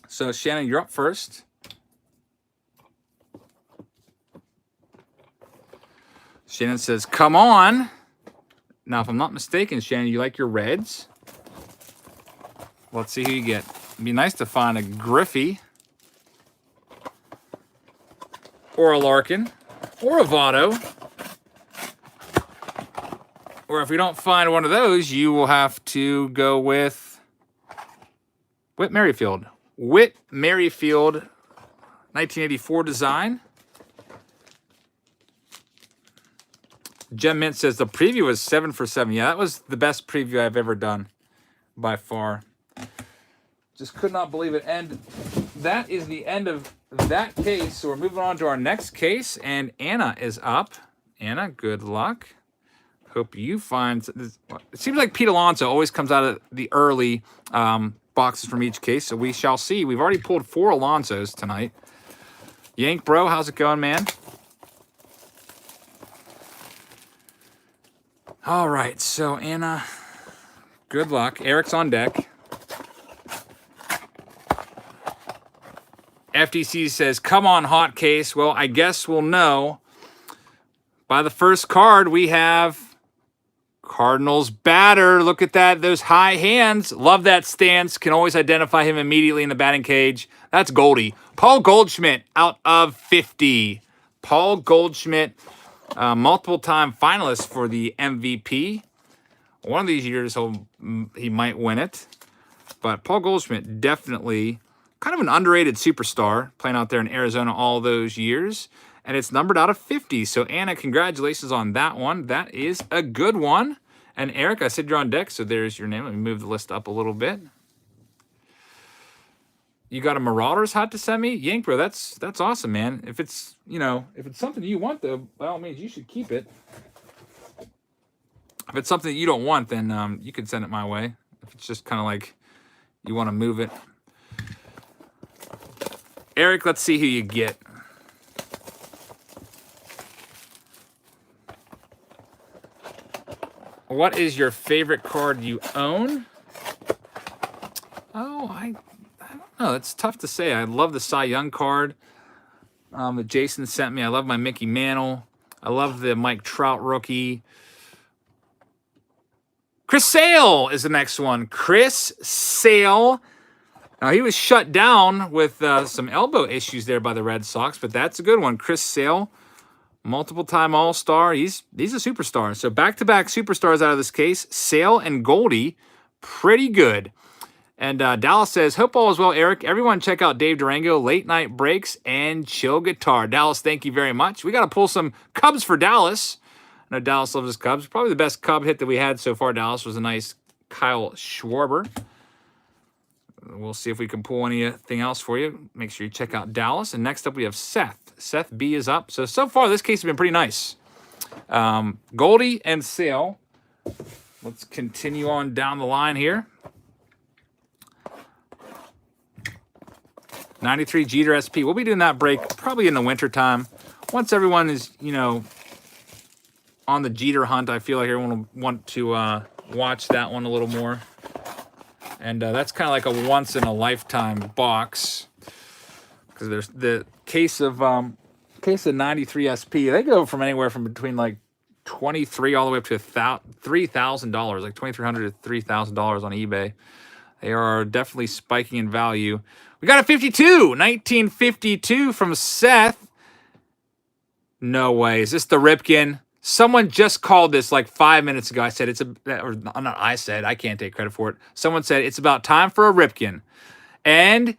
So, Shannon, you're up first. Shannon says, come on. Now, if I'm not mistaken, Shannon, you like your reds. Let's see who you get. It'd be nice to find a Griffey, or a Larkin, or a Votto. Or if we don't find one of those, you will have to go with Whit Merrifield. Whit Merrifield, 1984 design. Gem Mint says the preview was 7 for 7. Yeah, that was the best preview I've ever done by far. Just could not believe it. And that is the end of that case. So we're moving on to our next case. And Anna is up. Anna, good luck. Hope you find... It seems like Pete Alonso always comes out of the early boxes from each case. So we shall see. We've already pulled 4 Alonsos tonight. Yank Bro, how's it going, man? All right, so Anna, good luck. Eric's on deck. FTC says, come on, hot case. Well, I guess we'll know. By the first card, we have Cardinals batter. Look at that, those high hands. Love that stance. Can always identify him immediately in the batting cage. That's Goldie. Paul Goldschmidt out of 50. Paul Goldschmidt. Multiple-time finalist for the MVP. One of these years, he might win it. But Paul Goldschmidt, definitely kind of an underrated superstar, playing out there in Arizona all those years. And it's numbered out of 50. So, Anna, congratulations on that one. That is a good one. And, Eric, I said you're on deck, so there's your name. Let me move the list up a little bit. You got a Marauders hat to send me? Yank Bro, that's awesome, man. If it's, if it's something you want, though, by all means, you should keep it. If it's something that you don't want, then you can send it my way. If it's just kind of like you want to move it. Eric, let's see who you get. What is your favorite card you own? Oh, I don't know. It's tough to say. I love the Cy Young card that Jason sent me. I love my Mickey Mantle. I love the Mike Trout rookie. Chris Sale is the next one. Chris Sale. Now, he was shut down with some elbow issues there by the Red Sox, but that's a good one. Chris Sale, multiple-time All-Star. He's a superstar. So back-to-back superstars out of this case. Sale and Goldie, pretty good. And Dallas says, hope all is well, Eric. Everyone check out Dave Durango, Late Night Breaks, and Chill Guitar. Dallas, thank you very much. We got to pull some Cubs for Dallas. I know Dallas loves his Cubs. Probably the best Cub hit that we had so far, Dallas, was a nice Kyle Schwarber. We'll see if we can pull anything else for you. Make sure you check out Dallas. And next up, we have Seth. Seth B is up. So far, this case has been pretty nice. Goldie and Sale. Let's continue on down the line here. 93 Jeter SP. We'll be doing that break probably in the wintertime. Once everyone is, on the Jeter hunt, I feel like everyone will want to watch that one a little more. And that's kind of like a once-in-a-lifetime box. Because there's the case of 93 SP. They go from anywhere from between like $23 all the way up to $3,000, like $2,300 to $3,000 on eBay. They are definitely spiking in value. We got a 1952 from Seth. No way. Is this the Ripken? Someone just called this like 5 minutes ago. I said I can't take credit for it. Someone said it's about time for a Ripken. And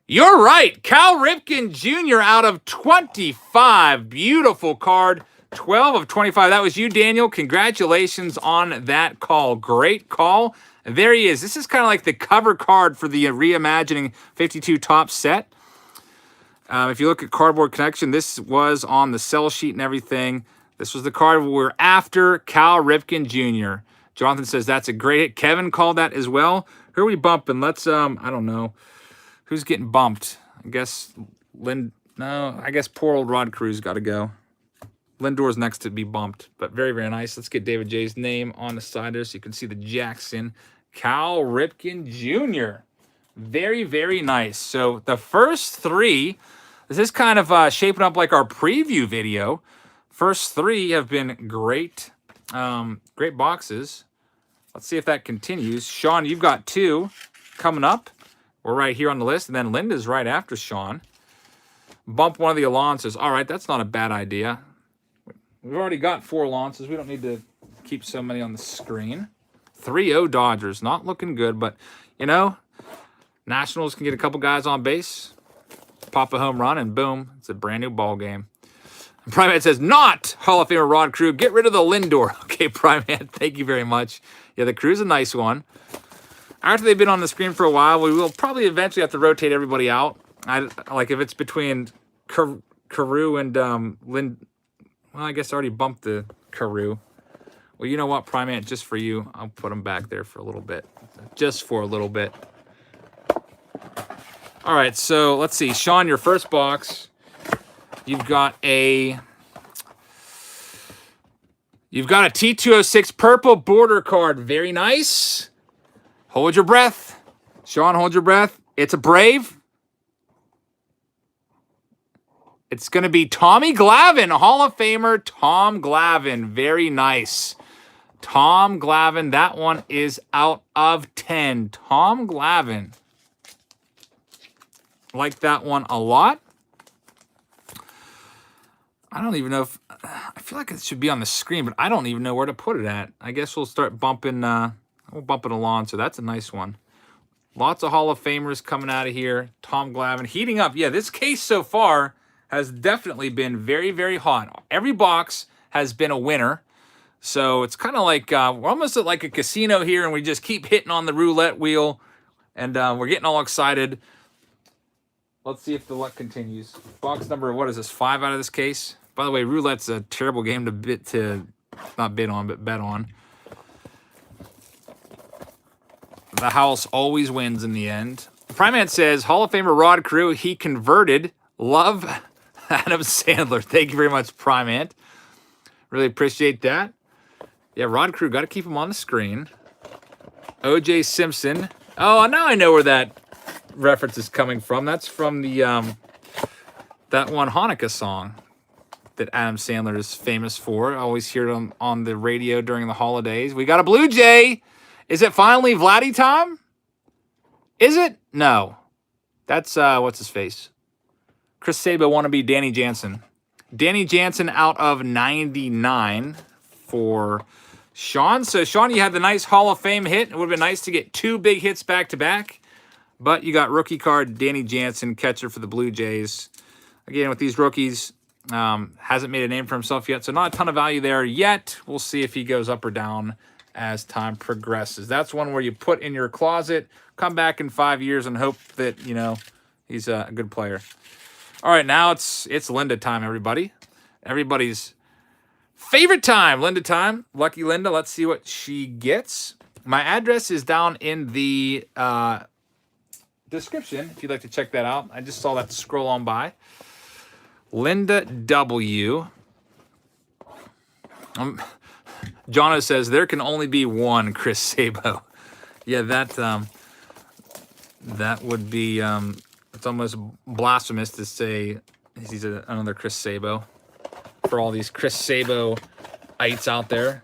you're right. Cal Ripken Jr. out of 25. Beautiful card. 12 of 25. That was you, Daniel. Congratulations on that call. Great call. And there he is. This is kind of like the cover card for the Reimagining 52 top set. If you look at Cardboard Connection, this was on the sell sheet and everything. This was the card we're after, Cal Ripken Jr. Jonathan says that's a great hit. Kevin called that as well. Who are we bumping? Let's, I don't know. Who's getting bumped? I guess I guess poor old Rod Cruz got to go. Lindor's next to be bumped, but very, very nice. Let's get David J's name on the side there so you can see the Jackson. Cal Ripken Jr. Very, very nice. So the first three, this is kind of shaping up like our preview video. First three have been great, great boxes. Let's see if that continues. Sean, you've got 2 coming up. We're right here on the list, and then Linda's right after Sean. Bump one of the Alonsos. All right, that's not a bad idea. We've already got 4 Alonsos. We don't need to keep so many on the screen. 3-0 Dodgers. Not looking good, but, you know, Nationals can get a couple guys on base, pop a home run, and boom, it's a brand new ball game. Primate says, not Hall of Famer Rod Crew. Get rid of the Lindor. Okay, Primate, thank you very much. Yeah, the Crew's a nice one. After they've been on the screen for a while, we will probably eventually have to rotate everybody out. Like if it's between Carew and Lind. Well, I guess I already bumped the Carew. Well, you know what, Primate, just for you, I'll put them back there for a little bit. Just for a little bit. All right, so let's see. Sean, your first box. You've got a T206 purple border card. Very nice. Hold your breath. Sean, hold your breath. It's a Brave. It's going to be Tommy Glavine, Hall of Famer Tom Glavine. Very nice. Tom Glavine. That one is out of 10. Tom Glavine. Like that one a lot. I don't even know if... I feel like it should be on the screen, but I don't even know where to put it at. I guess we'll start bumping... we'll bump it along, so that's a nice one. Lots of Hall of Famers coming out of here. Tom Glavine heating up. Yeah, this case so far has definitely been very, very hot. Every box has been a winner. So it's kind of like... we're almost at like a casino here, and we just keep hitting on the roulette wheel. And we're getting all excited. Let's see if the luck continues. Box number, what is this, 5 out of this case? By the way, roulette's a terrible game to not bid on, but bet on. The house always wins in the end. Primate says, Hall of Famer Rod Carew, he converted. Love Adam Sandler. Thank you very much, Primate. Really appreciate that. Yeah, Rod Carew, got to keep him on the screen. O.J. Simpson. Oh, now I know where that reference is coming from. That's from the that one Hanukkah song that Adam Sandler is famous for. I always hear it on the radio during the holidays. We got a Blue Jay. Is it finally Vladdy time? Is it? No. That's what's his face? Chris Sabo wannabe Danny Jansen. Danny Jansen out of 99 for Sean. So Sean, you had the nice Hall of Fame hit. It would have been nice to get 2 big hits back to back. But you got rookie card, Danny Jansen, catcher for the Blue Jays. Again, with these rookies, hasn't made a name for himself yet, so not a ton of value there yet. We'll see if he goes up or down as time progresses. That's one where you put in your closet, come back in 5 years, and hope that, you know, he's a good player. All right, now it's Linda time, everybody. Everybody's favorite time, Linda time. Lucky Linda, let's see what she gets. My address is down in the... description, if you'd like to check that out. I just saw that scroll on by. Linda W. Jono says, there can only be one Chris Sabo. Yeah, that would be, it's almost blasphemous to say he's another Chris Sabo. For all these Chris Sabo-ites out there.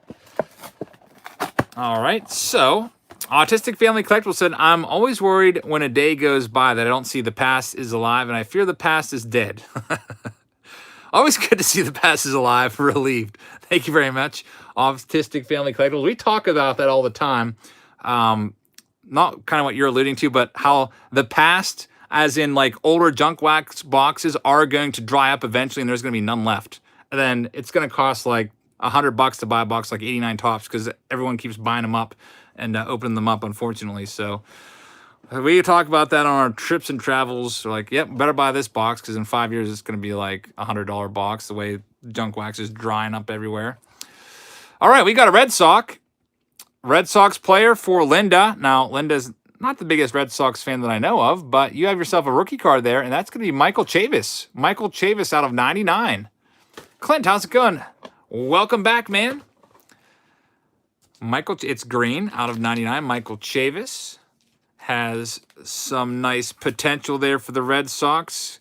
All right, so... Autistic Family Collectible said, I'm always worried when a day goes by that I don't see the past is alive, and I fear the past is dead. Always good to see the past is alive. Relieved. Thank you very much, Autistic Family Collectibles. We talk about that all the time. Not kind of what you're alluding to, but how the past, as in like older junk wax boxes, are going to dry up eventually, and there's going to be none left. And then it's going to cost like $100 to buy a box like 89 tops because everyone keeps buying them up and opening them up, unfortunately. So we talk about that on our trips and travels. We're like, yep, better buy this box because in 5 years it's going to be like a $100 box, the way junk wax is drying up everywhere. All right, we got a Red Sox player for Linda. Now, Linda's not the biggest Red Sox fan that I know of, but you have yourself a rookie card there, and that's going to be Michael Chavis. Michael Chavis out of 99. Clint, how's it going? Welcome back, man. It's green out of 99. Michael Chavis has some nice potential there for the Red Sox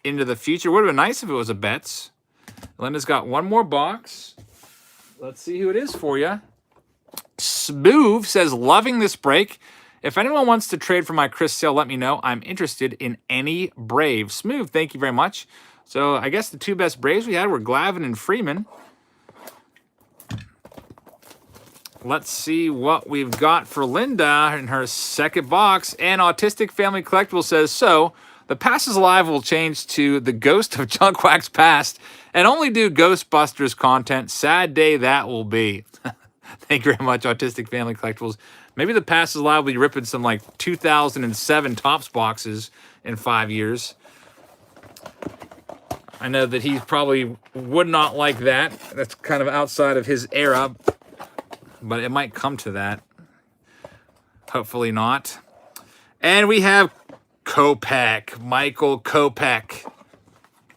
into the future. Would have been nice if it was a Betts. Linda's got one more box. Let's see who it is for you. Smooth says, loving this break. If anyone wants to trade for my Chris Sale, let me know. I'm interested in any Brave. Smooth, thank you very much. So I guess the 2 best Braves we had were Glavine and Freeman. let's see what we've got for Linda in her second box. And Autistic Family Collectible says, so the Passes Alive will change to the Ghost of Junk Wax Past and only do Ghostbusters content. Sad day that will be. Thank you very much, Autistic Family Collectibles. Maybe the Passes Alive will be ripping some like 2007 Topps boxes in 5 years. I know that he probably would not like that. That's kind of outside of his era, but it might come to that. Hopefully not. And we have Kopech, Michael Kopech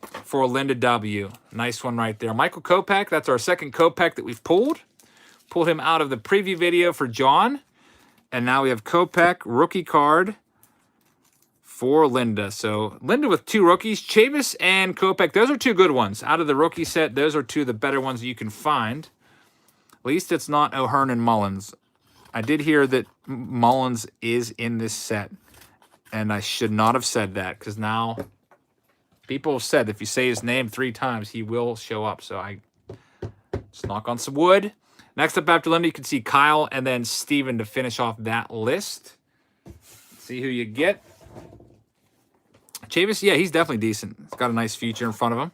for Linda W. Nice one right there. Michael Kopech, that's our second Kopech that we've pulled. Pulled him out of the preview video for John. And now we have Kopech, rookie card for Linda. So Linda with 2 rookies, Chavis and Kopech. Those are 2 good ones. Out of the rookie set, those are 2 of the better ones that you can find. At least it's not O'Hearn and Mullins. I did hear that Mullins is in this set. And I should not have said that, because now people have said if you say his name 3 times, he will show up. So let's knock on some wood. Next up after Linda, you can see Kyle and then Steven to finish off that list. See who you get. Chavis, yeah, he's definitely decent. He's got a nice future in front of him.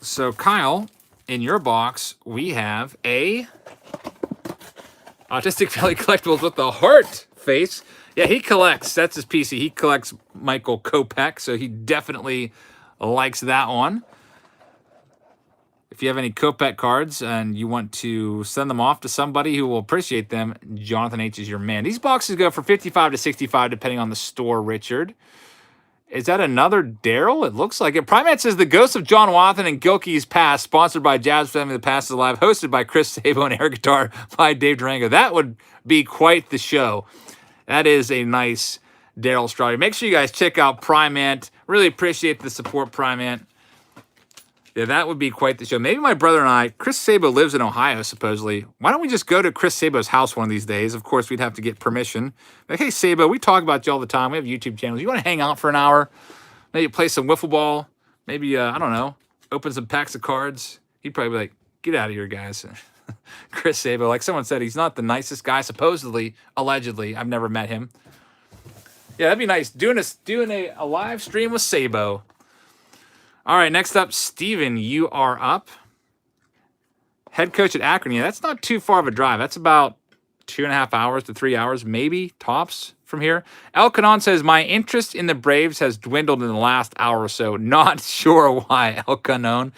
So, Kyle, in your box, we have a Autistic Family Collectibles with the heart face. Yeah, he collects. That's his PC. He collects Michael Kopech, so he definitely likes that one. If you have any Kopech cards and you want to send them off to somebody who will appreciate them, Jonathan H. is your man. These boxes go for $55 to $65 depending on the store, Richard. Is that another Daryl? It looks like it. Primat says The Ghost of John Wathan and Gilkey's Past, sponsored by Jazz Family The Past is Alive, hosted by Chris Sabo and air guitar by Dave Durango. That would be quite the show. That is a nice Daryl Strawberry. Make sure you guys check out Primant. Really appreciate the support, Primant. Yeah, that would be quite the show. Maybe my brother and I, Chris Sabo lives in Ohio, supposedly. Why don't we just go to Chris Sabo's house one of these days? Of course, we'd have to get permission. Like, hey, Sabo, we talk about you all the time. We have YouTube channels. You want to hang out for an hour? Maybe play some wiffle ball? Maybe, I don't know, open some packs of cards? He'd probably be like, get out of here, guys. Chris Sabo, like someone said, he's not the nicest guy, supposedly, allegedly. I've never met him. Yeah, that'd be nice. Doing a live stream with Sabo. All right, next up, Steven, you are up. Head coach at Akron. Yeah, that's not too far of a drive. That's about 2.5 hours to 3 hours, maybe, tops from here. El Canon says, my interest in the Braves has dwindled in the last hour or so. Not sure why, El Canon.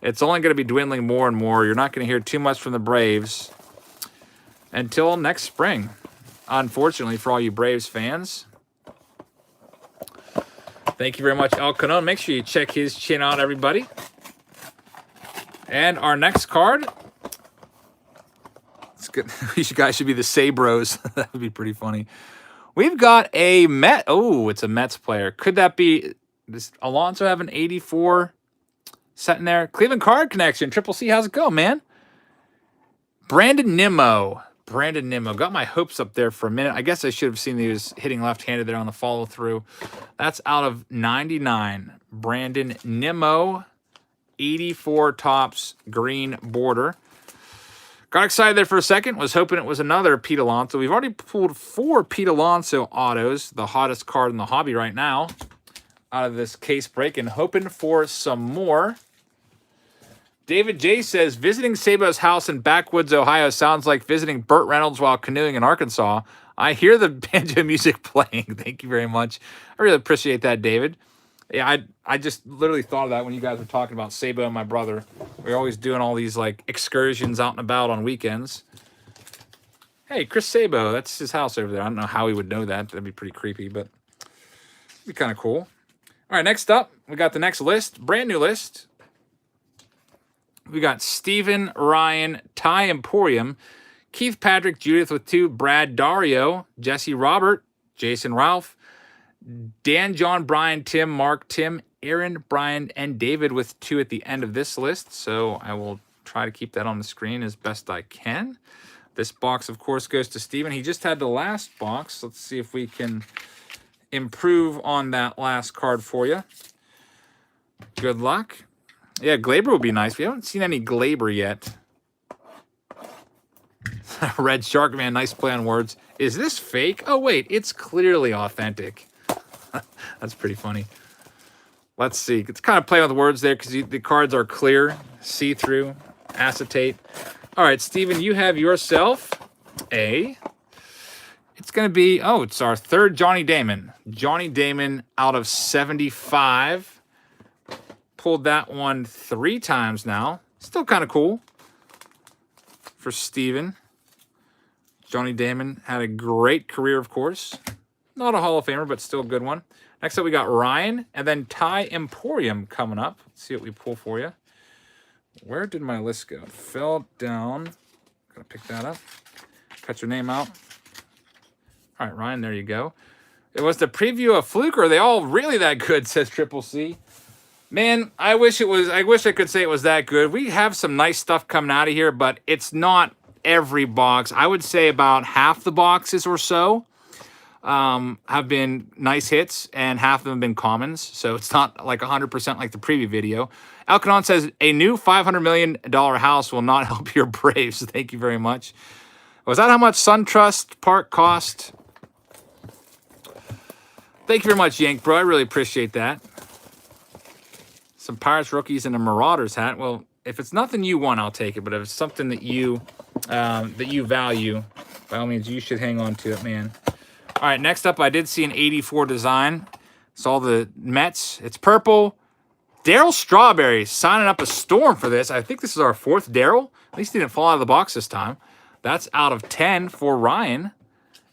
It's only going to be dwindling more and more. You're not going to hear too much from the Braves until next spring, unfortunately, for all you Braves fans. Thank you very much, El Canon. Make sure you check his chin out, everybody. And our next card. It's good. You guys should be the Sabros. That would be pretty funny. We've got a Met. Oh, it's a Mets player. Could that be? Does Alonso have an 84 sitting there? Cleveland Card Connection. Triple C, how's it going, man? Brandon Nimmo. Brandon Nimmo. Got my hopes up there for a minute. I guess I should have seen he was hitting left-handed there on the follow-through. That's out of 99. Brandon Nimmo. 84 Topps green border. Got excited there for a second. Was hoping it was another Pete Alonso. We've already pulled 4 Pete Alonso autos. The hottest card in the hobby right now. Out of this case break. And hoping for some more. David J. says, visiting Sabo's house in Backwoods, Ohio sounds like visiting Burt Reynolds while canoeing in Arkansas. I hear the banjo music playing. Thank you very much. I really appreciate that, David. Yeah, I just literally thought of that when you guys were talking about Sabo and my brother. We're always doing all these, like, excursions out and about on weekends. Hey, Chris Sabo, that's his house over there. I don't know how he would know that. That'd be pretty creepy, but it'd be kind of cool. All right, next up, we got the next list. Brand new list. We got Steven, Ryan, Ty Emporium, Keith Patrick, Judith with 2, Brad Dario, Jesse Robert, Jason Ralph, Dan, John, Brian, Tim, Mark, Tim, Aaron, Brian, and David with 2 at the end of this list. So I will try to keep that on the screen as best I can. This box, of course, goes to Steven. He just had the last box. Let's see if we can improve on that last card for you. Good luck. Yeah, Glaber would be nice. We haven't seen any Glaber yet. Red Shark Man, nice play on words. Is this fake? Oh, wait, it's clearly authentic. That's pretty funny. Let's see. It's kind of playing with words there because the cards are clear, see-through, acetate. All right, Steven, you have yourself a... It's going to be... Oh, it's our third Johnny Damon. Johnny Damon out of 75. Pulled that one 3 times now. Still kind of cool for Steven. Johnny Damon had a great career, of course. Not a Hall of Famer, but still a good one. Next up, we got Ryan, and then Ty Emporium coming up. Let's see what we pull for you. Where did my list go? It fell down. Gotta pick that up. Cut your name out. All right, Ryan, there you go. It was the preview of Fluke. Are they all really that good, says Triple C. Man, I wish I could say it was that good. We have some nice stuff coming out of here, but it's not every box. I would say about half the boxes or so have been nice hits, and half of them have been commons. So it's not like 100% like the preview video. Elkanon says, a new $500 million house will not help your Braves. Thank you very much. Was that how much SunTrust Park cost? Thank you very much, Yank, bro. I really appreciate that. Some Pirates rookies and a Marauders hat. Well, if it's nothing you want, I'll take it. But if it's something that you value, by all means, you should hang on to it, man. All right, next up, I did see an 84 design. Saw the Mets. It's purple. Darryl Strawberry signing up a storm for this. I think this is our 4th Darryl. At least he didn't fall out of the box this time. That's out of 10 for Ryan.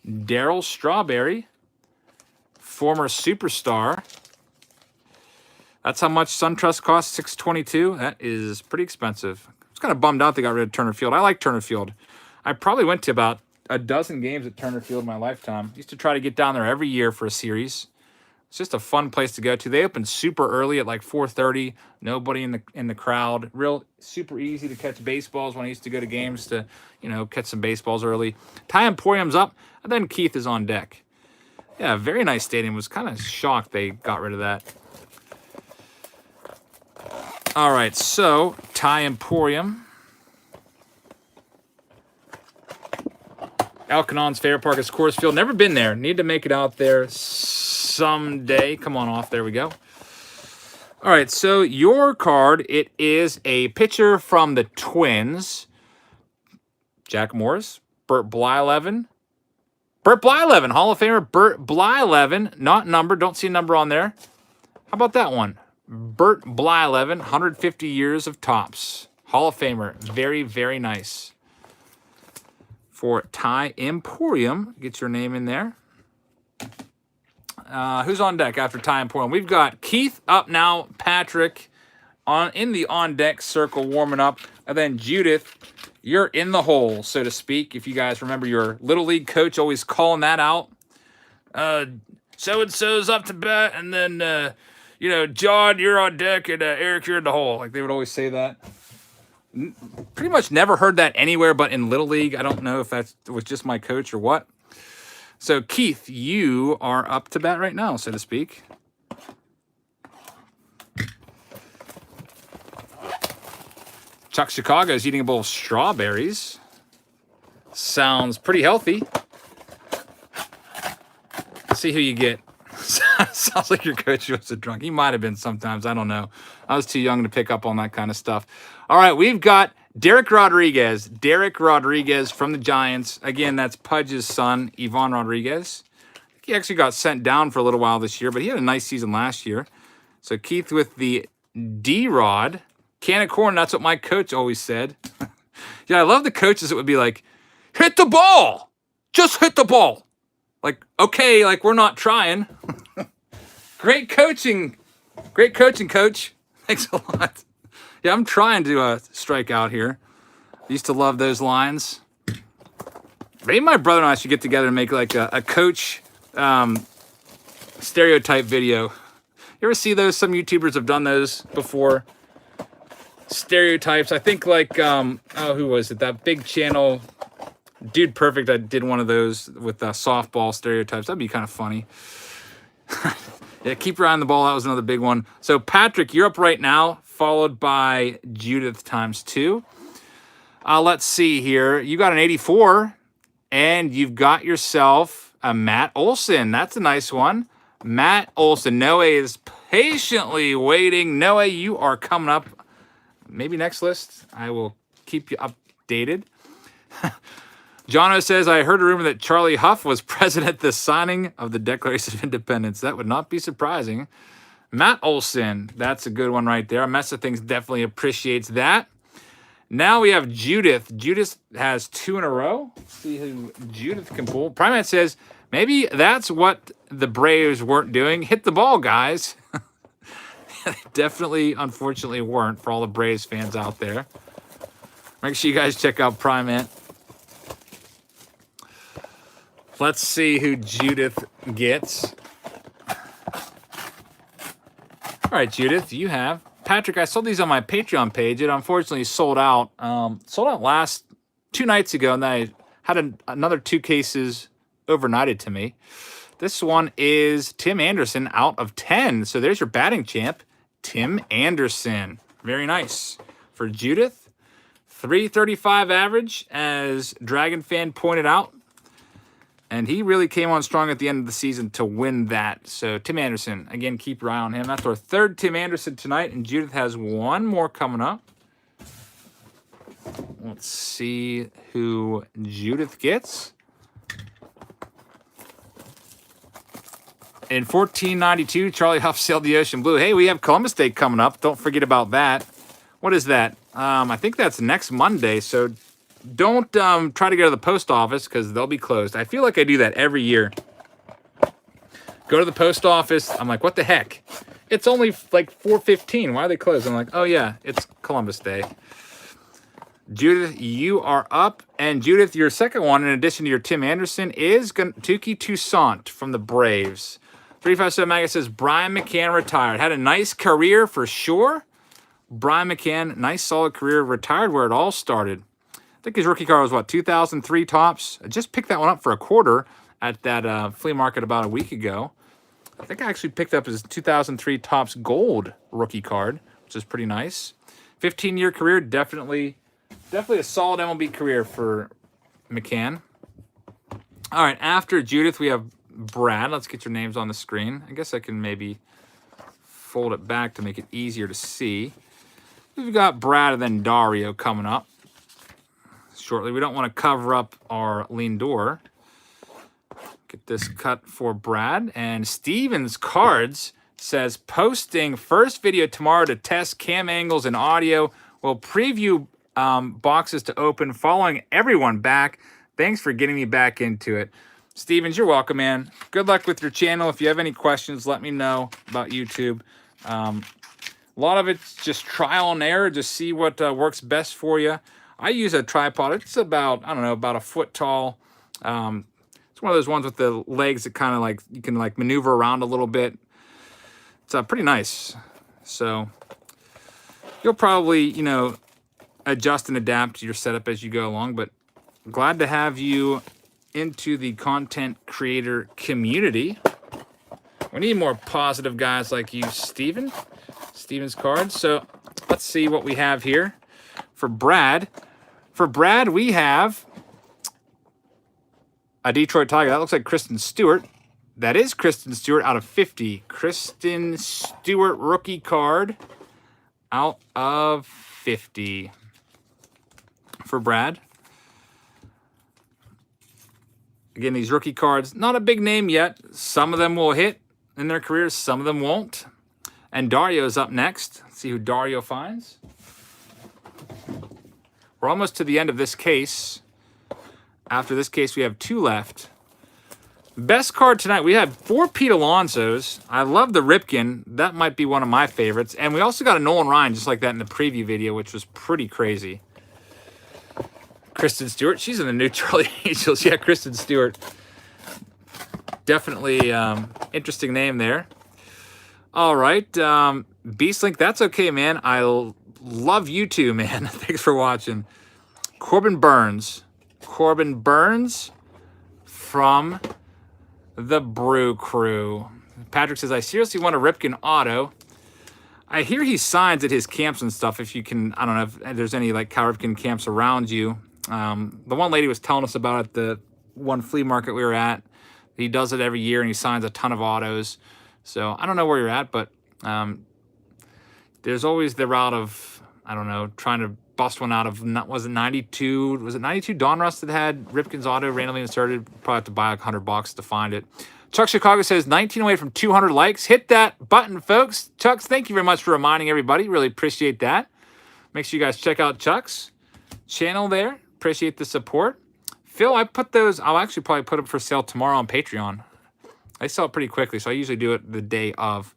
Darryl Strawberry, former superstar. That's how much SunTrust costs, $622. That is pretty expensive. I was kind of bummed out they got rid of Turner Field. I like Turner Field. I probably went to about a dozen games at Turner Field in my lifetime. Used to try to get down there every year for a series. It's just a fun place to go to. They open super early at like 4:30. Nobody in the crowd. Real super easy to catch baseballs when I used to go to games to, catch some baseballs early. Ty Emporium's up, and then Keith is on deck. Yeah, very nice stadium. Was kind of shocked they got rid of that. All right, so Ty Emporium. Elkanon's favorite park is Coors Field. Never been there. Need to make it out there someday. Come on off. There we go. All right, so your card, it is a pitcher from the Twins. Jack Morris. Bert Blyleven. Bert Blyleven, Hall of Famer. Bert Blyleven, not numbered. Don't see a number on there. How about that one? Bert Blyleven, 150 years of tops. Hall of Famer. Very, very nice. For Ty Emporium, get your name in there. Who's on deck after Ty Emporium? We've got Keith up now, Patrick in the on-deck circle warming up, and then Judith, you're in the hole, so to speak. If you guys remember your Little League coach always calling that out. So-and-so's up to bat, and then, John, you're on deck, and Eric, you're in the hole. Like, they would always say that. Pretty much never heard that anywhere but in Little League. I don't know if that was just my coach or what. So, Keith, you are up to bat right now, so to speak. Chuck Chicago is eating a bowl of strawberries. Sounds pretty healthy. Let's see who you get. Sounds like your coach was a drunk. He might have been sometimes. I don't know. I was too young to pick up on that kind of stuff. All right, we've got Derek Rodriguez. Derek Rodriguez from the Giants. Again, that's Pudge's son, Ivan Rodriguez. He actually got sent down for a little while this year, but he had a nice season last year. So Keith with the D-Rod. Can of corn, that's what my coach always said. Yeah, I love the coaches that would be like, hit the ball! Just hit the ball! Like, okay, like we're not trying. Great coaching. Great coaching, coach. Thanks a lot. Yeah, I'm trying to strike out here. I used to love those lines. Maybe my brother and I should get together and make like a coach stereotype video. You ever see those? Some YouTubers have done those before. Stereotypes. I think like, who was it? That big channel, Dude Perfect. I did one of those with softball stereotypes. That'd be kind of funny. Yeah, keep your eye on the ball. That was another big one. So, Patrick, you're up right now. followed by Judith times 2. Let's see here. You got an 84, and you've got yourself a Matt Olson. That's a nice one. Matt Olson. Noah is patiently waiting. Noah, you are coming up. Maybe next list. I will keep you updated. Jono says, I heard a rumor that Charlie Huff was present at the signing of the Declaration of Independence. That would not be surprising. Matt Olson. That's a good one right there. Mess of Things definitely appreciates that. Now we have Judith. Judith has 2 in a row. Let's see who Judith can pull. Primate says, maybe that's what the Braves weren't doing. Hit the ball, guys. They definitely, unfortunately, weren't for all the Braves fans out there. Make sure you guys check out Primate. Let's see who Judith gets. All right, Judith, you have Patrick. I sold these on my Patreon page. It unfortunately sold out. Sold out last 2 nights ago, and then I had another 2 cases overnighted to me. This one is Tim Anderson out of 10. So there's your batting champ, Tim Anderson. Very nice. For Judith, 335 average, as Dragon Fan pointed out. And he really came on strong at the end of the season to win that. So Tim Anderson, again, keep your eye on him. That's our 3rd Tim Anderson tonight, and Judith has 1 more coming up. Let's see who Judith gets. In 1492, Charlie Huff sailed the ocean blue. Hey, we have Columbus Day coming up. Don't forget about that. What is that? I think that's next Monday, so don't try to go to the post office because they'll be closed. I feel like I do that every year. Go to the post office. I'm like, what the heck? It's only like 4:15. Why are they closed? I'm like, oh, yeah, it's Columbus Day. Judith, you are up. And Judith, your second one, in addition to your Tim Anderson, is Tuki Toussaint from the Braves. 357 Maggot says, Brian McCann retired. Had a nice career for sure. Brian McCann, nice solid career. Retired where it all started. I think his rookie card was, what, 2003 tops? I just picked that one up for $25 at that flea market about a week ago. I think I actually picked up his 2003 tops gold rookie card, which is pretty nice. 15-year career, definitely a solid MLB career for McCann. All right, after Judith, we have Brad. Let's get your names on the screen. I guess I can maybe fold it back to make it easier to see. We've got Brad and then Dario coming up shortly. We don't want to cover up our Lindor. Get this cut for Brad. And Steven's Cards says, posting first video tomorrow to test cam angles and audio. We'll preview boxes to open, following everyone back. Thanks for getting me back into it. Stevens, you're welcome, man. Good luck with your channel. If you have any questions, let me know about YouTube. A lot of it's just trial and error. Just see what works best for you. I use a tripod. It's about, I don't know, about a foot tall. It's one of those ones with the legs that kind of like, you can like maneuver around a little bit. It's pretty nice. So you'll probably, you know, adjust and adapt your setup as you go along, but glad to have you into the content creator community. We need more positive guys like you, Steven's Cards. So let's see what we have here for Brad. For Brad, we have a Detroit Tiger. That looks like Kristen Stewart. That is Kristen Stewart out of 50. Kristen Stewart rookie card out of 50 for Brad. Again, these rookie cards, not a big name yet. Some of them will hit in their careers, some of them won't. And Dario's up next. Let's see who Dario finds. We're almost to the end of this case. After this case, we have 2 left. Best card tonight, we have 4 Pete Alonsos. I love the Ripken. That might be one of my favorites. And we also got a Nolan Ryan, just like that in the preview video, which was pretty crazy. Kristen Stewart, she's in the new Charlie Angels. Yeah, Kristen Stewart. Definitely interesting name there. All right, Beastlink, that's okay, man. I love you too, man. Thanks for watching. Corbin Burns. Corbin Burns from the Brew Crew. Patrick says, I seriously want a Ripken auto. I hear he signs at his camps and stuff. If you can, I don't know if there's any like Cal Ripken camps around you. The one lady was telling us about it, the one flea market we were at. He does it every year and he signs a ton of autos. So I don't know where you're at, but there's always the route of, I don't know, trying to bust one out of, was it 92? Was it 92 Donruss that had Ripken's auto randomly inserted? Probably have to buy like $100 to find it. Chuck Chicago says 19 away from 200 likes. Hit that button, folks. Chucks, thank you very much for reminding everybody. Really appreciate that. Make sure you guys check out Chuck's channel there. Appreciate the support. Phil, I put those, I'll actually probably put them for sale tomorrow on Patreon. I sell it pretty quickly, so I usually do it the day of.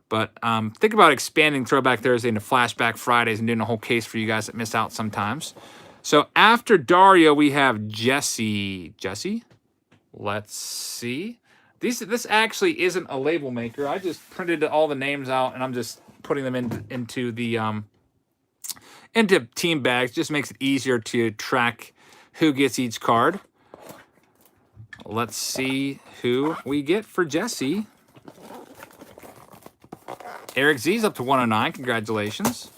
But think about expanding Throwback Thursday into Flashback Fridays and doing a whole case for you guys that miss out sometimes. So after Dario, we have Jesse. Jesse? Let's see. This actually isn't a label maker. I just printed all the names out, and I'm just putting them into the into team bags. Just makes it easier to track who gets each card. Let's see who we get for Jesse. Eric Z's up to 109. Congratulations.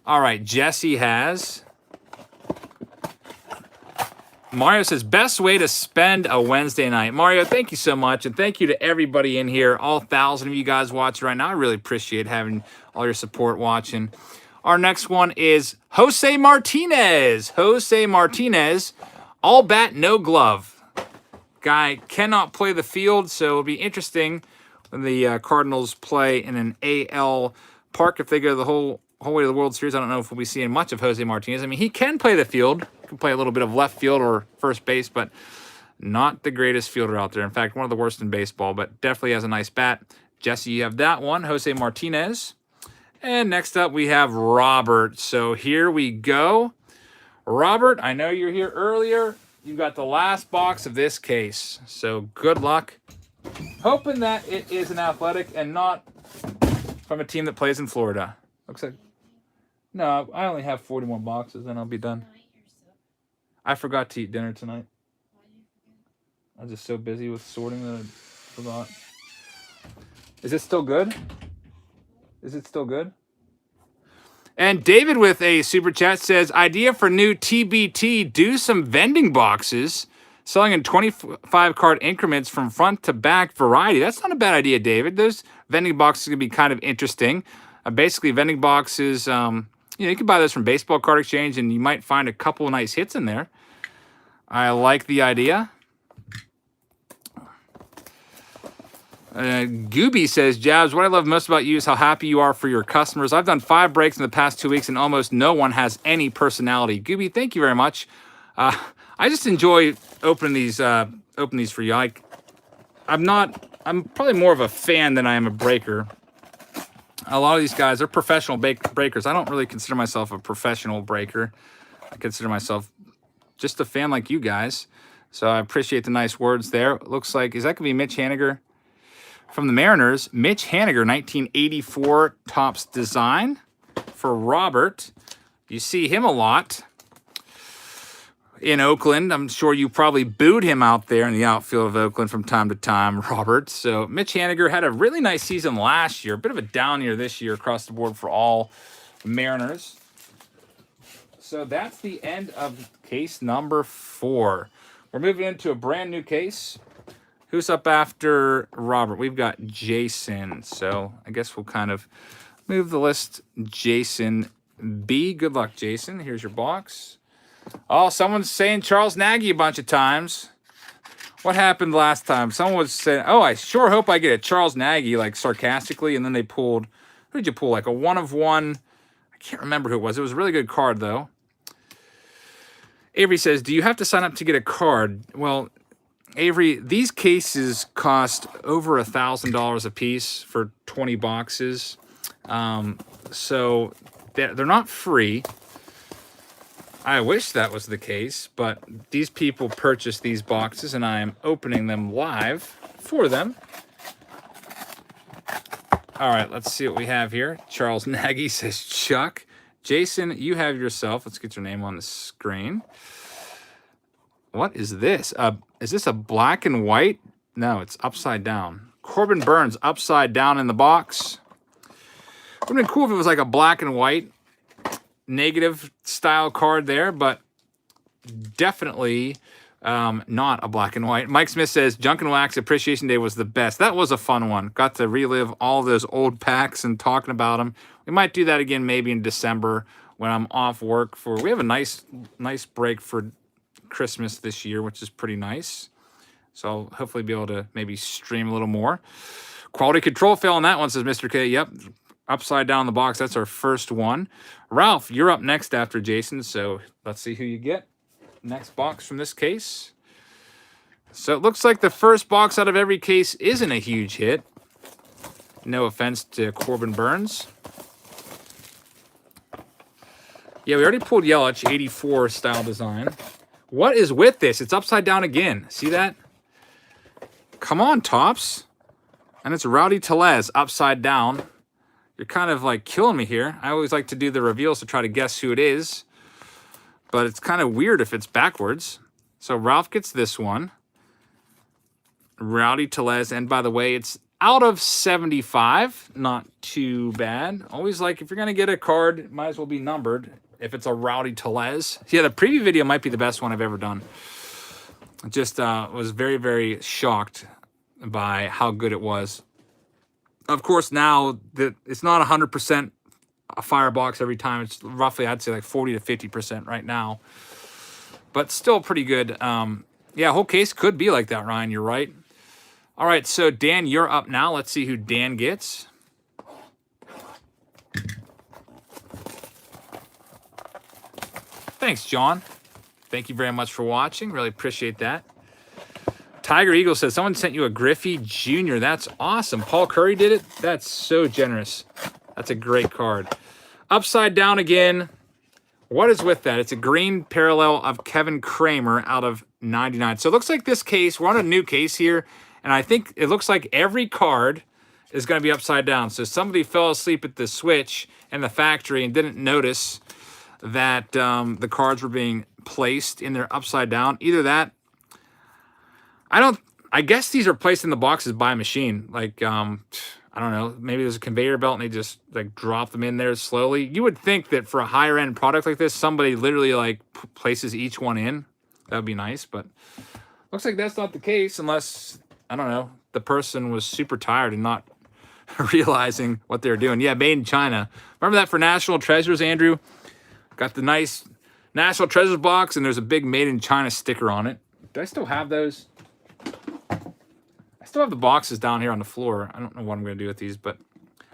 All right, Jesse has... Mario says, best way to spend a Wednesday night. Mario, thank you so much. And thank you to everybody in here, all 1,000 of you guys watching right now. I really appreciate having all your support watching. Our next one is Jose Martinez. Jose Martinez, all bat, no glove. Guy cannot play the field, so it'll be interesting when the Cardinals play in an AL park. If they go the whole way to the World Series, I don't know if we'll be seeing much of Jose Martinez. I mean, he can play the field. Can play a little bit of left field or first base, but not the greatest fielder out there. In fact, one of the worst in baseball, but definitely has a nice bat. Jesse, you have that one, Jose Martinez. And next up, we have Robert. So here we go. Robert, I know you're here earlier. You got the last box of this case. So good luck. Hoping that it is an Athletic and not from a team that plays in Florida. Looks like... No, I only have 41 boxes, then I'll be done. I forgot to eat dinner tonight. I was just so busy with sorting that I forgot. Is it still good? Is it still good? And David with a super chat says, idea for new TBT, do some vending boxes, selling in 25 card increments from front to back variety. That's not a bad idea, David. Those vending boxes can be kind of interesting. Basically, vending boxes, you can buy those from Baseball Card Exchange, and you might find a couple of nice hits in there. I like the idea. Gooby says, Jabs, what I love most about you is how happy you are for your customers. I've done 5 breaks in the past 2 weeks, and almost no one has any personality. Gooby, thank you very much. I just enjoy opening these for you. I'm probably more of a fan than I am a breaker. A lot of these guys are professional breakers. I don't really consider myself a professional breaker. I consider myself just a fan like you guys. So I appreciate the nice words there. Looks like, is that going to be Mitch Haniger from the Mariners? Mitch Haniger, 1984 Topps design for Robert. You see him a lot in Oakland. I'm sure you probably booed him out there in the outfield of Oakland from time to time, Robert. So Mitch Haniger had a really nice season last year. A bit of a down year this year across the board for all Mariners. So that's the end of case number 4. We're moving into a brand new case. Who's up after Robert? We've got Jason. So I guess we'll kind of move the list. Jason B. Good luck, Jason. Here's your box. Oh, someone's saying Charles Nagy a bunch of times. What happened last time? Someone was saying, oh, I sure hope I get a Charles Nagy, like sarcastically, and then they pulled, who did you pull? Like a 1 of 1. I can't remember who it was. It was a really good card, though. Avery says, do you have to sign up to get a card? Well, Avery, these cases cost over $1,000 a piece for 20 boxes. So they're not free. I wish that was the case, but these people purchased these boxes, and I am opening them live for them. All right, let's see what we have here. Charles Nagy says, Chuck. Jason, you have yourself. Let's get your name on the screen. What is this? Is this a black and white? No, it's upside down. Corbin Burns upside down in the box. It would have been cool if it was like a black and white negative style card there, but definitely not a black and white. Mike Smith says, Junk and Wax Appreciation Day was the best. That was a fun one. Got to relive all those old packs and talking about them. We might do that again maybe in December when I'm off work for... We have a nice break for Christmas this year, which is pretty nice. So I'll hopefully be able to maybe stream a little more. Quality control fail on that one, says Mr. K. Yep, upside down the box. That's our first one. Ralph, you're up next after Jason, so let's see who you get. Next box from this case. So it looks like the first box out of every case isn't a huge hit. No offense to Corbin Burns. Yeah, we already pulled Yelich, 84 style design. What is with this? It's upside down again. See that? Come on, Topps. And it's Rowdy Tellez upside down. You're kind of like killing me here. I always like to do the reveals to try to guess who it is. But it's kind of weird if it's backwards. So Ralph gets this one. Rowdy Tellez. And by the way, it's out of 75. Not too bad. Always like, if you're going to get a card, it might as well be numbered. If it's a Rowdy Tellez. Yeah, the preview video might be the best one I've ever done. Just was very, very shocked by how good it was. Of course, now that it's not 100% a firebox every time. It's roughly, I'd say, like 40 to 50% right now. But still pretty good. Yeah, whole case could be like that, Ryan. You're right. All right, so Dan, you're up now. Let's see who Dan gets. Thanks, John. Thank you very much for watching. Really appreciate that. Tiger Eagle says, someone sent you a Griffey Jr. That's awesome. Paul Curry did it? That's so generous. That's a great card. Upside down again. What is with that? It's a green parallel of Kevin Kramer out of 99. So it looks like this case, we're on a new case here, and I think it looks like every card is going to be upside down. So somebody fell asleep at the switch in the factory and didn't notice that the cards were being placed in their upside down. Either that, I guess these are placed in the boxes by a machine. Like, I don't know, maybe there's a conveyor belt and they just like drop them in there slowly. You would think that for a higher end product like this, somebody literally like places each one in. That would be nice, but looks like that's not the case unless, I don't know, the person was super tired and not realizing what they were doing. Yeah, made in China. Remember that for National Treasures, Andrew? Got the nice National Treasures box and there's a big Made in China sticker on it. Do I still have those? I still have the boxes down here on the floor. I don't know what I'm going to do with these, but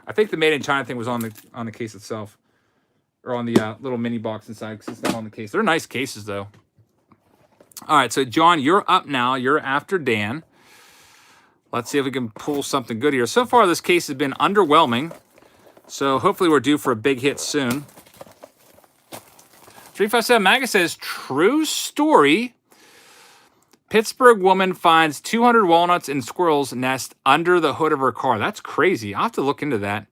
I think the Made in China thing was on the case itself, or on the little mini box inside, because it's not on the case. They're nice cases, though. All right, so John, you're up now. You're after Dan. Let's see if we can pull something good here. So far, this case has been underwhelming, so hopefully we're due for a big hit soon. 357 Maga says, true story. Pittsburgh woman finds 200 walnuts in squirrel's nest under the hood of her car. That's crazy. I'll have to look into that.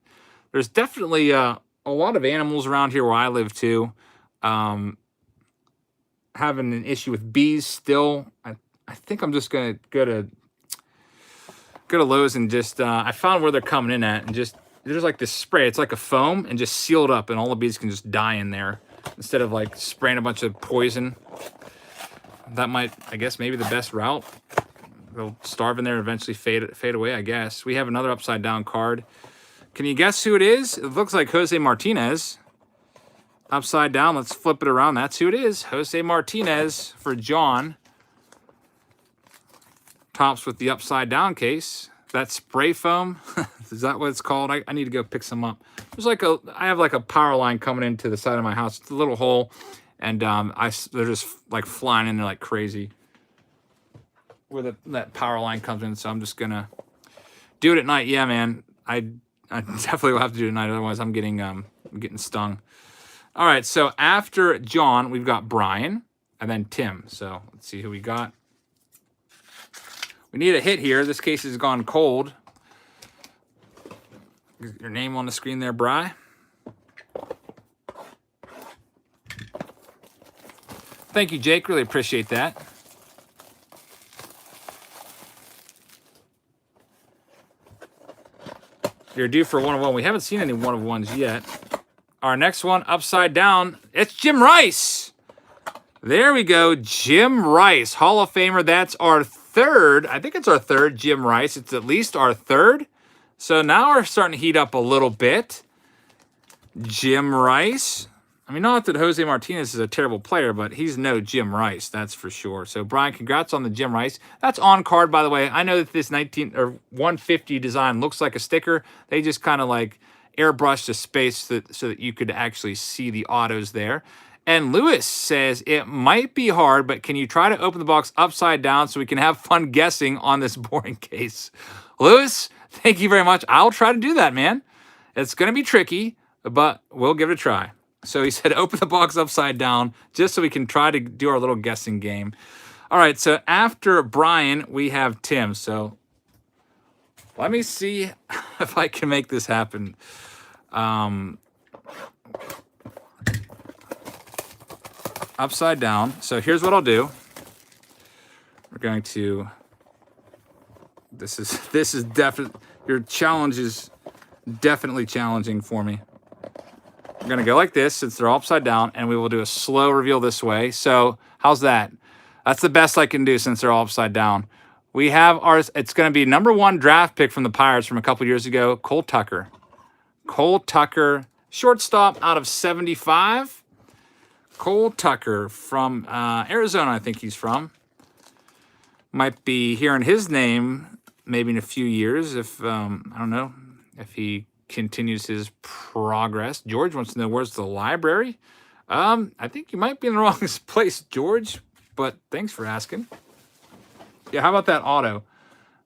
There's definitely a lot of animals around here where I live too. Having an issue with bees still. I think I'm just going to go to Lowe's and just, I found where they're coming in at, and just, there's like this spray. It's like a foam and just sealed up, and all the bees can just die in there instead of like spraying a bunch of poison. That might, I guess, maybe the best route. They'll starve in there and eventually fade away, I guess. We have another upside down card. Can you guess who it is? It looks like Jose Martinez. Upside down, let's flip it around. That's who it is. Jose Martinez for John. Tops with the upside down case. That spray foam, is that what it's called? I need to go pick some up. There's like I have like a power line coming into the side of my house. It's a little hole. And they're just like flying in there like crazy where that power line comes in. So I'm just gonna do it at night. Yeah, man, I definitely will have to do it at night. Otherwise, I'm getting stung. All right, so after John, we've got Brian and then Tim. So let's see who we got. We need a hit here. This case has gone cold. Your name on the screen there, Bri. Thank you, Jake. Really appreciate that. You're due for a one-of-one. We haven't seen any one-of-ones yet. Our next one, upside down, it's Jim Rice. There we go, Jim Rice, Hall of Famer. That's our third. I think it's our third Jim Rice. It's at least our third. So now we're starting to heat up a little bit. Jim Rice. I mean, not that Jose Martinez is a terrible player, but he's no Jim Rice, that's for sure. So, Brian, congrats on the Jim Rice. That's on card, by the way. I know that this 150 design looks like a sticker. They just kind of like airbrushed the space so that you could actually see the autos there. And Lewis says, it might be hard, but can you try to open the box upside down so we can have fun guessing on this boring case? Lewis, thank you very much. I'll try to do that, man. It's going to be tricky, but we'll give it a try. So he said, open the box upside down just so we can try to do our little guessing game. All right, so after Brian, we have Tim. So let me see if I can make this happen. Upside down. So here's what I'll do. We're going to, this is definitely, your challenge is definitely challenging for me. We're going to go like this since they're all upside down, and we will do a slow reveal this way. So how's that? That's the best I can do since they're all upside down. We have ours. It's going to be #1 draft pick from the Pirates from a couple years ago, Cole Tucker. Cole Tucker, shortstop out of 75. Cole Tucker from Arizona, I think he's from. Might be hearing his name maybe in a few years if, I don't know, if he continues his progress. George wants to know, where's the library? I think you might be in the wrong place, George, but thanks for asking. Yeah, how about that auto?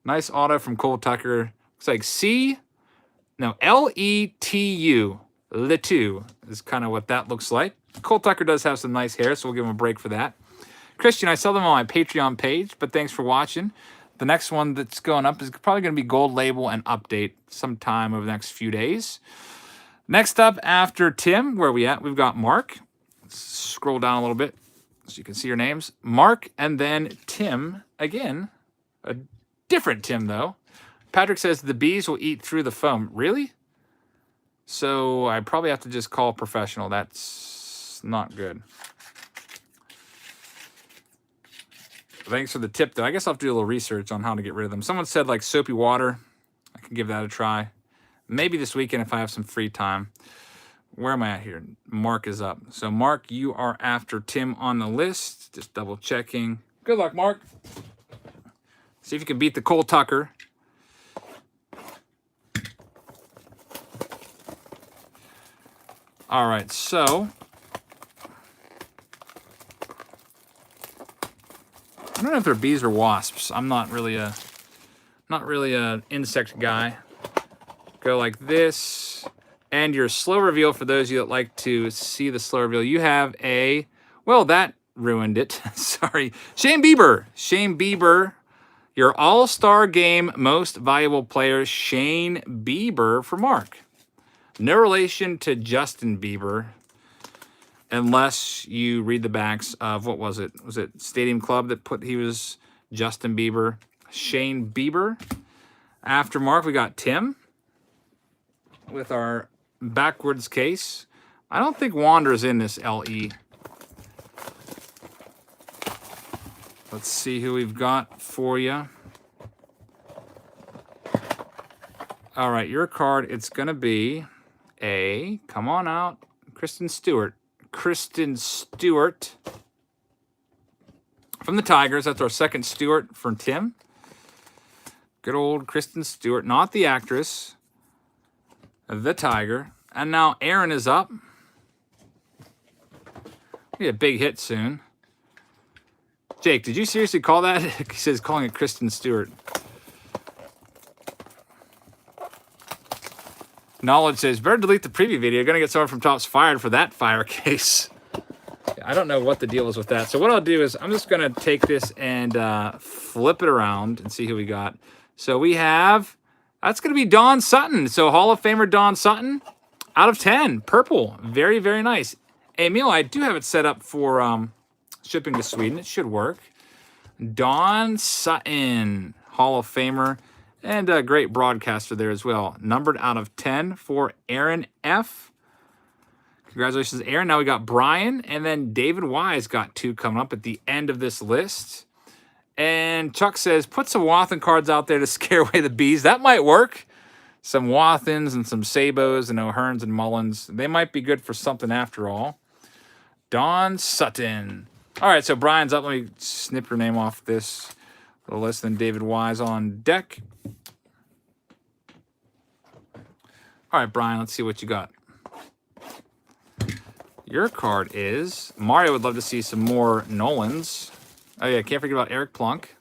Nice auto from Cole Tucker. Looks like L-E-T-U. Letu is kind of what that looks like. Cole Tucker does have some nice hair, so we'll give him a break for that. Christian, I sell them on my Patreon page, but thanks for watching. The next one that's going up is probably going to be gold label and update sometime over the next few days. Next up after Tim, where are we at? We've got Mark. Let's scroll down a little bit so you can see your names. Mark and then Tim again. A different Tim, though. Patrick says the bees will eat through the foam. Really? So I probably have to just call a professional. That's not good. Thanks for the tip, though. I guess I'll have to do a little research on how to get rid of them. Someone said, like, soapy water. I can give that a try. Maybe this weekend if I have some free time. Where am I at here? Mark is up. So, Mark, you are after Tim on the list. Just double checking. Good luck, Mark. See if you can beat the Cole Tucker. All right, so I don't know if they're bees or wasps. I'm not really a insect guy. Go like this. And your slow reveal, for those of you that like to see the slow reveal, you have a, well, that ruined it. Sorry. Shane Bieber. Shane Bieber, your all-star game most valuable player, Shane Bieber for Mark. No relation to Justin Bieber, unless you read the backs of, what was it? Was it Stadium Club that put he was Justin Bieber? Shane Bieber. After Mark, we got Tim with our backwards case. I don't think Wander's in this LE. Let's see who we've got for you. All right, your card, it's going to be a, come on out, Kristen Stewart. Kristen Stewart from the Tigers. That's our second Stewart from Tim. Good old Kristen Stewart, not the actress, the Tiger. And now Aaron is up. We get a big hit soon. Jake, did you seriously call that? He says calling it Kristen Stewart. Knowledge says, better delete the preview video. You're going to get someone from Tops fired for that fire case. I don't know what the deal is with that. So what I'll do is I'm just going to take this and flip it around and see who we got. So we have, that's going to be Don Sutton. So Hall of Famer Don Sutton out of 10. Purple. Very, very nice. Emil, I do have it set up for shipping to Sweden. It should work. Don Sutton, Hall of Famer. And a great broadcaster there as well. Numbered out of 10 for Aaron F. Congratulations, Aaron. Now we got Brian, and then David Wise got 2 coming up at the end of this list. And Chuck says, put some Wathen cards out there to scare away the bees. That might work. Some Wathens and some Sabos and O'Hearns and Mullins. They might be good for something after all. Don Sutton. All right, so Brian's up. Let me snip your name off this little list. Then David Wise on deck. All right, Brian, let's see what you got. Your card is... Mario would love to see some more Nolans. Oh, yeah, can't forget about Eric Plunk.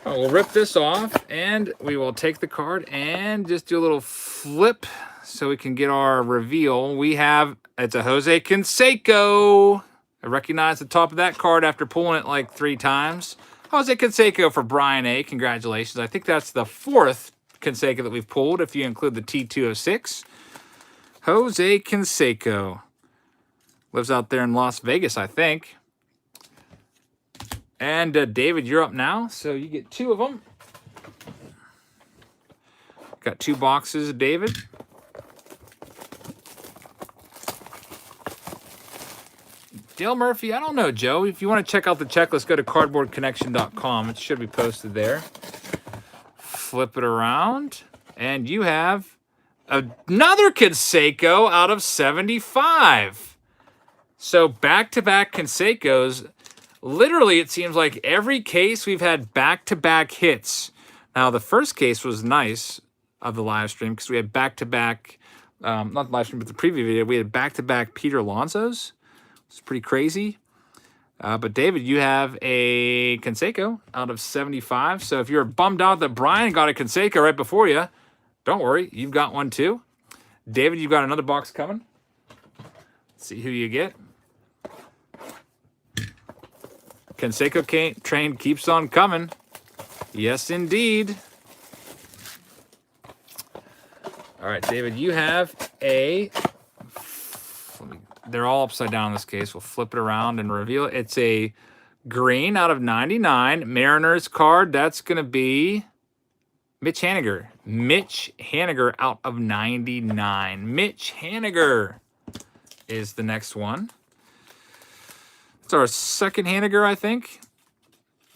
Oh, we'll rip this off, and we will take the card and just do a little flip so we can get our reveal. We have... It's a Jose Canseco. I recognize the top of that card after pulling it like 3 times. Jose Canseco for Brian A. Congratulations. I think that's the 4th Canseco that we've pulled, if you include the T206. Jose Canseco. Lives out there in Las Vegas, I think. And David, you're up now, so you get 2 of them. Got 2 boxes, David. Dale Murphy, I don't know, Joe. If you want to check out the checklist, go to cardboardconnection.com. It should be posted there. Flip it around, and you have another Canseco out of 75. So back-to-back Cansecos. Literally, it seems like every case we've had back-to-back hits. Now, the first case was nice of the live stream because we had back-to-back, not the live stream, but the preview video, we had back-to-back Peter Alonso's. It's pretty crazy. But David, you have a Canseco out of 75. So if you're bummed out that Brian got a Canseco right before you, don't worry. You've got one too. David, you've got another box coming. Let's see who you get. Canseco train keeps on coming. Yes, indeed. All right, David, you have a... They're all upside down in this case. We'll flip it around and reveal it. It's a green out of 99. Mariners card. That's going to be Mitch Haniger. Mitch Haniger out of 99. Mitch Haniger is the next one. It's our second Haniger, I think.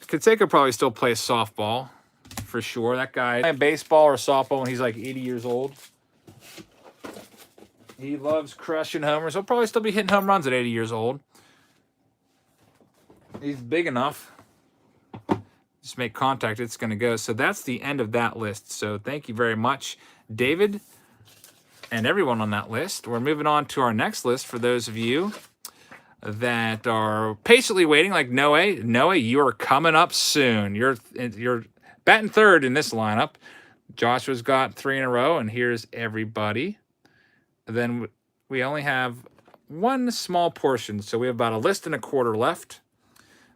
Canseco probably still plays softball for sure. That guy playing baseball or softball when he's like 80 years old. He loves crushing homers. He'll probably still be hitting home runs at 80 years old. He's big enough. Just make contact, it's going to go. So that's the end of that list. So thank you very much, David, and everyone on that list. We're moving on to our next list for those of you that are patiently waiting, like Noah. Noah, you are coming up soon. You're batting third in this lineup. Joshua's got 3 in a row, and here's everybody. Then we only have one small portion, so we have about a list and a quarter left.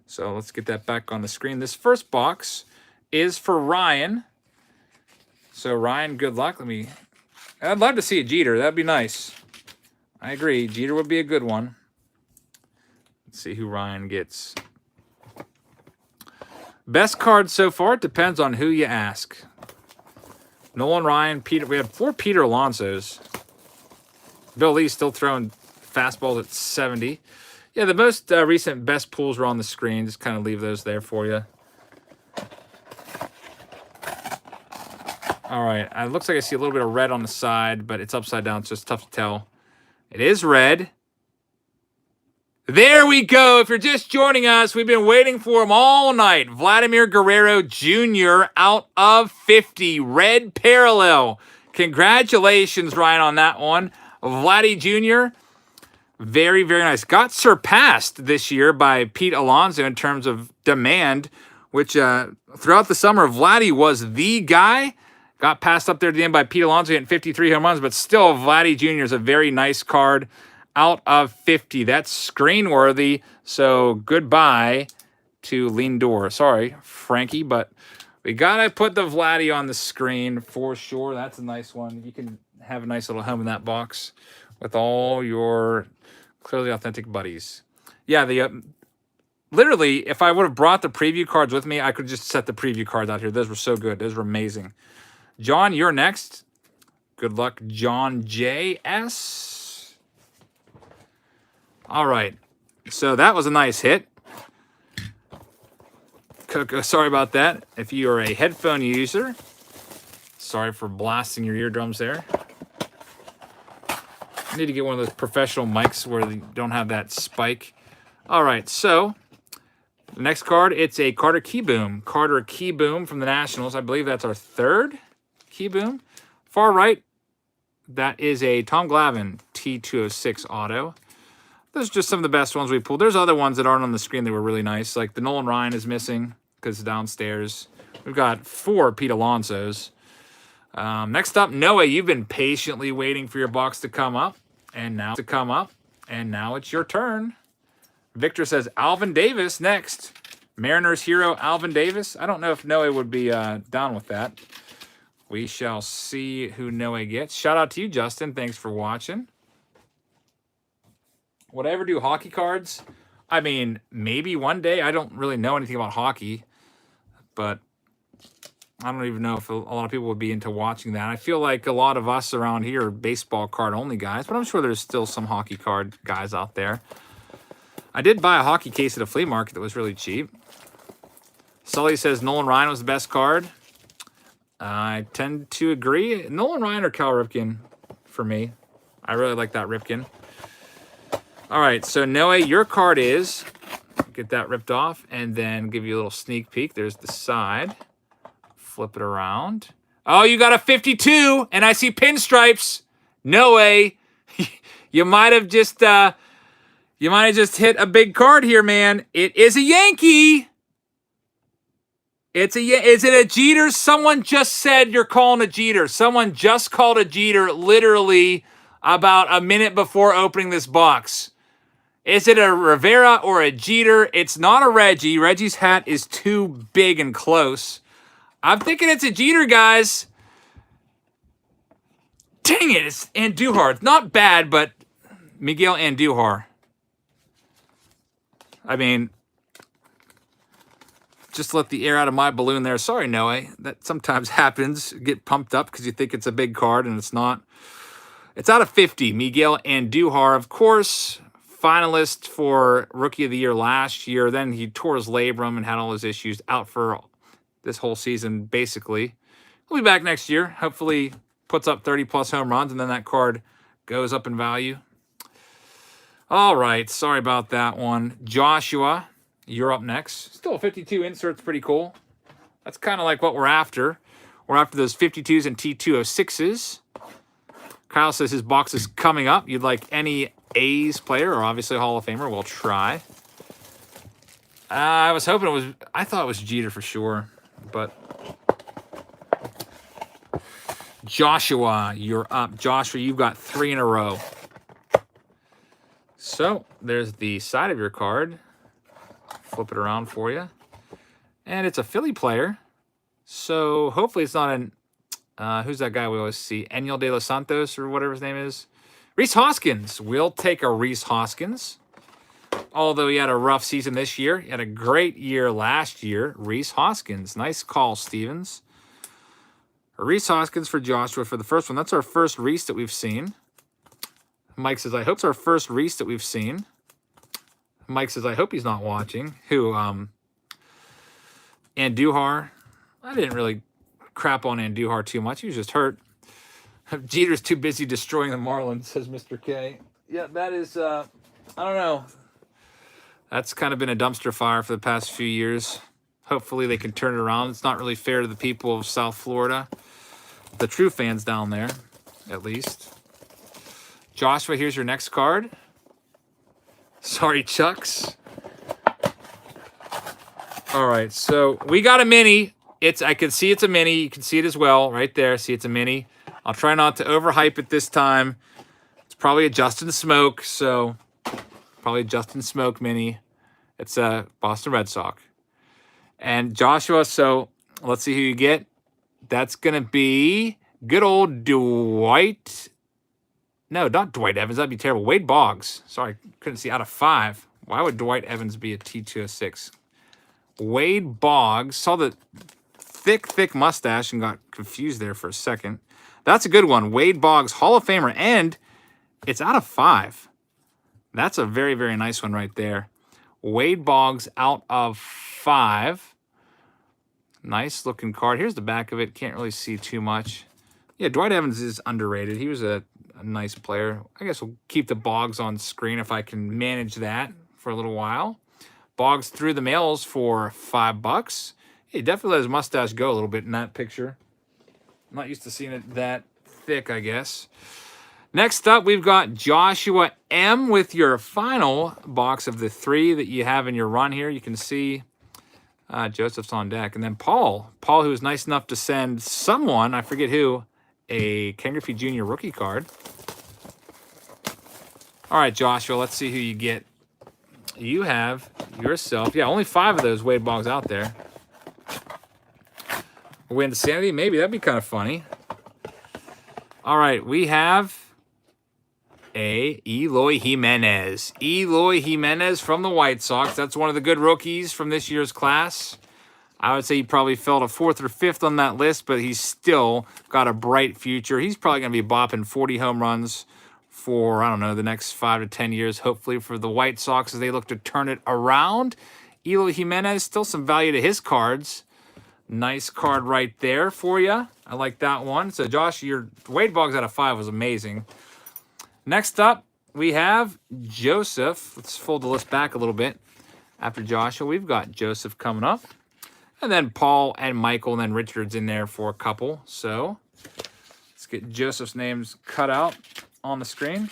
So let's get that back on the screen. This first box is for Ryan. So Ryan, good luck. I'd love to see a Jeter. That'd be nice. I agree. Jeter would be a good one. Let's see who Ryan gets. Best card so far, it depends on who you ask. Nolan, Ryan, Peter. We have 4 Peter Alonsos. Bill Lee's still throwing fastballs at 70. Yeah, the most recent best pulls are on the screen. Just kind of leave those there for you. All right. It looks like I see a little bit of red on the side, but it's upside down, so it's tough to tell. It is red. There we go. If you're just joining us, we've been waiting for him all night. Vladimir Guerrero Jr. out of 50. Red parallel. Congratulations, Ryan, on that one. Vladdy Jr., very, very nice. Got surpassed this year by Pete Alonso in terms of demand, which throughout the summer, Vladdy was the guy. Got passed up there at the end by Pete Alonso hitting 53 home runs, but still Vladdy Jr. is a very nice card out of 50. That's screen-worthy, so goodbye to Lindor. Sorry, Frankie, but we got to put the Vladdy on the screen for sure. That's a nice one. You can have a nice little home in that box with all your clearly authentic buddies. Yeah, the literally, if I would have brought the preview cards with me, I could just set the preview cards out here. Those were so good. Those were amazing. John, you're next. Good luck, John J.S. All right. So that was a nice hit. Sorry about that. If you are a headphone user, sorry for blasting your eardrums there. I need to get one of those professional mics where they don't have that spike. All right, so the next card, it's a Carter Keyboom. Carter Keyboom from the Nationals. I believe that's our third Keyboom. Far right, that is a Tom Glavine T206 auto. Those are just some of the best ones we pulled. There's other ones that aren't on the screen that were really nice. Like the Nolan Ryan is missing because it's downstairs. We've got 4 Pete Alonsos. Next up, Noah, you've been patiently waiting for your box to come up. And now it's your turn. Victor says Alvin Davis next. Mariners hero Alvin Davis. I don't know if Noah would be down with that. We shall see who Noah gets. Shout out to you, Justin. Thanks for watching. Would I ever do hockey cards? I mean, maybe one day. I don't really know anything about hockey, but I don't even know if a lot of people would be into watching that. I feel like a lot of us around here are baseball card only guys, but I'm sure there's still some hockey card guys out there. I did buy a hockey case at a flea market that was really cheap. Sully says Nolan Ryan was the best card. I tend to agree. Nolan Ryan or Cal Ripken for me. I really like that Ripken. All right, so Noah, your card is, get that ripped off, and then give you a little sneak peek. There's the side. Flip it around. Oh, you got a 52, and I see pinstripes. No way. You might have just hit a big card here, man. It is a Yankee. Is it a Jeter? Someone just said you're calling a Jeter. Someone just called a Jeter literally about a minute before opening this box. Is it a Rivera or a Jeter? It's not a Reggie. Reggie's hat is too big and close. I'm thinking it's a Jeter, guys. Dang it, it's Andujar. It's not bad, but Miguel Andujar. I mean, just let the air out of my balloon there. Sorry, Noah. That sometimes happens. Get pumped up because you think it's a big card and it's not. It's out of 50. Miguel Andujar, of course, finalist for Rookie of the Year last year. Then he tore his labrum and had all his issues, out for this whole season, basically. He'll be back next year. Hopefully puts up 30-plus home runs, and then that card goes up in value. All right, sorry about that one. Joshua, you're up next. Still a 52 insert's pretty cool. That's kind of like what we're after. We're after those 52s and T206s. Kyle says his box is coming up. You'd like any A's player or obviously a Hall of Famer? We'll try. I was hoping it was, I thought it was Jeter for sure, but Joshua, you're up. Joshua, you've got 3 in a row. So there's the side of your card. Flip it around for you. And it's a Philly player. So hopefully it's not an, who's that guy we always see? Enyel De Los Santos or whatever his name is. Rhys Hoskins. We'll take a Rhys Hoskins. Although he had a rough season this year. He had a great year last year. Rhys Hoskins. Nice call, Stevens. Rhys Hoskins for Joshua for the first one. That's our first Rhys that we've seen. Mike says, I hope it's our first Rhys that we've seen. Mike says, I hope he's not watching. Who? Andujar. I didn't really crap on Andujar too much. He was just hurt. Jeter's too busy destroying the Marlins, says Mr. K. Yeah, that is, I don't know. That's kind of been a dumpster fire for the past few years. Hopefully they can turn it around. It's not really fair to the people of South Florida. The true fans down there, at least. Joshua, here's your next card. Sorry, Chucks. All right, so we got a mini. I can see it's a mini. You can see it as well right there. See, it's a mini. I'll try not to overhype it this time. It's probably a Justin Smoke, so probably a Justin Smoke mini. It's a Boston Red Sox. And Joshua, so let's see who you get. That's going to be good old Dwight. No, not Dwight Evans. That'd be terrible. Wade Boggs. Sorry, couldn't see out of 5. Why would Dwight Evans be a T206? Wade Boggs. Saw the thick mustache and got confused there for a second. That's a good one. Wade Boggs, Hall of Famer, and it's out of 5. That's a very, very nice one right there. Wade Boggs out of 5. Nice looking card. Here's the back of it. Can't really see too much. Yeah, Dwight Evans is underrated. He was a nice player. I guess we'll keep the Boggs on screen if I can manage that for a little while. Boggs threw the mails for $5. He definitely let his mustache go a little bit in that picture. I'm not used to seeing it that thick, I guess. Next up, we've got Joshua M. with your final box of the 3 that you have in your run here. You can see Joseph's on deck. And then Paul, who was nice enough to send someone, I forget who, a Ken Griffey Jr. rookie card. All right, Joshua, let's see who you get. You have yourself, yeah, only 5 of those Wade Boggs out there. Win Sanity, maybe, that'd be kind of funny. All right, we have a Eloy Jimenez. Eloy Jimenez from the White Sox. That's one of the good rookies from this year's class. I would say he probably fell to 4th or 5th on that list, but he's still got a bright future. He's probably going to be bopping 40 home runs for, I don't know, the next 5 to 10 years, hopefully, for the White Sox as they look to turn it around. Eloy Jimenez, still some value to his cards. Nice card right there for you. I like that one. So, Josh, your Wade Boggs out of 5 was amazing. Next up, we have Joseph. Let's fold the list back a little bit. After Joshua, we've got Joseph coming up. And then Paul and Michael and then Richard's in there for a couple. So, let's get Joseph's names cut out on the screen.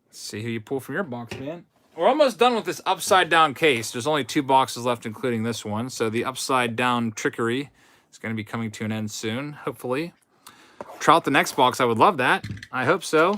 Let's see who you pull from your box, man. We're almost done with this upside down case. There's only 2 boxes left, including this one. So the upside down trickery is going to be coming to an end soon, hopefully. Try out the next box. I would love that. I hope so.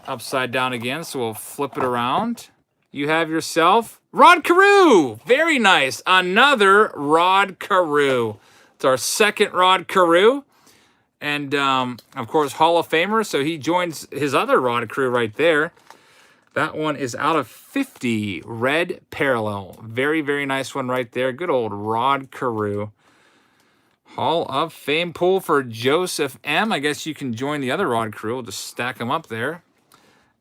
Upside down again, so we'll flip it around. You have yourself Rod Carew. Very nice. Another Rod Carew. It's our 2nd Rod Carew. And, of course, Hall of Famer. So he joins his other Rod Carew right there. That one is out of 50. Red Parallel. Very, very nice one right there. Good old Rod Carew. Hall of Fame pull for Joseph M. I guess you can join the other Rod Carew. We'll just stack them up there.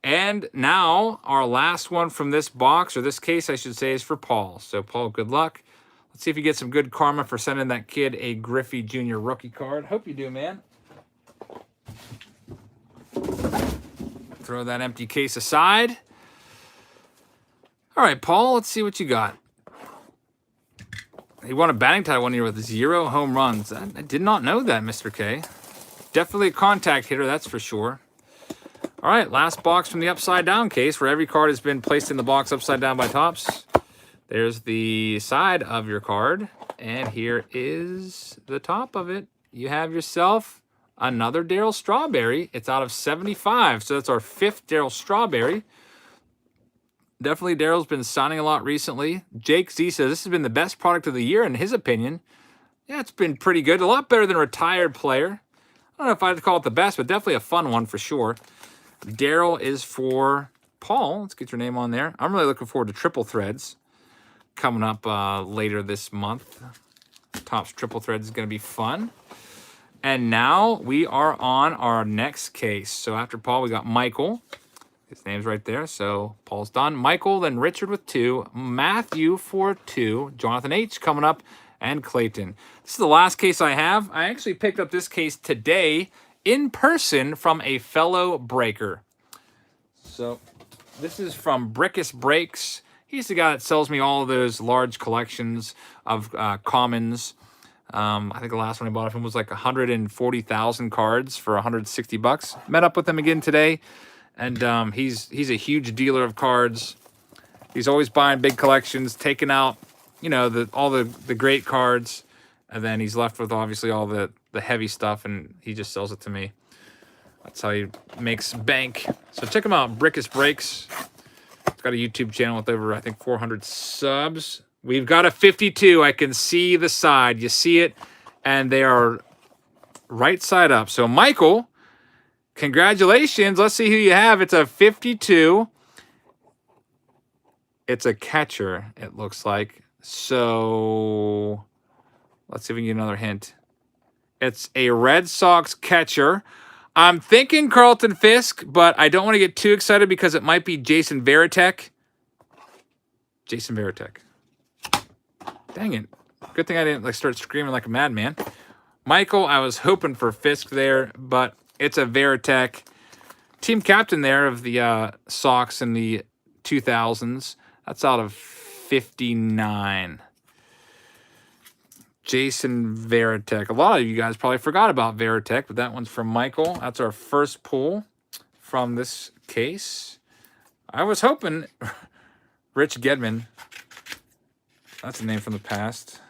And now, our last one from this box, or this case, I should say, is for Paul. So, Paul, good luck. Let's see if you get some good karma for sending that kid a Griffey Jr. rookie card. Hope you do, man. Throw that empty case aside. All right, Paul, let's see what you got. He won a batting title 1 year with 0 home runs. I did not know that, Mr. K. Definitely a contact hitter, that's for sure. All right, last box from the upside down case where every card has been placed in the box upside down by Topps. There's the side of your card, and here is the top of it. You have yourself another Darryl Strawberry. It's out of 75, so that's our 5th Darryl Strawberry. Definitely Darryl's been signing a lot recently. Jake Z says this has been the best product of the year in his opinion. Yeah, it's been pretty good. A lot better than a retired player. I don't know if I'd call it the best, but definitely a fun one for sure. Darryl is for Paul. Let's get your name on there. I'm really looking forward to Triple Threads coming up later this month. Topps Triple Threads is going to be fun. And now we are on our next case. So after Paul, we got Michael. His name's right there. So Paul's done. Michael, then Richard with 2. Matthew for 2. Jonathan H. coming up. And Clayton. This is the last case I have. I actually picked up this case today in person from a fellow breaker. So this is from Brickus Breaks. He's the guy that sells me all of those large collections of commons. I think the last one I bought of him was like 140,000 cards for $160. Met up with him again today, and he's a huge dealer of cards. He's always buying big collections, taking out, you know, all the great cards, and then he's left with obviously all the heavy stuff, and he just sells it to me. That's how he makes bank. So check him out, Brickus Breaks. He's got a YouTube channel with over, I think, 400 subs. We've got a 52. I can see the side. You see it, and they are right side up. So, Michael, congratulations. Let's see who you have. It's a 52. It's a catcher, it looks like. So, let's see if we can get another hint. It's a Red Sox catcher. I'm thinking Carlton Fisk, but I don't want to get too excited because it might be Jason Varitek. Jason Varitek. Dang it. Good thing I didn't start screaming like a madman. Michael, I was hoping for Fisk there, but it's a Varitek. Team captain there of the Sox in the 2000s. That's out of 59. Jason Varitek. A lot of you guys probably forgot about Varitek, but that one's from Michael. That's our first pull from this case. I was hoping Rich Gedman. That's a name from the past.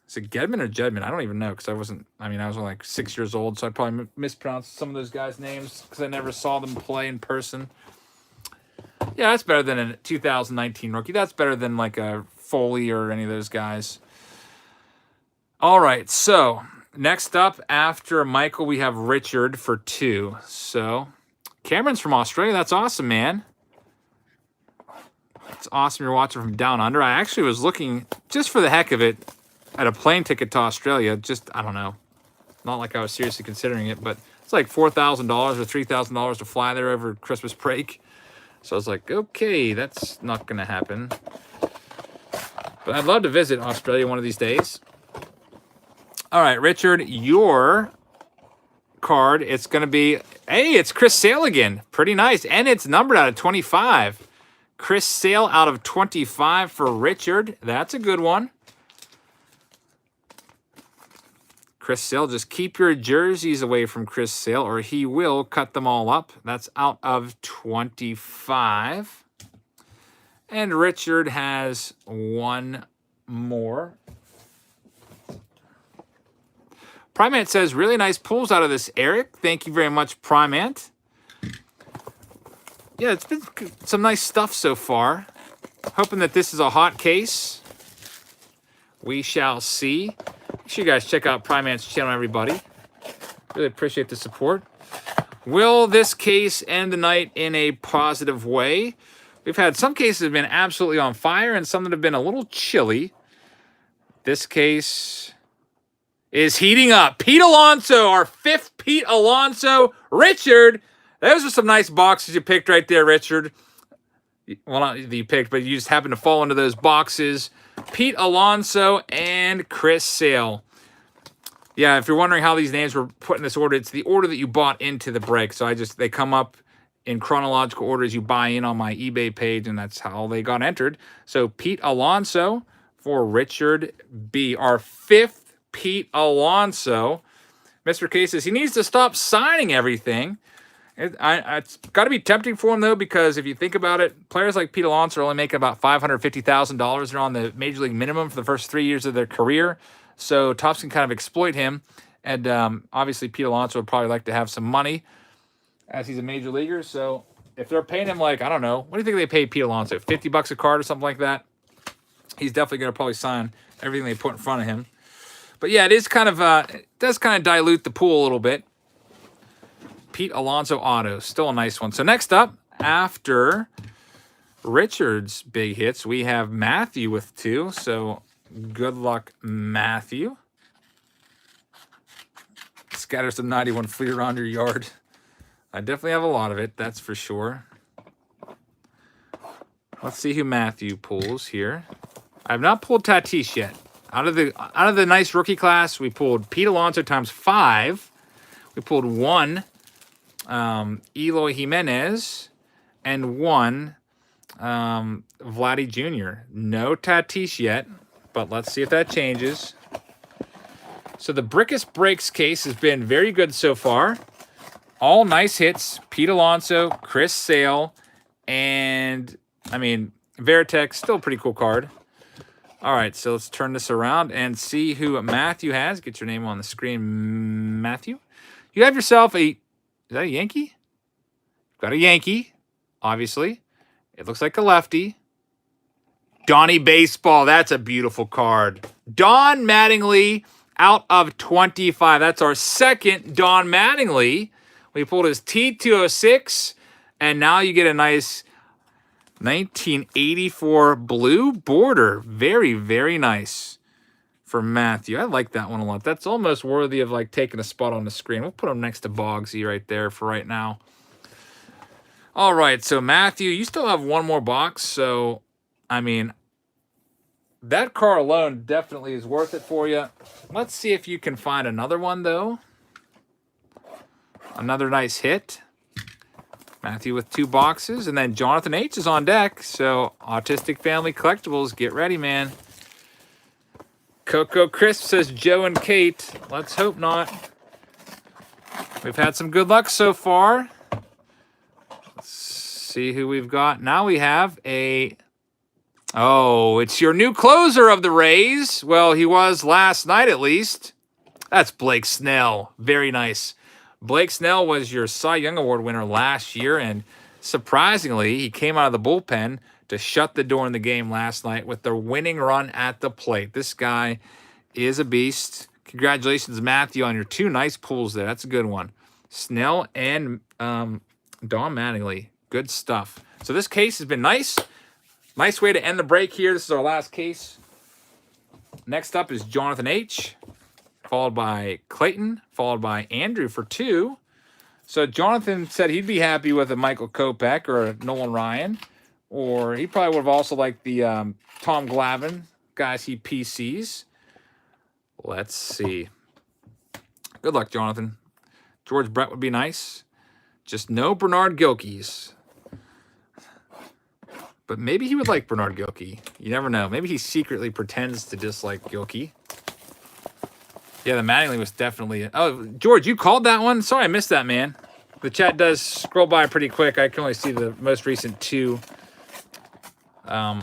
Is it Gedman or Jedman? I don't even know because I was only like 6 years old, so I probably mispronounced some of those guys' names because I never saw them play in person. Yeah, that's better than a 2019 rookie. That's better than like a Foley or any of those guys. All right, so next up after Michael, we have Richard for 2. So Cameron's from Australia. That's awesome, man. It's awesome you're watching from down under. I actually was looking, just for the heck of it, at a plane ticket to Australia. Just, I don't know. Not like I was seriously considering it, but it's like $4,000 or $3,000 to fly there over Christmas break. So I was like, okay, that's not going to happen. But I'd love to visit Australia one of these days. All right, Richard, your card, it's going to be, hey, it's Chris Sale again. Pretty nice. And it's numbered out of 25. Chris Sale out of 25 for Richard. That's a good one. Chris Sale, just keep your jerseys away from Chris Sale or he will cut them all up. That's out of 25. And Richard has one more. Primant says, really nice pulls out of this, Eric. Thank you very much, Primant. Yeah, it's been some nice stuff so far. Hoping that this is a hot case. We shall see. Make sure you guys check out Primant's channel, everybody. Really appreciate the support. Will this case end the night in a positive way? We've had some cases that have been absolutely on fire and some that have been a little chilly. This case is heating up. Pete Alonso, our 5th Pete Alonso. Richard, those are some nice boxes you picked right there, Richard. Well, not that you picked, but you just happened to fall into those boxes. Pete Alonso and Chris Sale. Yeah, if you're wondering how these names were put in this order, it's the order that you bought into the break. So they come up in chronological order as you buy in on my eBay page, and that's how they got entered. So Pete Alonso for Richard B. Our 5th Pete Alonso. Mr. K says he needs to stop signing everything. It's got to be tempting for him, though, because if you think about it, players like Pete Alonso are only making about $550,000. They're on the major league minimum for the first 3 years of their career. So Topps can kind of exploit him. And obviously, Pete Alonso would probably like to have some money as he's a major leaguer. So if they're paying him like, I don't know, what do you think they pay Pete Alonso? $50 a card or something like that? He's definitely going to probably sign everything they put in front of him. But yeah, it is kind of it does kind of dilute the pool a little bit. Pete Alonso auto, still a nice one. So next up, after Richard's big hits, we have Matthew with 2. So good luck, Matthew. Scatter some 91 fleet around your yard. I definitely have a lot of it, that's for sure. Let's see who Matthew pulls here. I have not pulled Tatis yet. Out of the nice rookie class, we pulled Pete Alonso times 5. We pulled 1 Eloy Jimenez and 1 Vladdy Jr. No Tatis yet, but let's see if that changes. So the Brickus Breaks case has been very good so far. All nice hits. Pete Alonso, Chris Sale, and, Varitek, still a pretty cool card. All right, so let's turn this around and see who Matthew has. Get your name on the screen, Matthew. You have yourself is that a Yankee? Got a Yankee, obviously. It looks like a lefty. Donnie Baseball. That's a beautiful card. Don Mattingly out of 25. That's our second Don Mattingly. We pulled his T206, and now you get a nice 1984 blue border. Very, very nice for Matthew. I like that one a lot. That's almost worthy of like taking a spot on the screen. We'll put him next to Boggsy right there for right now. All right, so Matthew, you still have one more box. So, I mean, that car alone definitely is worth it for you. Let's see if you can find another one, though. Another nice hit. Matthew with 2 boxes. And then Jonathan H. is on deck. So, Autistic Family Collectibles, get ready, man. Coco Crisp says Joe and Kate. Let's hope not. We've had some good luck so far. Let's see who we've got. Now we have a... Oh, it's your new closer of the Rays. Well, he was last night at least. That's Blake Snell. Very nice. Blake Snell was your Cy Young Award winner last year, and surprisingly, he came out of the bullpen to shut the door in the game last night with the winning run at the plate. This guy is a beast. Congratulations, Matthew, on your 2 nice pulls there. That's a good one. Snell and Don Mattingly. Good stuff. So this case has been nice. Nice way to end the break here. This is our last case. Next up is Jonathan H., followed by Clayton, followed by Andrew for 2. So Jonathan said he'd be happy with a Michael Kopech or a Nolan Ryan, or he probably would have also liked the Tom Glavine, guys he PCs. Let's see. Good luck, Jonathan. George Brett would be nice. Just no Bernard Gilkey's. But maybe he would like Bernard Gilkey. You never know. Maybe he secretly pretends to dislike Gilkey. Yeah, the Mattingly was definitely... Oh, George, you called that one? Sorry, I missed that, man. The chat does scroll by pretty quick. I can only see the most recent 2 on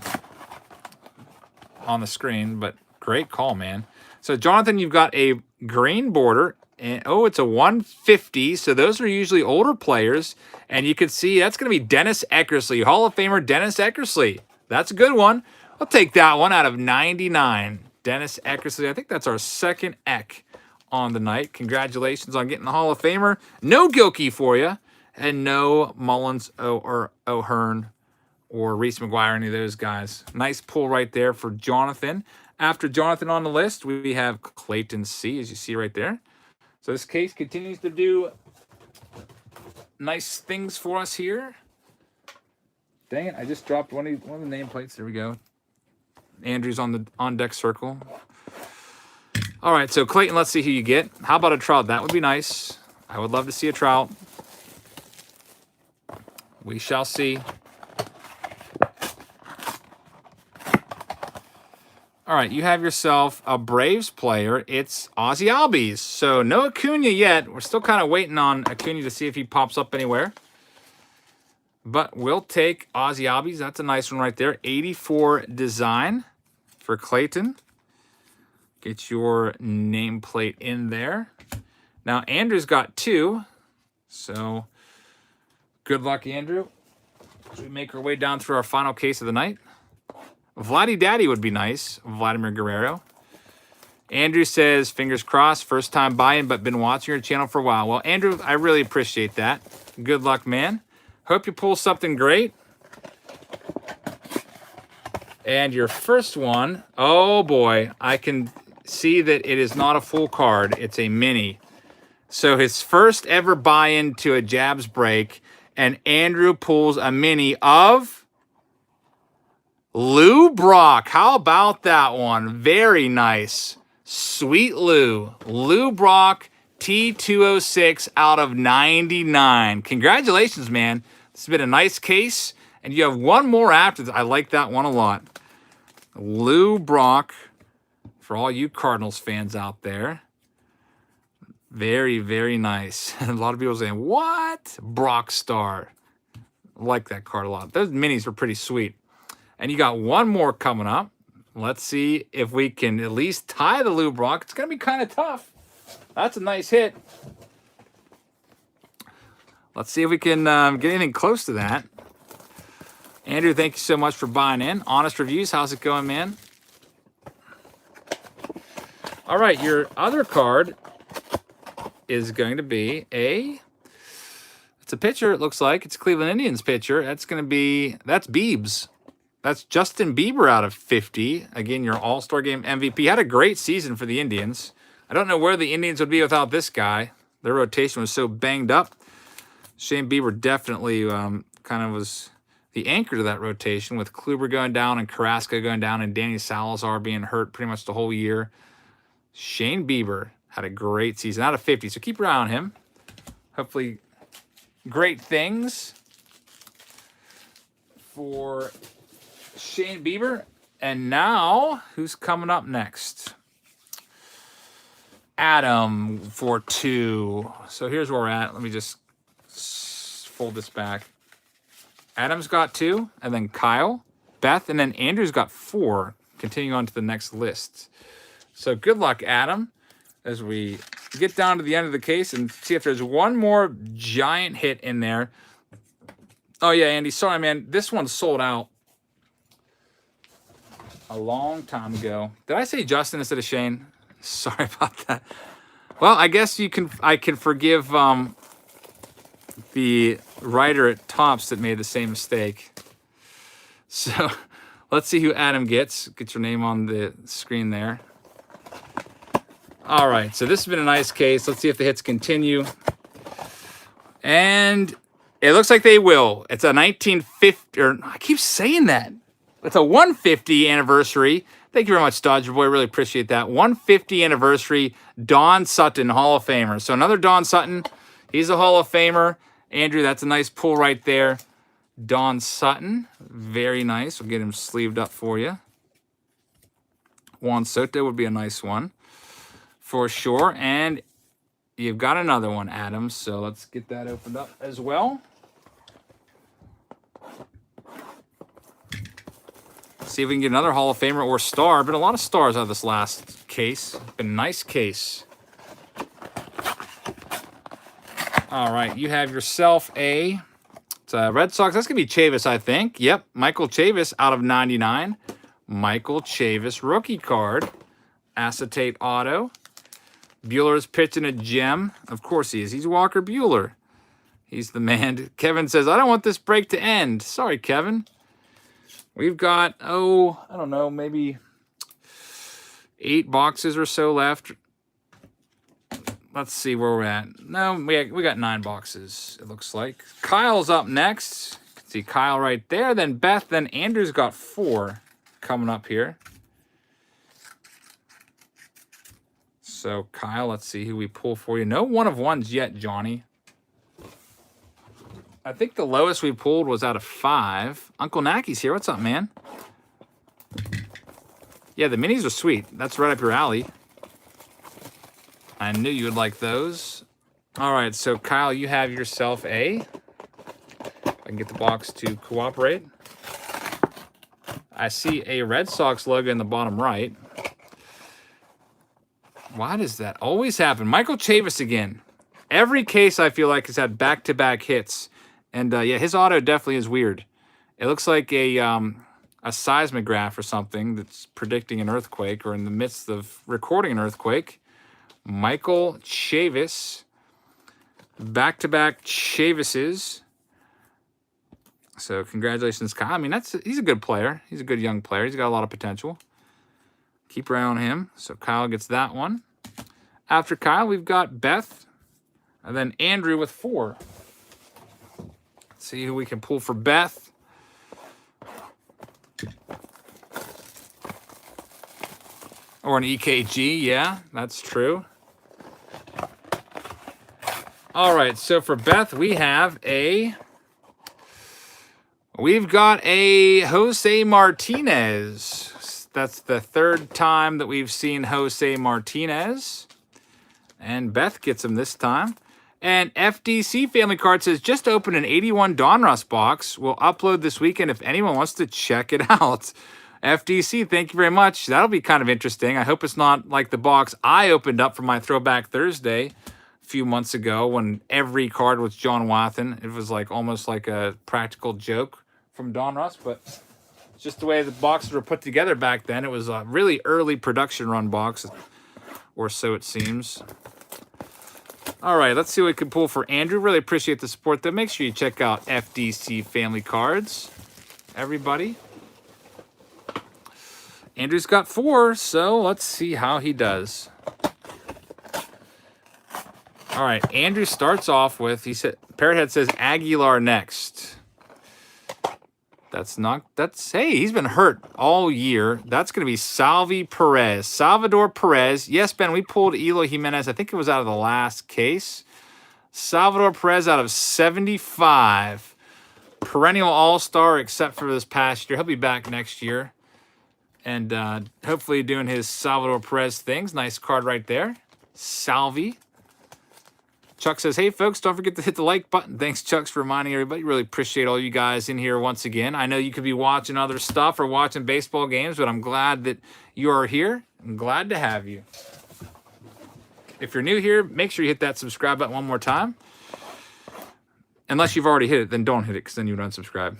the screen. But great call, man. So, Jonathan, you've got a green border. And oh, it's a 150. So those are usually older players. And you can see that's going to be Dennis Eckersley. Hall of Famer Dennis Eckersley. That's a good one. I'll take that one out of 99. Dennis Eckersley. I think that's our second Eck on the night. Congratulations on getting the Hall of Famer. No Gilkey for you. And no Mullins or O'Hearn or Reese McGuire, any of those guys. Nice pull right there for Jonathan. After Jonathan on the list, we have Clayton C., as you see right there. So this case continues to do nice things for us here. Dang it, I just dropped one of the nameplates. There we go. Andrew's on the on-deck circle. All right, so Clayton, let's see who you get. How about a Trout? That would be nice. I would love to see a Trout. We shall see. All right, you have yourself a Braves player. It's Ozzie Albies. So no Acuna yet. We're still kind of waiting on Acuna to see if he pops up anywhere. But we'll take Ozzie Albies. That's a nice one right there. 84 design for Clayton. Get your nameplate in there. Now, Andrew's got 2. So good luck, Andrew. As we make our way down through our final case of the night. Vladdy Daddy would be nice. Vladimir Guerrero. Andrew says, fingers crossed, first time buying, but been watching your channel for a while. Well, Andrew, I really appreciate that. Good luck, man. Hope you pull something great. And your first one, oh boy, I can see that it is not a full card. It's a mini. So his first ever buy-in to a Jabs break, and Andrew pulls a mini of Lou Brock. How about that one? Very nice. Sweet Lou. Lou Brock, T206 out of 99. Congratulations, man. This has been a nice case. And you have one more after this. I like that one a lot. Lou Brock, for all you Cardinals fans out there. Very, very nice. A lot of people saying, what? Brock Star. I like that card a lot. Those minis were pretty sweet. And you got one more coming up. Let's see if we can at least tie the Lou Brock. It's going to be kind of tough. That's a nice hit. Let's see if we can get anything close to that. Andrew, thank you so much for buying in. Honest Reviews, how's it going, man? All right, your other card is going to be it's a pitcher, it looks like. It's a Cleveland Indians pitcher. That's Biebs. That's Justin Bieber out of 50. Again, your All-Star Game MVP. Had a great season for the Indians. I don't know where the Indians would be without this guy. Their rotation was so banged up. Shane Bieber definitely kind of was the anchor to that rotation, with Kluber going down and Carrasco going down and Danny Salazar being hurt pretty much the whole year. Shane Bieber had a great season out of 50, so keep your eye on him. Hopefully great things for Shane Bieber. And now, who's coming up next? Adam for 2. So here's where we're at. Let me just fold this back. Adam's got 2, and then Kyle, Beth, and then Andrew's got 4. Continuing on to the next list. So good luck, Adam, as we get down to the end of the case and see if there's one more giant hit in there. Oh, yeah, Andy, sorry, man. This one's sold out a long time ago. Did I say Justin instead of Shane? Sorry about that. Well, I guess I can forgive the writer at Topps that made the same mistake. So let's see who Adam gets. Get your name on the screen there. All right, so this has been a nice case. Let's see if the hits continue. And it looks like they will. It's a 1950, or I keep saying that. It's a 150 anniversary. Thank you very much, Dodger Boy. Really appreciate that. 150 anniversary Don Sutton Hall of Famer. So another Don Sutton. He's a Hall of Famer. Andrew, that's a nice pull right there. Don Sutton. Very nice. We'll get him sleeved up for you. Juan Soto would be a nice one for sure. And you've got another one, Adam. So let's get that opened up as well. See if we can get another Hall of Famer or star. Been a lot of stars out of this last case. Been a nice case. All right, you have yourself it's a Red Sox. That's going to be Chavis, I think. Yep, Michael Chavis out of 99. Michael Chavis rookie card. Acetate auto. Bueller's pitching a gem. Of course he is. He's Walker Bueller. He's the man. Kevin says, I don't want this break to end. Sorry, Kevin. We've got, I don't know, maybe 8 boxes or so left. Let's see where we're at. No, we got 9 boxes, it looks like. Kyle's up next. You can see Kyle right there. Then Beth, then Andrew's got 4 coming up here. So, Kyle, let's see who we pull for you. No 1 of 1s yet, Johnny. I think the lowest we pulled was out of 5. Uncle Naki's here. What's up, man? Yeah, the minis are sweet. That's right up your alley. I knew you would like those. All right, so Kyle, you have yourself I can get the box to cooperate. I see a Red Sox logo in the bottom right. Why does that always happen? Michael Chavis again. Every case I feel like has had back-to-back hits. And yeah, his auto definitely is weird. It looks like a seismograph or something that's predicting an earthquake or in the midst of recording an earthquake. Michael Chavis. Back-to-back Chavises. So congratulations, Kyle. I mean, he's a good player. He's a good young player. He's got a lot of potential. Keep your eye on him. So Kyle gets that one. After Kyle, we've got Beth. And then Andrew with 4. Let's see who we can pull for Beth. Or an EKG. Yeah, that's true. All right, so for Beth, we've got a Jose Martinez. That's the 3rd time that we've seen Jose Martinez. And Beth gets him this time. And FDC Family Card says, just open an 81 Donruss box. We'll upload this weekend if anyone wants to check it out. FDC, thank you very much. That'll be kind of interesting. I hope it's not like the box I opened up for my Throwback Thursday a few months ago when every card was John Wathan. It was like almost like a practical joke from Donruss, but it's just the way the boxes were put together back then. It was a really early production run box, or so it seems. All right, let's see what we can pull for Andrew. Really appreciate the support, though. Make sure you check out FDC Family Cards, everybody. Andrew's got 4, so let's see how he does. All right, Andrew starts off with, he said, Parrothead says Aguilar next. Hey, he's been hurt all year. That's going to be Salvador Perez. Yes, Ben, we pulled Eloy Jimenez. I think it was out of the last case. Salvador Perez out of 75. Perennial all-star except for this past year. He'll be back next year. And hopefully doing his Salvador Perez things. Nice card right there. Salvi. Chuck says, hey, folks, don't forget to hit the like button. Thanks, Chuck, for reminding everybody. Really appreciate all you guys in here once again. I know you could be watching other stuff or watching baseball games, but I'm glad that you are here. I'm glad to have you. If you're new here, make sure you hit that subscribe button one more time. Unless you've already hit it, then don't hit it because then you would unsubscribe.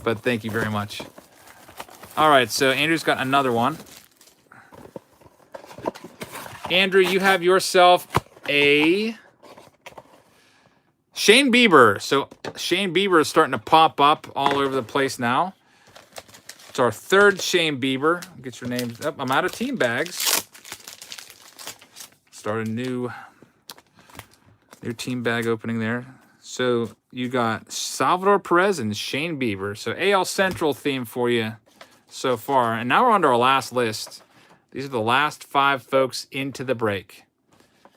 But thank you very much. All right, so Andrew's got another one. Andrew, you have yourself a Shane Bieber. So Shane Bieber is starting to pop up all over the place now. It's our 3rd Shane Bieber. Get your names up. I'm out of team bags. Start a new team bag opening there. So you got Salvador Perez and Shane Bieber. So AL Central theme for you so far. And now we're on to our last list. These are the last 5 folks into the break.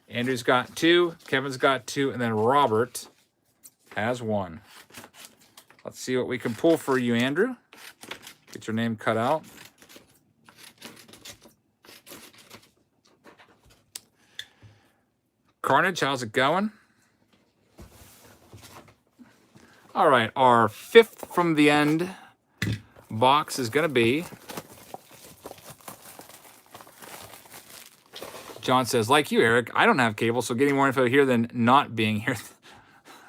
Andrew's got 2, Kevin's got 2, and then Robert has 1. Let's see what we can pull for you, Andrew. Get your name cut out. Carnage, how's it going? All right, our 5th from the end box is going to be... John says, like you, Eric, I don't have cable, so getting more info here than not being here.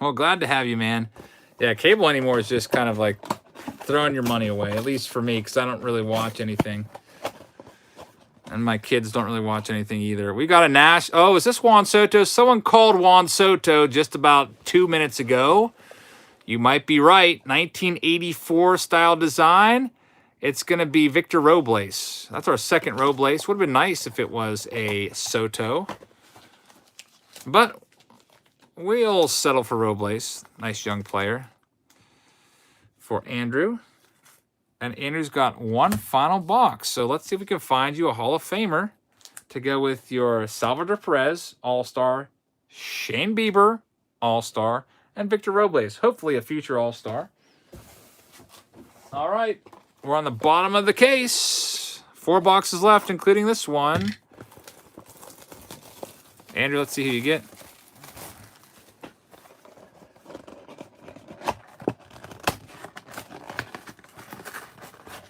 Well, glad to have you, man. Yeah, cable anymore is just kind of like throwing your money away, at least for me, because I don't really watch anything. And my kids don't really watch anything either. We got a Nash. Oh, is this Juan Soto? Someone called Juan Soto just about 2 minutes ago. You might be right. 1984 style design. It's going to be Victor Robles. That's our 2nd Robles. Would have been nice if it was a Soto. But we'll settle for Robles. Nice young player for Andrew. And Andrew's got 1 final box. So let's see if we can find you a Hall of Famer to go with your Salvador Perez, All-Star, Shane Bieber, All-Star, and Victor Robles. Hopefully a future All-Star. All right. We're on the bottom of the case. 4 boxes left, including this one. Andrew, let's see who you get.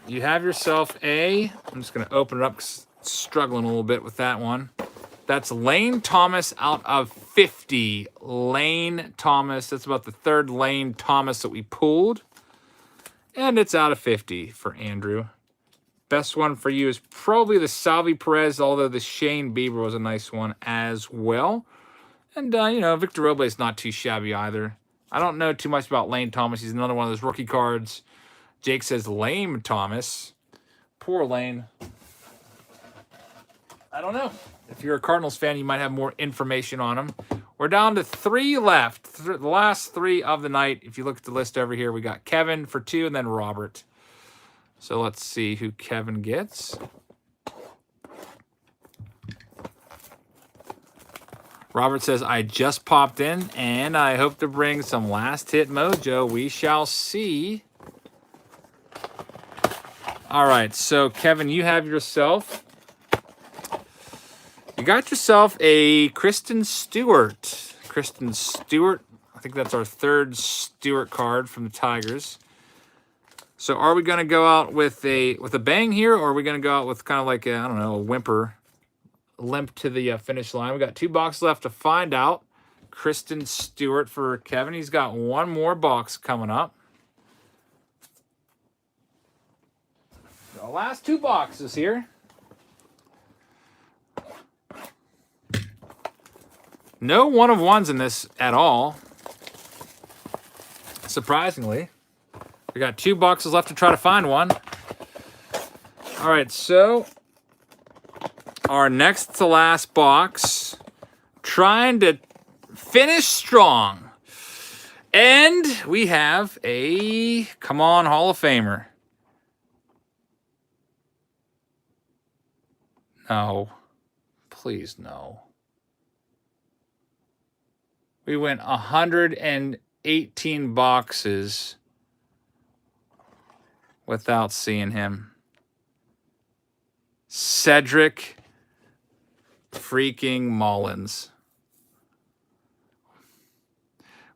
You have yourself I'm just going to open it up because struggling a little bit with that one. That's Lane Thomas out of 50. Lane Thomas. That's about the 3rd Lane Thomas that we pulled. And it's out of 50 for Andrew. Best one for you is probably the Salvi Perez, although the Shane Bieber was a nice one as well. And, Victor Robles not too shabby either. I don't know too much about Lane Thomas. He's another one of those rookie cards. Jake says Lame Thomas. Poor Lane. I don't know. If you're a Cardinals fan, you might have more information on him. We're down to 3 left. The last 3 of the night. If you look at the list over here, we got Kevin for 2 and then Robert. So let's see who Kevin gets. Robert says, I just popped in and I hope to bring some last hit mojo. We shall see. All right, so Kevin, you have yourself. You got yourself a Kristen Stewart. Kristen Stewart. I think that's our 3rd Stewart card from the Tigers. So are we going to go out with a bang here, or are we going to go out with kind of like a whimper, limp to the finish line? We got 2 boxes left to find out. Kristen Stewart for Kevin. He's got 1 more box coming up. The last 2 boxes here. No 1 of 1s in this at all. Surprisingly. We got 2 boxes left to try to find one. All right, so our next to last box, trying to finish strong. And we have a, come on, Hall of Famer. No, please no. We went 118 boxes without seeing him. Cedric freaking Mullins.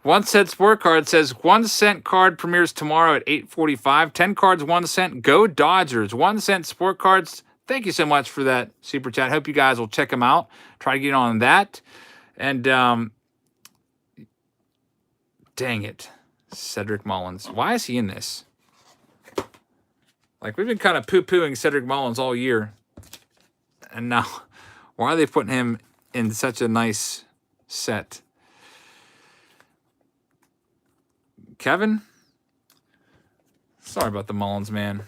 1 Cent Sport Card says 1 cent card premieres tomorrow at 8:45. 10 cards, 1 cent. Go Dodgers. 1 Cent Sport Cards. Thank you so much for that super chat. Hope you guys will check them out. Try to get on that. And dang it, Cedric Mullins. Why is he in this? Like, we've been kind of poo-pooing Cedric Mullins all year. And now, why are they putting him in such a nice set? Kevin? Sorry about the Mullins, man.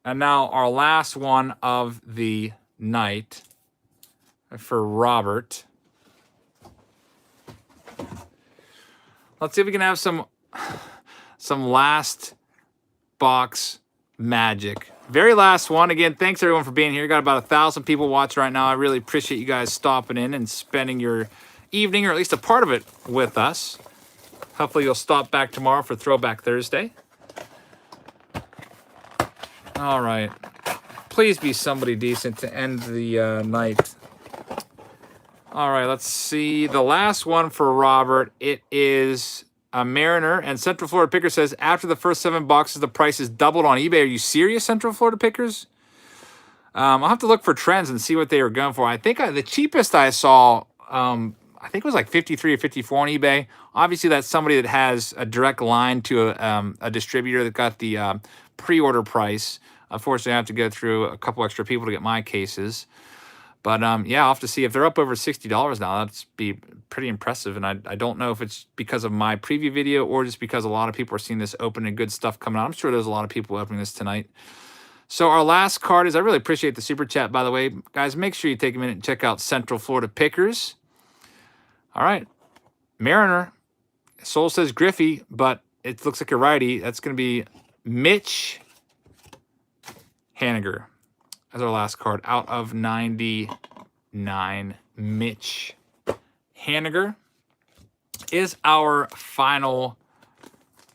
And now our last one of the night for Robert. Let's see if we can have some last box magic. Very last one. Again, thanks everyone for being here. Got about 1,000 people watching right now. I really appreciate you guys stopping in and spending your evening, or at least a part of it, with us. Hopefully you'll stop back tomorrow for Throwback Thursday. All right. Please be somebody decent to end the night. All right, let's see. The last one for Robert. It is a Mariner. And Central Florida Picker says, after the first 7 boxes, the price is doubled on eBay. Are you serious, Central Florida Pickers? I'll have to look for trends and see what they were going for. I think the cheapest I saw, I think it was like 53 or 54 on eBay. Obviously, that's somebody that has a direct line to a distributor that got the pre-order price. Unfortunately, I have to go through a couple extra people to get my cases. But, yeah, I'll have to see. If they're up over $60 now, that's be pretty impressive. And I don't know if it's because of my preview video or just because a lot of people are seeing this open and good stuff coming out. I'm sure there's a lot of people opening this tonight. So our last card is, I really appreciate the super chat, by the way. Guys, make sure you take a minute and check out Central Florida Pickers. All right. Mariner. Soul says Griffey, but it looks like a righty. That's going to be Mitch Haniger. As our last card out of 99. Mitch Haniger is our final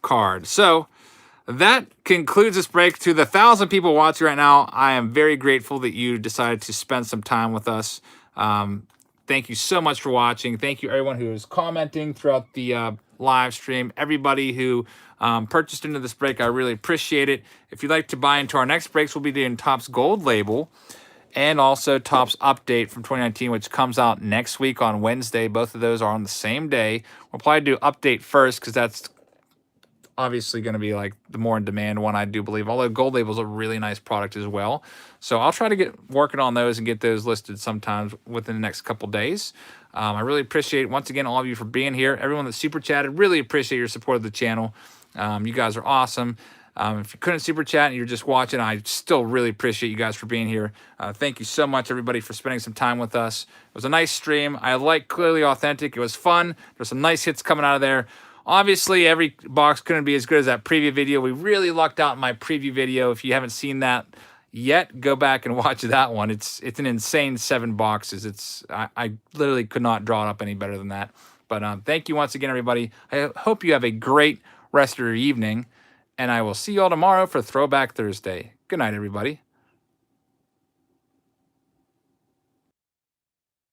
card. So that concludes this break. To the 1,000 people watching right now, I am very grateful that you decided to spend some time with us. Thank you so much for watching. Thank you everyone who is commenting throughout the live stream. Everybody who purchased into this break, I really appreciate it. If you'd like to buy into our next breaks, we'll be doing Topps Gold Label and also Topps Update from 2019, which comes out next week on Wednesday. Both of those are on the same day. We'll probably do Update first because that's obviously going to be like the more in demand one, I do believe. Although Gold Label is a really nice product as well. So I'll try to get working on those and get those listed sometimes within the next couple days. I really appreciate, once again, all of you for being here. Everyone that super chatted, really appreciate your support of the channel. You guys are awesome. If you couldn't super chat and you're just watching, I still really appreciate you guys for being here. Thank you so much, everybody, for spending some time with us. It was a nice stream. I like Clearly Authentic. It was fun. There's some nice hits coming out of there. Obviously, every box couldn't be as good as that preview video. We really lucked out in my preview video. If you haven't seen that yet, go back and watch that one. It's an insane 7 boxes. I literally could not draw it up any better than that. But thank you once again, everybody. I hope you have a great rest of your evening, and I will see you all tomorrow for Throwback Thursday. Good night, everybody.